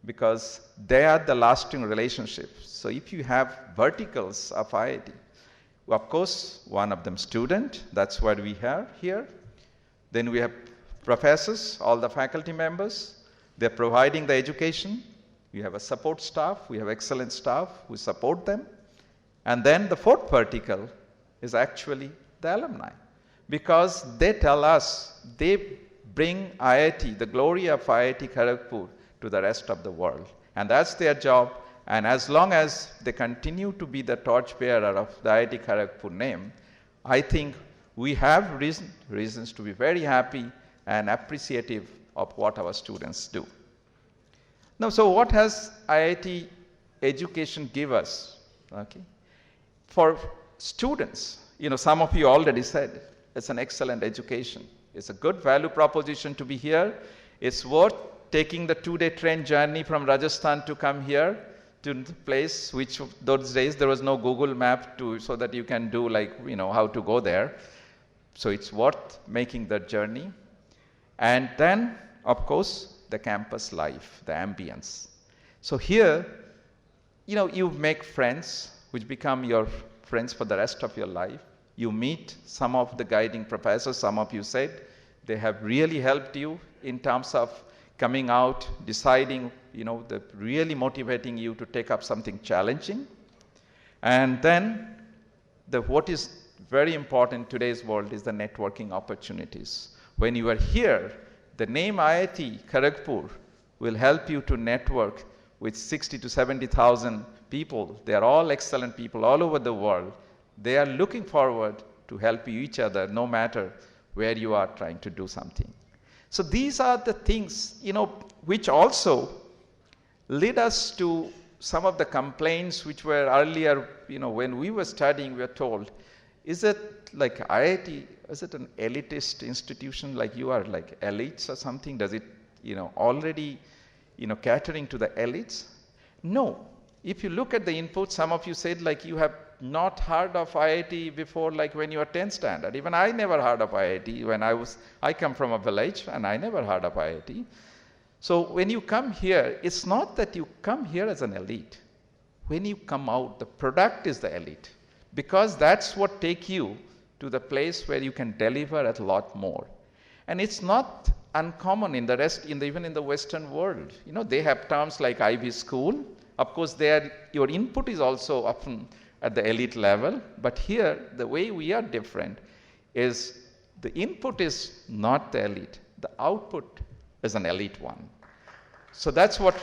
because they are the lasting relationships. So if you have verticals of IIT, of course, one of them student, that's what we have here. Then we have professors, all the faculty members, they're providing the education. We have a support staff, we have excellent staff who support them. And then the fourth vertical is actually the alumni, because they tell us, they bring IIT, the glory of IIT Kharagpur, to the rest of the world. And that's their job. And as long as they continue to be the torchbearer of the IIT Kharagpur name, I think we have reasons to be very happy and appreciative of what our students do. Now, so what has IIT education give us? Okay. For students, some of you already said, it's an excellent education. It's a good value proposition to be here. It's worth taking the 2-day train journey from Rajasthan to come here to the place, which those days there was no Google map so that you can do how to go there. So it's worth making that journey. And then, of course, the campus life, the ambience. So here, you make friends, which become your friends for the rest of your life. You meet some of the guiding professors, some of you said, they have really helped you in terms of coming out, deciding, really motivating you to take up something challenging. And then what is very important in today's world is the networking opportunities. When you are here, the name IIT Kharagpur will help you to network with 60 to 70,000 people. They are all excellent people all over the world. They are looking forward to help each other no matter where you are trying to do something. So these are the things, which also lead us to some of the complaints which were earlier, when we were studying, we were told, is it like IIT, is it an elitist institution, like you are like elites or something? Does it, already, catering to the elites? No. If you look at the input, some of you said like you have not heard of IIT before, like when you were 10th standard. Even I never heard of IIT when I come from a village and I never heard of IIT. So when you come here, it's not that you come here as an elite. When you come out, the product is the elite, because that's what takes you to the place where you can deliver a lot more. And it's not uncommon in the rest, even in the Western world. They have terms like Ivy School. Of course, your input is also often at the elite level, but here, the way we are different is the input is not the elite. The output is an elite one. So that's what.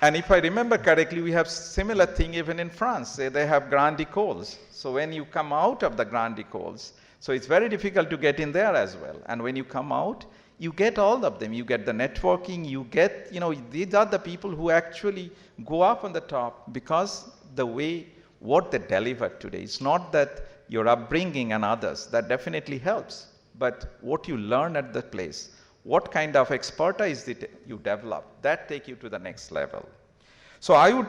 And if I remember correctly, we have similar thing even in France. They have Grand Écoles. So when you come out of the Grand Écoles, so it's very difficult to get in there as well. And when you come out, you get all of them. You get the networking, you get, these are the people who actually go up on the top because the way what they deliver today. It's not that your upbringing and others, that definitely helps. But what you learn at the place, what kind of expertise you develop, that take you to the next level. So I would,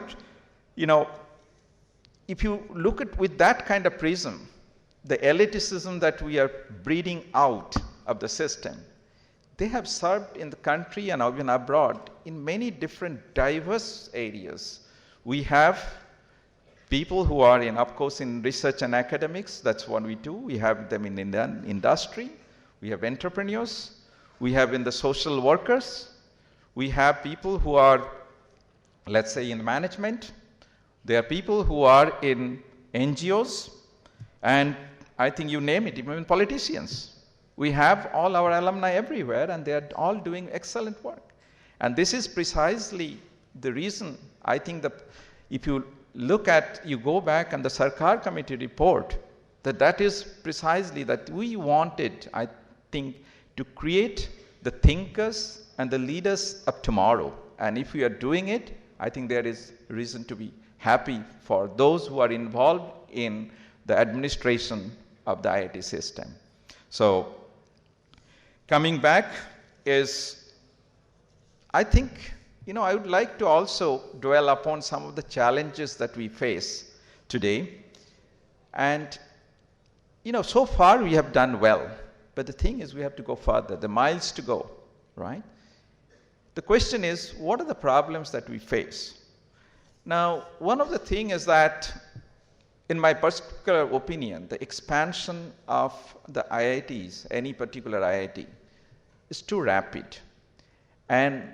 if you look at with that kind of prism, the elitism that we are breeding out of the system, they have served in the country and even abroad in many different diverse areas. We have people who are of course, in research and academics, that's what we do. We have them in industry. We have entrepreneurs. We have in the social workers. We have people who are, let's say, in management. There are people who are in NGOs. And I think you name it, even politicians. We have all our alumni everywhere, and they are all doing excellent work. And this is precisely the reason, I think, that if you look at, you go back and the Sarkar Committee report, that is precisely that we wanted, I think, to create the thinkers and the leaders of tomorrow. And if we are doing it, I think there is reason to be happy for those who are involved in the administration of the IIT system. So, coming back is, I think, I would like to also dwell upon some of the challenges that we face today. And, so far we have done well. But the thing is, we have to go further, the miles to go, right? The question is, what are the problems that we face? Now, one of the things is that, in my particular opinion, the expansion of the IITs, any particular IIT, is too rapid. And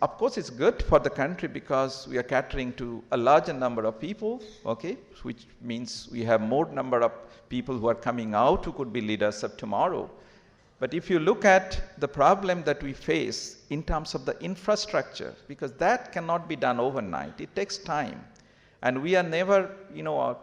of course, it's good for the country because we are catering to a larger number of people, okay, which means we have more number of people who are coming out who could be leaders of tomorrow. But if you look at the problem that we face in terms of the infrastructure, because that cannot be done overnight, it takes time. And we are never,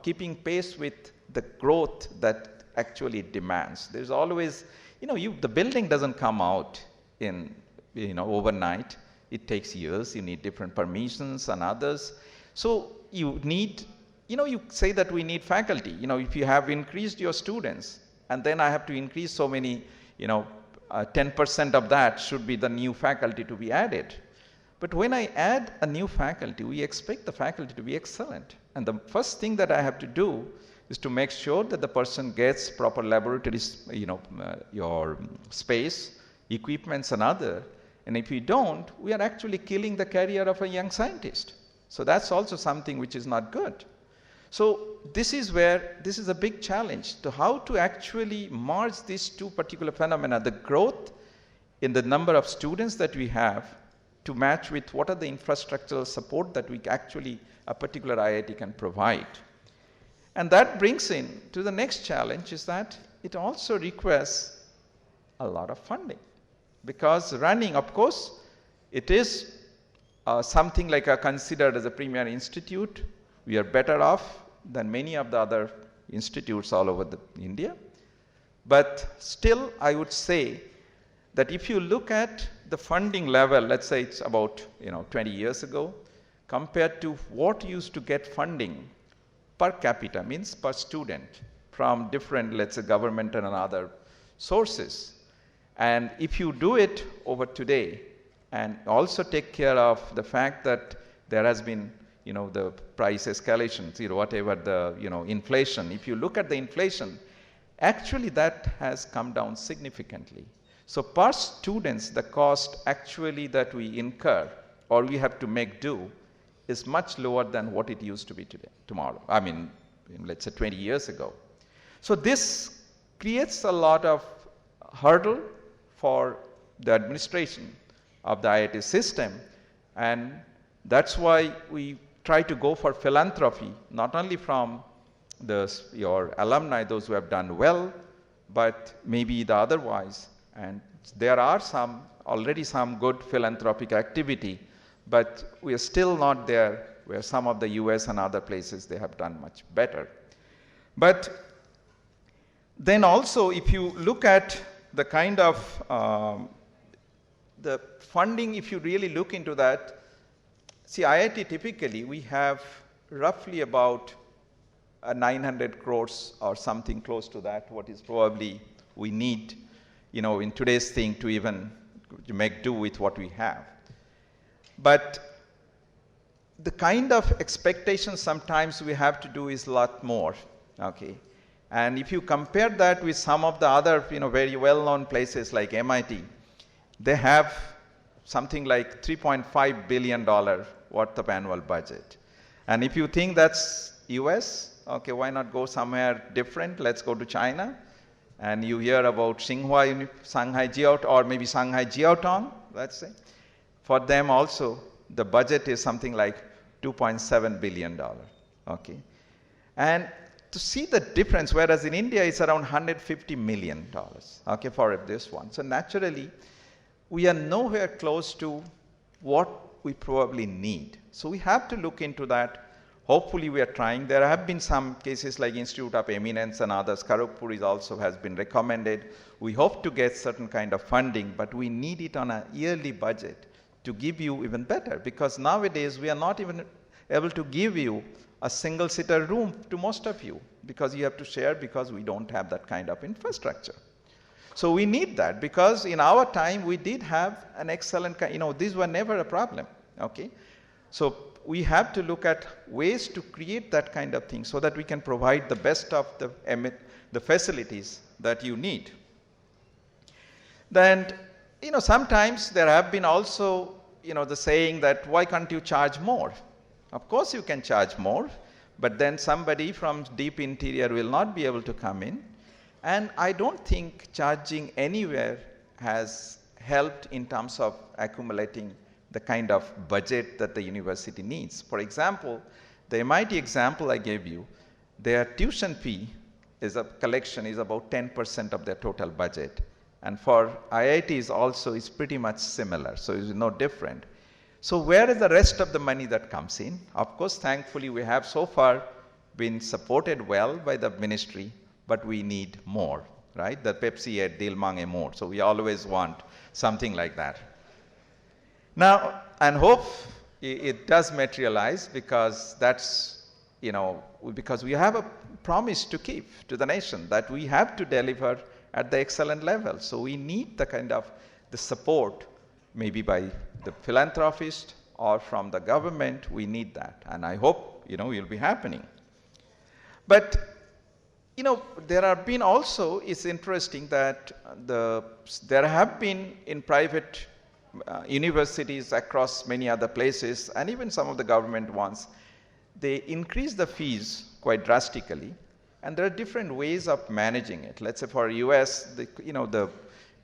keeping pace with the growth that actually it demands. There's always, the building doesn't come out in, overnight. It takes years. You need different permissions and others. So you need, you say that we need faculty. If you have increased your students, and then I have to increase so many, 10% of that should be the new faculty to be added. But when I add a new faculty, we expect the faculty to be excellent. And the first thing that I have to do is to make sure that the person gets proper laboratories, your space, equipments and other. And if we don't, we are actually killing the career of a young scientist. So that's also something which is not good. So this is a big challenge to how to actually merge these two particular phenomena, the growth in the number of students that we have to match with what are the infrastructural support that we actually, a particular IIT can provide. And that brings in to the next challenge is that it also requires a lot of funding. Because running, of course, it is something like considered as a premier institute. We are better off than many of the other institutes all over India. But still, I would say that if you look at the funding level, let's say it's about 20 years ago, compared to what used to get funding per capita, means per student, from different, let's say, government and other sources. And if you do it over today, and also take care of the fact that there has been, the price escalations, whatever the, inflation. If you look at the inflation, actually that has come down significantly. So per students, the cost actually that we incur or we have to make do is much lower than what it used to be tomorrow. I mean, let's say 20 years ago. So this creates a lot of hurdle for the administration of the IIT system, and that's why we try to go for philanthropy, not only from your alumni, those who have done well, but maybe the otherwise. And there are already some good philanthropic activity, but we are still not there where some of the US and other places they have done much better. But then also, if you look at the kind of the funding, if you really look into that, see, IIT typically we have roughly about 900 crores or something close to that, what is probably we need, in today's thing to even make do with what we have. But the kind of expectations sometimes we have to do is a lot more, okay? And if you compare that with some of the other, very well-known places like MIT, they have something like $3.5 billion worth of annual budget. And if you think that's US, okay, why not go somewhere different? Let's go to China. And you hear about Shanghai Jiao, or maybe Shanghai Jiaotong, let's say. For them also, the budget is something like $2.7 billion, okay? And to see the difference, whereas in India it's around $150 million, okay, for this one. So naturally, we are nowhere close to what we probably need. So we have to look into that. Hopefully we are trying. There have been some cases like Institute of Eminence and others. Kharagpur also has been recommended. We hope to get certain kind of funding, but we need it on a yearly budget to give you even better, because nowadays we are not even able to give you a single-seater room to most of you, because you have to share, because we don't have that kind of infrastructure. So we need that, because in our time we did have an excellent, these were never a problem, okay? So we have to look at ways to create that kind of thing so that we can provide the best of the facilities that you need. Then, sometimes there have been also, the saying that why can't you charge more? Of course you can charge more, but then somebody from deep interior will not be able to come in. And I don't think charging anywhere has helped in terms of accumulating the kind of budget that the university needs. For example, the MIT example I gave you, their tuition fee collection is about 10% of their total budget. And for IITs also is pretty much similar, so it's no different. So where is the rest of the money that comes in? Of course, thankfully, we have so far been supported well by the ministry, but we need more, right? The Pepsi at Dil Mange more. So we always want something like that. Now, and hope it does materialize, because that's, because we have a promise to keep to the nation that we have to deliver at the excellent level. So we need the kind of the support, maybe by the philanthropist or from the government. We need that, and I hope will be happening. But there have been also, it's interesting that there have been in private universities across many other places, and even some of the government ones, they increase the fees quite drastically, and there are different ways of managing it. Let's say for US,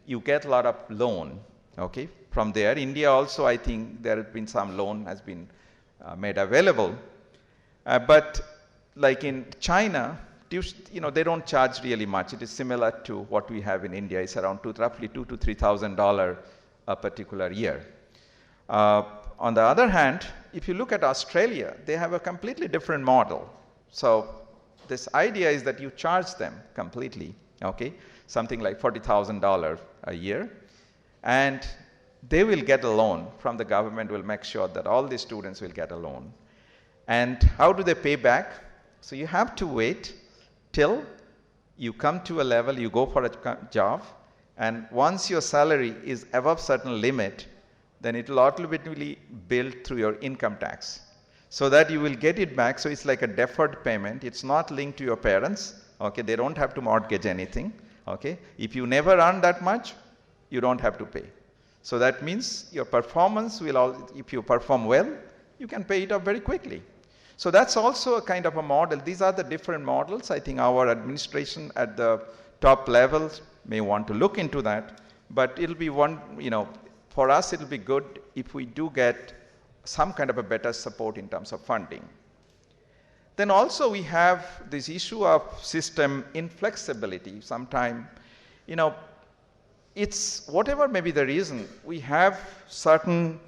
you get a lot of loan, Okay, from there, India also, I think there has been some loan has been made available. But like in China, they don't charge really much. It is similar to what we have in India. It's around roughly $2,000 to $3,000 a particular year. On the other hand, if you look at Australia, they have a completely different model. So this idea is that you charge them completely, okay, something like $40,000 a year, and they will get a loan from the government, will make sure that all the students will get a loan. And how do they pay back? So you have to wait till you come to a level, you go for a job, and once your salary is above certain limit, then it will automatically build through your income tax, so that you will get it back. So it's like a deferred payment. It's not linked to your parents. Okay, they don't have to mortgage anything. Okay, if you never earn that much, you don't have to pay. So that means your performance will, if you perform well, you can pay it off very quickly. So that's also a kind of a model. These are the different models. I think our administration at the top levels may want to look into that, but it'll be one, for us it'll be good if we do get some kind of a better support in terms of funding. Then also we have this issue of system inflexibility. Sometime, it's whatever may be the reason, we have certain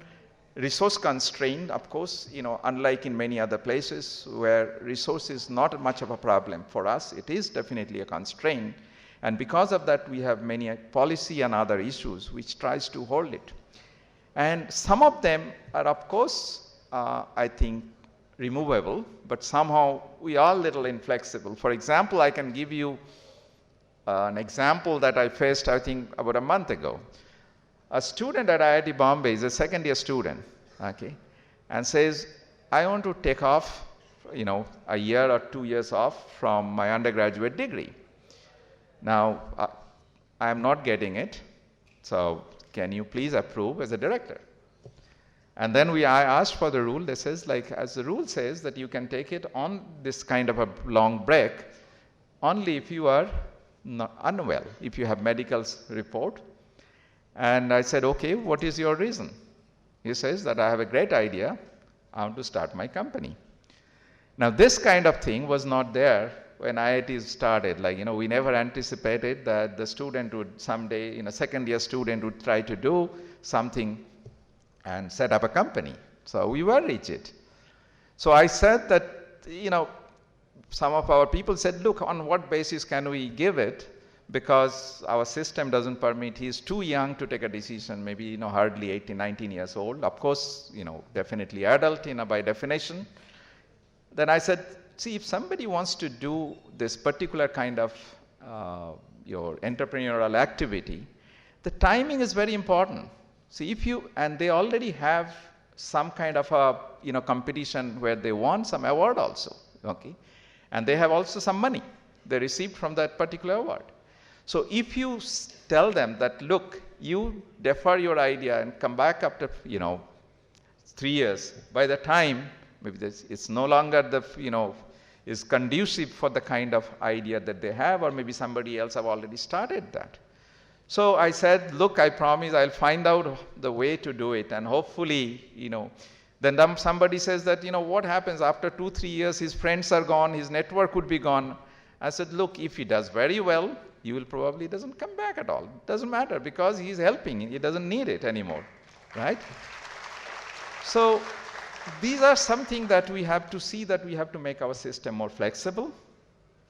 resource constraint, of course, unlike in many other places where resource is not much of a problem. For us, it is definitely a constraint. And because of that, we have many policy and other issues which tries to hold it. And some of them are, of course, I think, removable, but somehow we are a little inflexible. For example, I can give you an example that I faced, I think, about a month ago. A student at IIT Bombay is a second-year student, okay, and says, I want to take off, a year or 2 years off from my undergraduate degree. Now, I am not getting it, so can you please approve as a director? And then I asked for the rule. They says, as the rule says, that you can take it on this kind of a long break only if you are unwell, if you have medical report. And I said, okay, what is your reason? He says that I have a great idea. I want to start my company. Now, this kind of thing was not there when IIT started. We never anticipated that the student would someday, second-year student would try to do something and set up a company. So we were rigid. So I said that, some of our people said, look, on what basis can we give it? Because our system doesn't permit, he's too young to take a decision, maybe, hardly 18, 19 years old. Of course, definitely adult, by definition. Then I said, see, if somebody wants to do this particular kind of your entrepreneurial activity, the timing is very important. See, and they already have some kind of a, competition where they won some award also, okay? And they have also some money they received from that particular award. So if you tell them that, look, you defer your idea and come back after, 3 years, by the time, maybe it's no longer is conducive for the kind of idea that they have, or maybe somebody else have already started that. So I said, look, I promise I'll find out the way to do it, and hopefully, then somebody says that, what happens after 2-3 years, his friends are gone, his network would be gone. I said, look, if he does very well, you will probably doesn't come back at all. It doesn't matter, because he's helping, he doesn't need it anymore, right? So these are something that we have to see, that we have to make our system more flexible.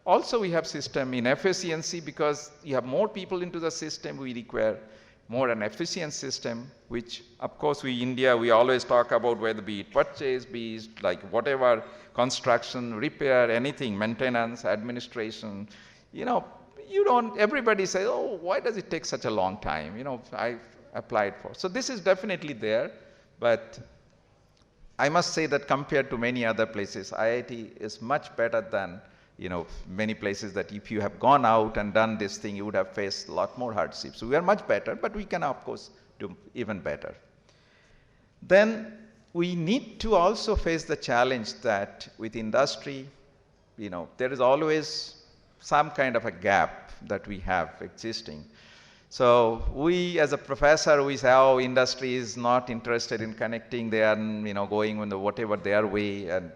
Also, we have system inefficiency, because you have more people into the system, we require more an efficient system, which of course India, we always talk about, whether be it purchase, be it like whatever, construction, repair, anything, maintenance, administration, everybody says, oh, why does it take such a long time? I applied for. So this is definitely there, but I must say that compared to many other places, IIT is much better than many places that if you have gone out and done this thing, you would have faced a lot more hardships. So we are much better, but we can, of course, do even better. Then we need to also face the challenge that with industry, there is always some kind of a gap that we have existing. So we, as a professor, we say, oh, industry is not interested in connecting. They are, going on the whatever their way, and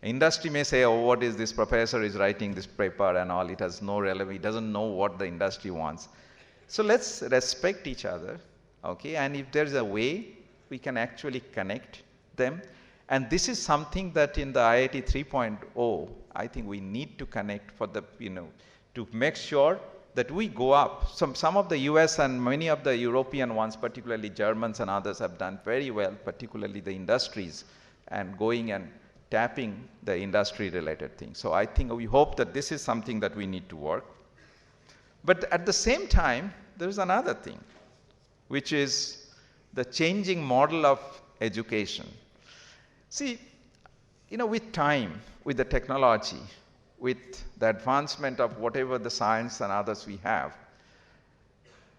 industry may say, oh, what is this professor is writing this paper and all. It has no relevance. He doesn't know what the industry wants. So let's respect each other, okay? And if there's a way, we can actually connect them. And this is something that in the IIT 3.0, I think we need to connect for the, to make sure that we go up. Some of the US and many of the European ones, particularly Germans and others, have done very well, particularly the industries, and going and tapping the industry-related things. So I think we hope that this is something that we need to work. But at the same time, there's another thing, which is the changing model of education. See, with time, with the technology, with the advancement of whatever the science and others we have,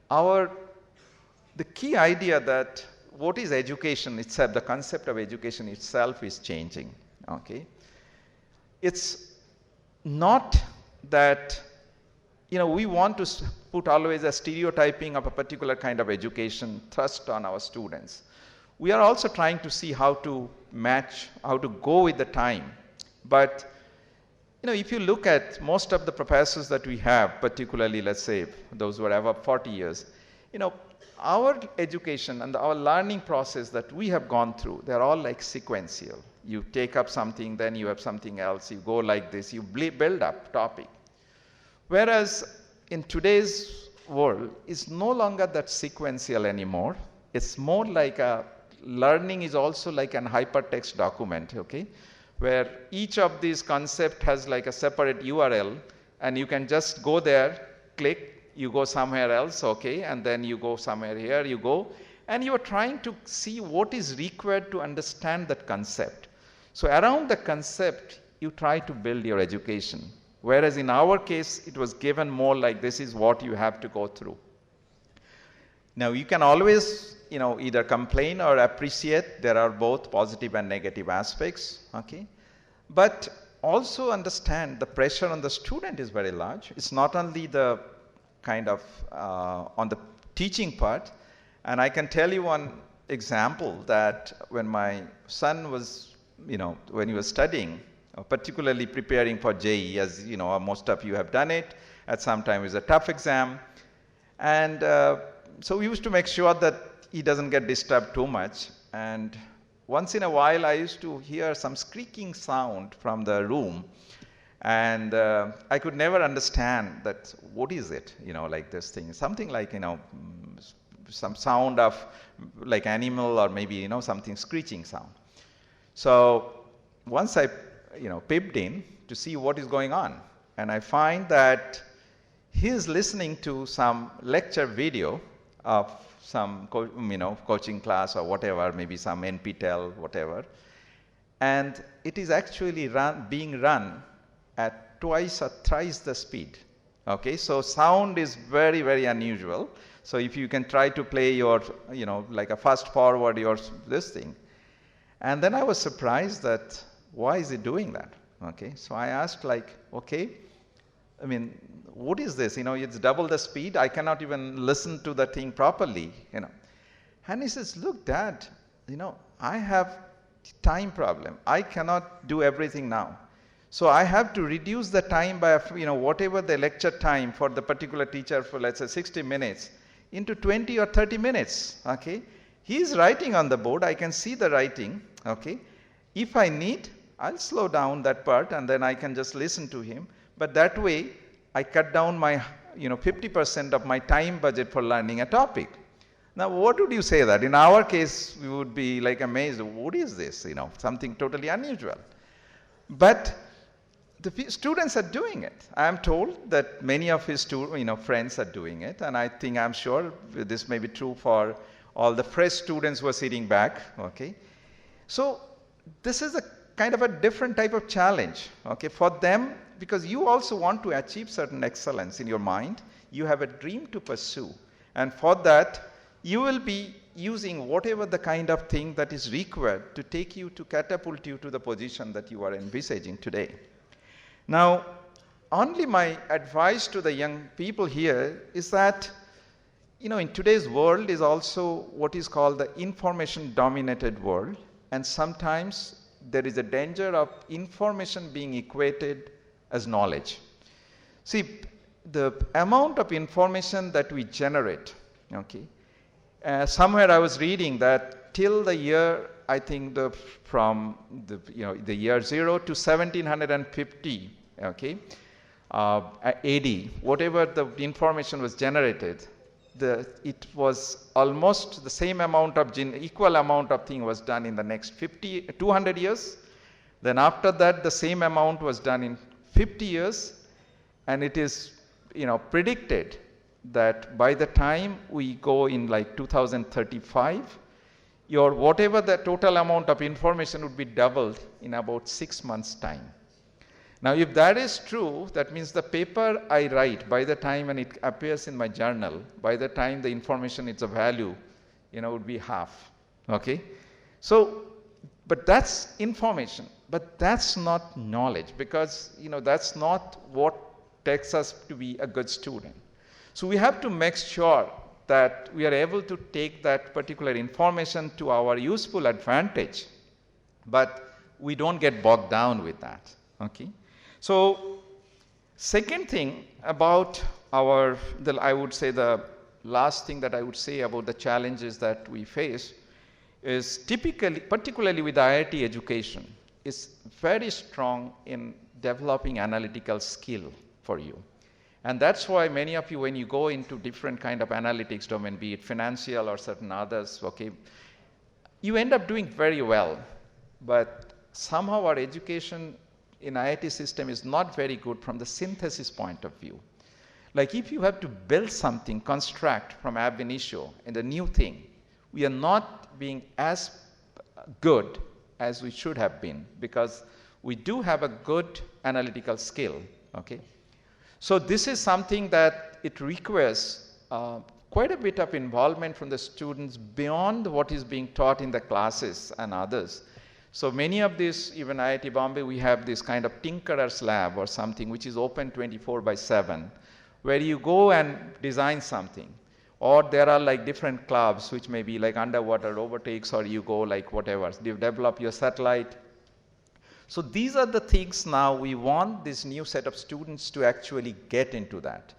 the key idea that what is education itself, the concept of education itself is changing, okay? It's not that, we want to put always a stereotyping of a particular kind of education thrust on our students. We are also trying to see how to match, how to go with the time. But if you look at most of the professors that we have, particularly, let's say, those who are above 40 years, our education and our learning process that we have gone through, they're all like sequential. You take up something, then you have something else, you go like this, you build up topic. Whereas in today's world, it's no longer that sequential anymore. It's more like learning is also like an hypertext document, okay? Where each of these concepts has like a separate URL, and you can just go there, click, you go somewhere else, okay, and then you go somewhere here, you go, and you are trying to see what is required to understand that concept. So around the concept, you try to build your education. Whereas in our case, it was given more like this is what you have to go through. Now you can always either complain or appreciate. There are both positive and negative aspects, okay? But also understand the pressure on the student is very large. It's not only the kind of on the teaching part. And I can tell you one example that when my son was, when he was studying, particularly preparing for JEE, as most of you have done it, at some time it was a tough exam. And so we used to make sure that he doesn't get disturbed too much. And once in a while, I used to hear some squeaking sound from the room. And I could never understand that, what is it, like this thing. Something like, some sound of like animal or maybe, something screeching sound. So once I, peeped in to see what is going on. And I find that he is listening to some lecture video of some coaching class or whatever, maybe some NPTEL, whatever. And it is actually being run at twice or thrice the speed. Okay, so sound is very, very unusual. So if you can try to play your, like a fast forward your this thing. And then I was surprised that, why is it doing that? Okay, so I asked like, okay, what is this? It's double the speed. I cannot even listen to the thing properly, And he says, look, Dad, I have time problem. I cannot do everything now. So I have to reduce the time by, whatever the lecture time for the particular teacher for, let's say, 60 minutes into 20 or 30 minutes, okay? He is writing on the board. I can see the writing, okay? If I need, I'll slow down that part and then I can just listen to him. But that way, I cut down my, 50% of my time budget for learning a topic. Now, what would you say that? In our case, we would be like amazed. What is this? Something totally unusual. But the students are doing it. I am told that many of his friends are doing it. And I'm sure this may be true for all the fresh students who are sitting back. Okay. So this is a kind of a different type of challenge, okay, for them, because you also want to achieve certain excellence in your mind. You have a dream to pursue. And for that, you will be using whatever the kind of thing that is required to take you to catapult you to the position that you are envisaging today. Now, only my advice to the young people here is that, in today's world is also what is called the information dominated world, and sometimes there is a danger of information being equated as knowledge. See, the amount of information that we generate, okay, somewhere I was reading that till the year, I think from the year 0 to 1750, okay, AD, whatever the information was generated, it was almost the same amount of equal amount of thing was done in the next 200 years. Then after that, the same amount was done in 50 years, and it is predicted that by the time we go in like 2035, whatever the total amount of information would be doubled in about 6 months' time. Now, if that is true, that means the paper I write, by the time when it appears in my journal, by the time the information is of value, would be half. Okay? So, but that's information, but that's not knowledge, because that's not what takes us to be a good student. So we have to make sure that we are able to take that particular information to our useful advantage, but we don't get bogged down with that. Okay? So, second thing about I would say the last thing that I would say about the challenges that we face is particularly with IIT education, is very strong in developing analytical skill for you. And that's why many of you, when you go into different kind of analytics domain, be it financial or certain others, okay, you end up doing very well. But somehow our education in IIT system is not very good from the synthesis point of view. Like if you have to build something, construct from ab initio and a new thing, we are not being as good as we should have been, because we do have a good analytical skill. Okay? So this is something that it requires quite a bit of involvement from the students beyond what is being taught in the classes and others. So many of these, even IIT Bombay, we have this kind of Tinkerer's Lab or something which is open 24/7, where you go and design something. Or there are like different clubs which may be like underwater robotics, or you go like whatever, you develop your satellite. So these are the things now we want this new set of students to actually get into that.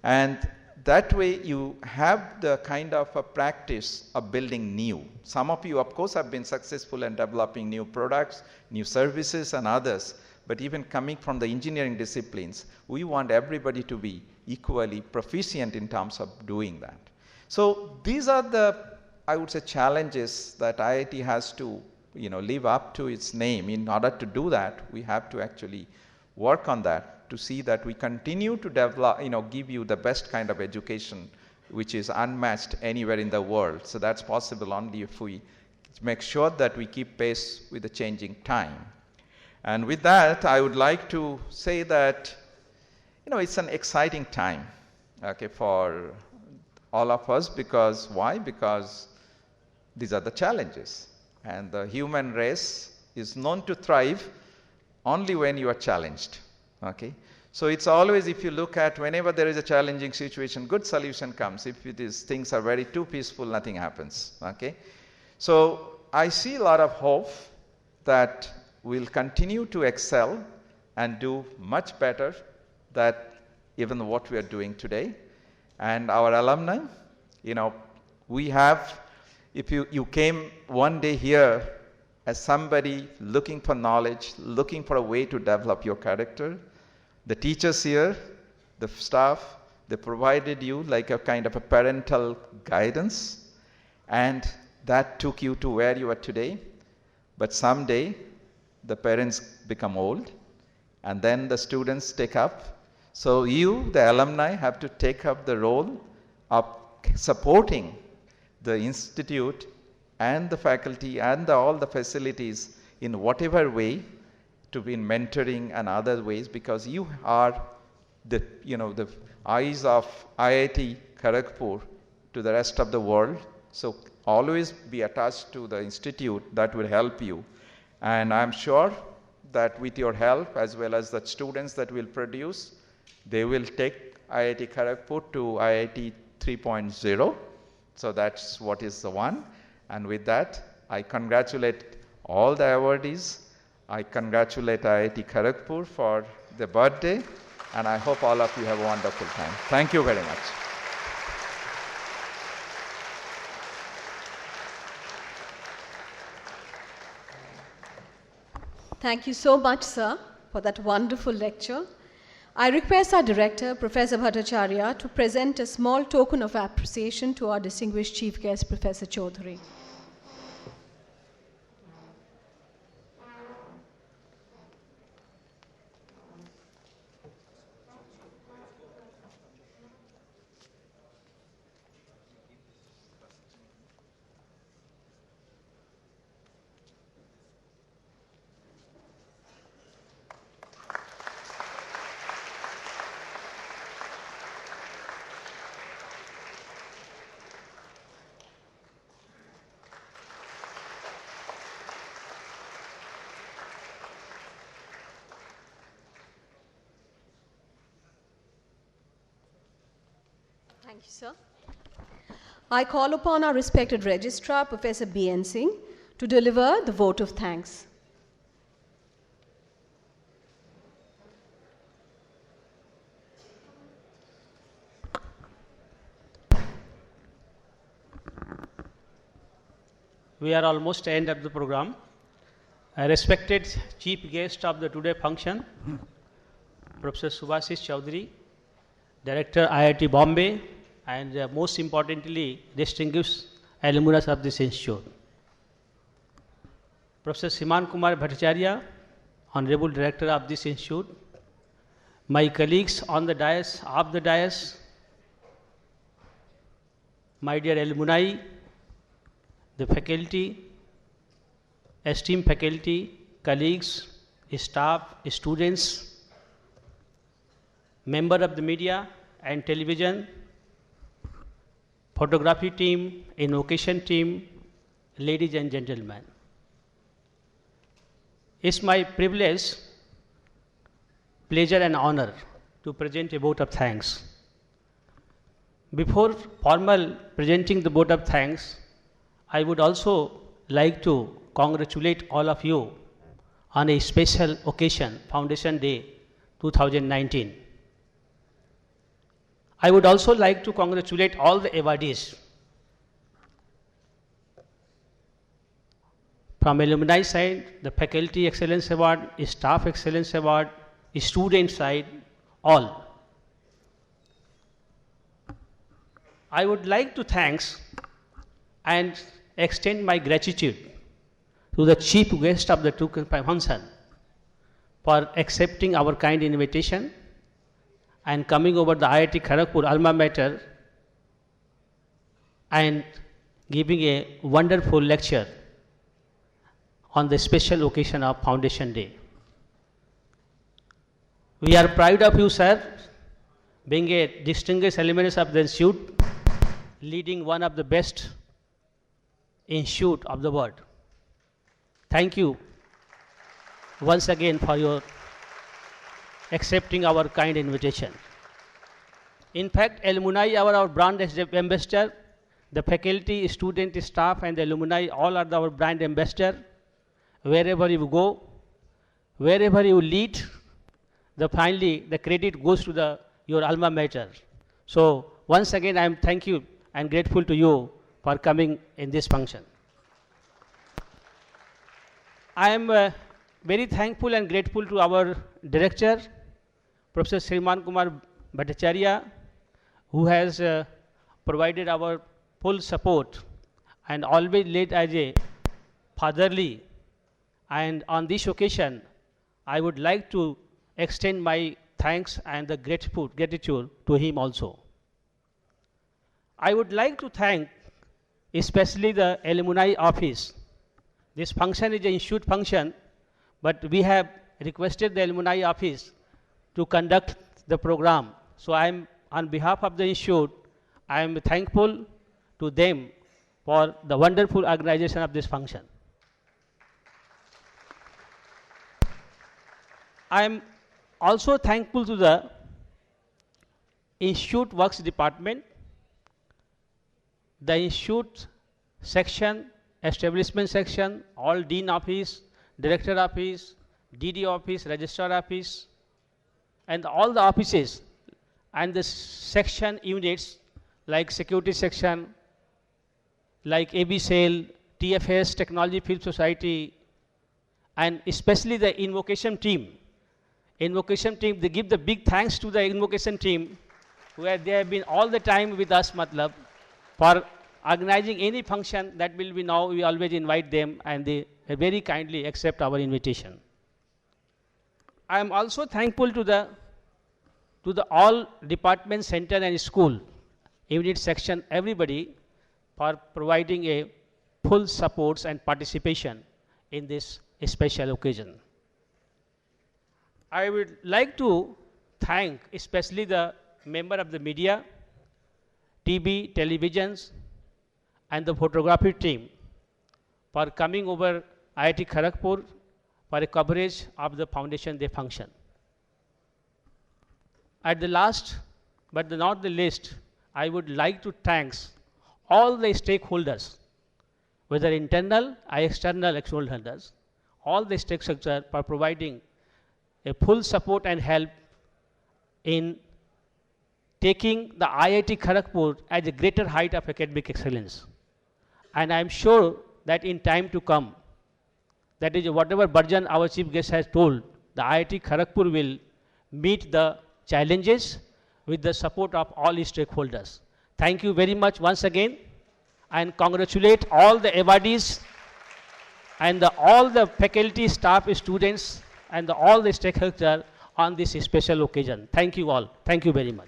And that way you have the kind of a practice of building new. Some of you, of course, have been successful in developing new products, new services and others. But even coming from the engineering disciplines, we want everybody to be equally proficient in terms of doing that. So these are the, I would say, challenges that IIT has to live up to its name. In order to do that, we have to actually work on that to see that we continue to develop, give you the best kind of education which is unmatched anywhere in the world. So that's possible only if we make sure that we keep pace with the changing time. And with that, I would like to say that, it's an exciting time, okay, for all of us. Because why? Because these are the challenges. And the human race is known to thrive only when you are challenged. Okay? So it's always, if you look at whenever there is a challenging situation, good solution comes. If things are very too peaceful, nothing happens. Okay? So I see a lot of hope that we'll continue to excel and do much better than even what we are doing today. And our alumni, we have, if you came one day here as somebody looking for knowledge, looking for a way to develop your character, the teachers here, the staff, they provided you like a kind of a parental guidance, and that took you to where you are today. But someday, the parents become old, and then the students take up. So you, the alumni, have to take up the role of supporting the institute and the faculty and all the facilities in whatever way, to be in mentoring and other ways, because you are the eyes of IIT Kharagpur to the rest of the world. So always be attached to the institute. That will help you. And I'm sure that with your help, as well as the students that will produce, they will take IIT Kharagpur to IIT 3.0. So that's what is the one. And with that, I congratulate all the awardees. I congratulate IIT Kharagpur for the birthday, and I hope all of you have a wonderful time. Thank you very much. Thank you so much, sir, for that wonderful lecture. I request our director, Professor Bhattacharya, to present a small token of appreciation to our distinguished chief guest, Professor Chaudhary. Thank you, sir. I call upon our respected registrar, Professor B.N. Singh, to deliver the vote of thanks. We are almost end of the program. A respected chief guest of the today function, Professor Subhashish Chaudhary, Director IIT Bombay, and most importantly, distinguished alumni of this institute. Professor Siman Kumar Bhattacharya, Honorable Director of this institute, my colleagues on the dais, off the dais, my dear alumni, the faculty, esteemed faculty, colleagues, staff, students, member of the media and television, photography team, invocation team, ladies and gentlemen. It's my privilege, pleasure and honor to present a vote of thanks. Before formal presenting the vote of thanks, I would also like to congratulate all of you on a special occasion, Foundation Day 2019. I would also like to congratulate all the awardees. From alumni side, the Faculty Excellence Award, Staff Excellence Award, student side, all. I would like to thank and extend my gratitude to the chief guest of the function for accepting our kind invitation and coming over the IIT Kharagpur alma mater and giving a wonderful lecture on the special occasion of Foundation Day. We are proud of you, sir, being a distinguished alumnus of the institute, leading one of the best institute of the world. Thank you once again for your accepting our kind invitation. In fact, alumni are our brand ambassador. The faculty, student, staff, and the alumni all are our brand ambassador. Wherever you go, wherever you lead, finally the credit goes to your alma mater. So once again, I am thank you and grateful to you for coming in this function. I am very thankful and grateful to our director, Professor Siman Kumar Bhattacharya, who has provided our full support and always led as a fatherly. And on this occasion, I would like to extend my thanks and the gratitude to him also. I would like to thank especially the alumni office. This function is an institute function, but we have requested the alumni office to conduct the program. So I am, on behalf of the institute, I am thankful to them for the wonderful organization of this function. I am also thankful to the Institute Works Department the institute section, establishment section, all dean office, director office, DD office, registrar office, and all the offices and the section units like security section, like AB Cell, TFS, Technology Field Society, and especially the invocation team. Invocation team, they give the big thanks to the invocation team, where they have been all the time with us, matlab, for organizing any function that will be now, we always invite them, and they very kindly accept our invitation. I am also thankful to the all department, center and school, unit section, everybody for providing a full supports and participation in this special occasion. I would like to thank especially the member of the media, TV, televisions, and the photography team for coming over IIT Kharagpur for a coverage of the Foundation Day function. At the last, but not the least, I would like to thank all the stakeholders, whether internal or external stakeholders, all the stakeholders for providing a full support and help in taking the IIT Kharagpur as a greater height of academic excellence. And I am sure that in time to come, that is whatever burden our chief guest has told, the IIT Kharagpur will meet the challenges with the support of all stakeholders. Thank you very much once again, and congratulate all the awardees and all the faculty, staff, students, and all the stakeholders on this special occasion. Thank you all. Thank you very much.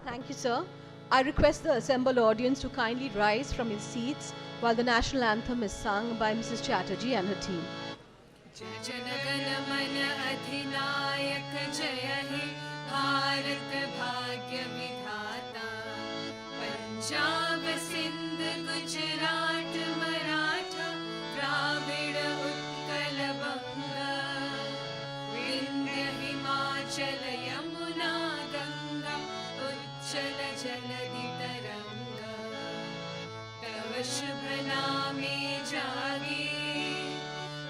Thank you, sir. I request the assembled audience to kindly rise from your seats while the national anthem is sung by Mrs. Chatterjee and her team. Punjab Sindh Gujarat Maratha Dravida Utkal Banga Vindhya Himachal Yamuna Ganga उच्चल जलधि तरंग तव शुभ नामे जागे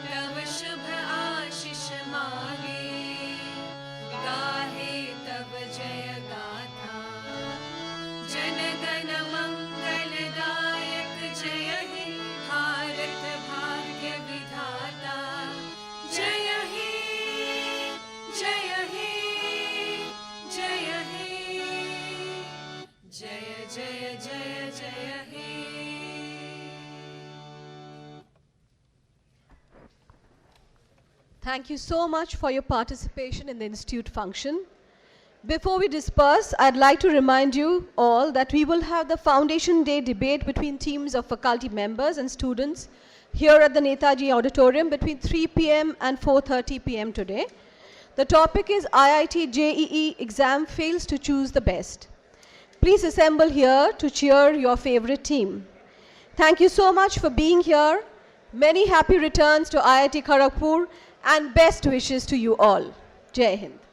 तव शुभ आशीष मागे गाहे तव जय गाथा जनगण मंगलदायक जय हे भारत भाग्य विधाता जय हे जय हे जय हे जय जय जय जय हे. Thank you so much for your participation in the Institute function. Before we disperse, I'd like to remind you all that we will have the Foundation Day debate between teams of faculty members and students here at the Netaji Auditorium between 3 p.m. and 4:30 p.m. today. The topic is IIT JEE exam fails to choose the best. Please assemble here to cheer your favorite team. Thank you so much for being here. Many happy returns to IIT Kharagpur and best wishes to you all. Jai Hind.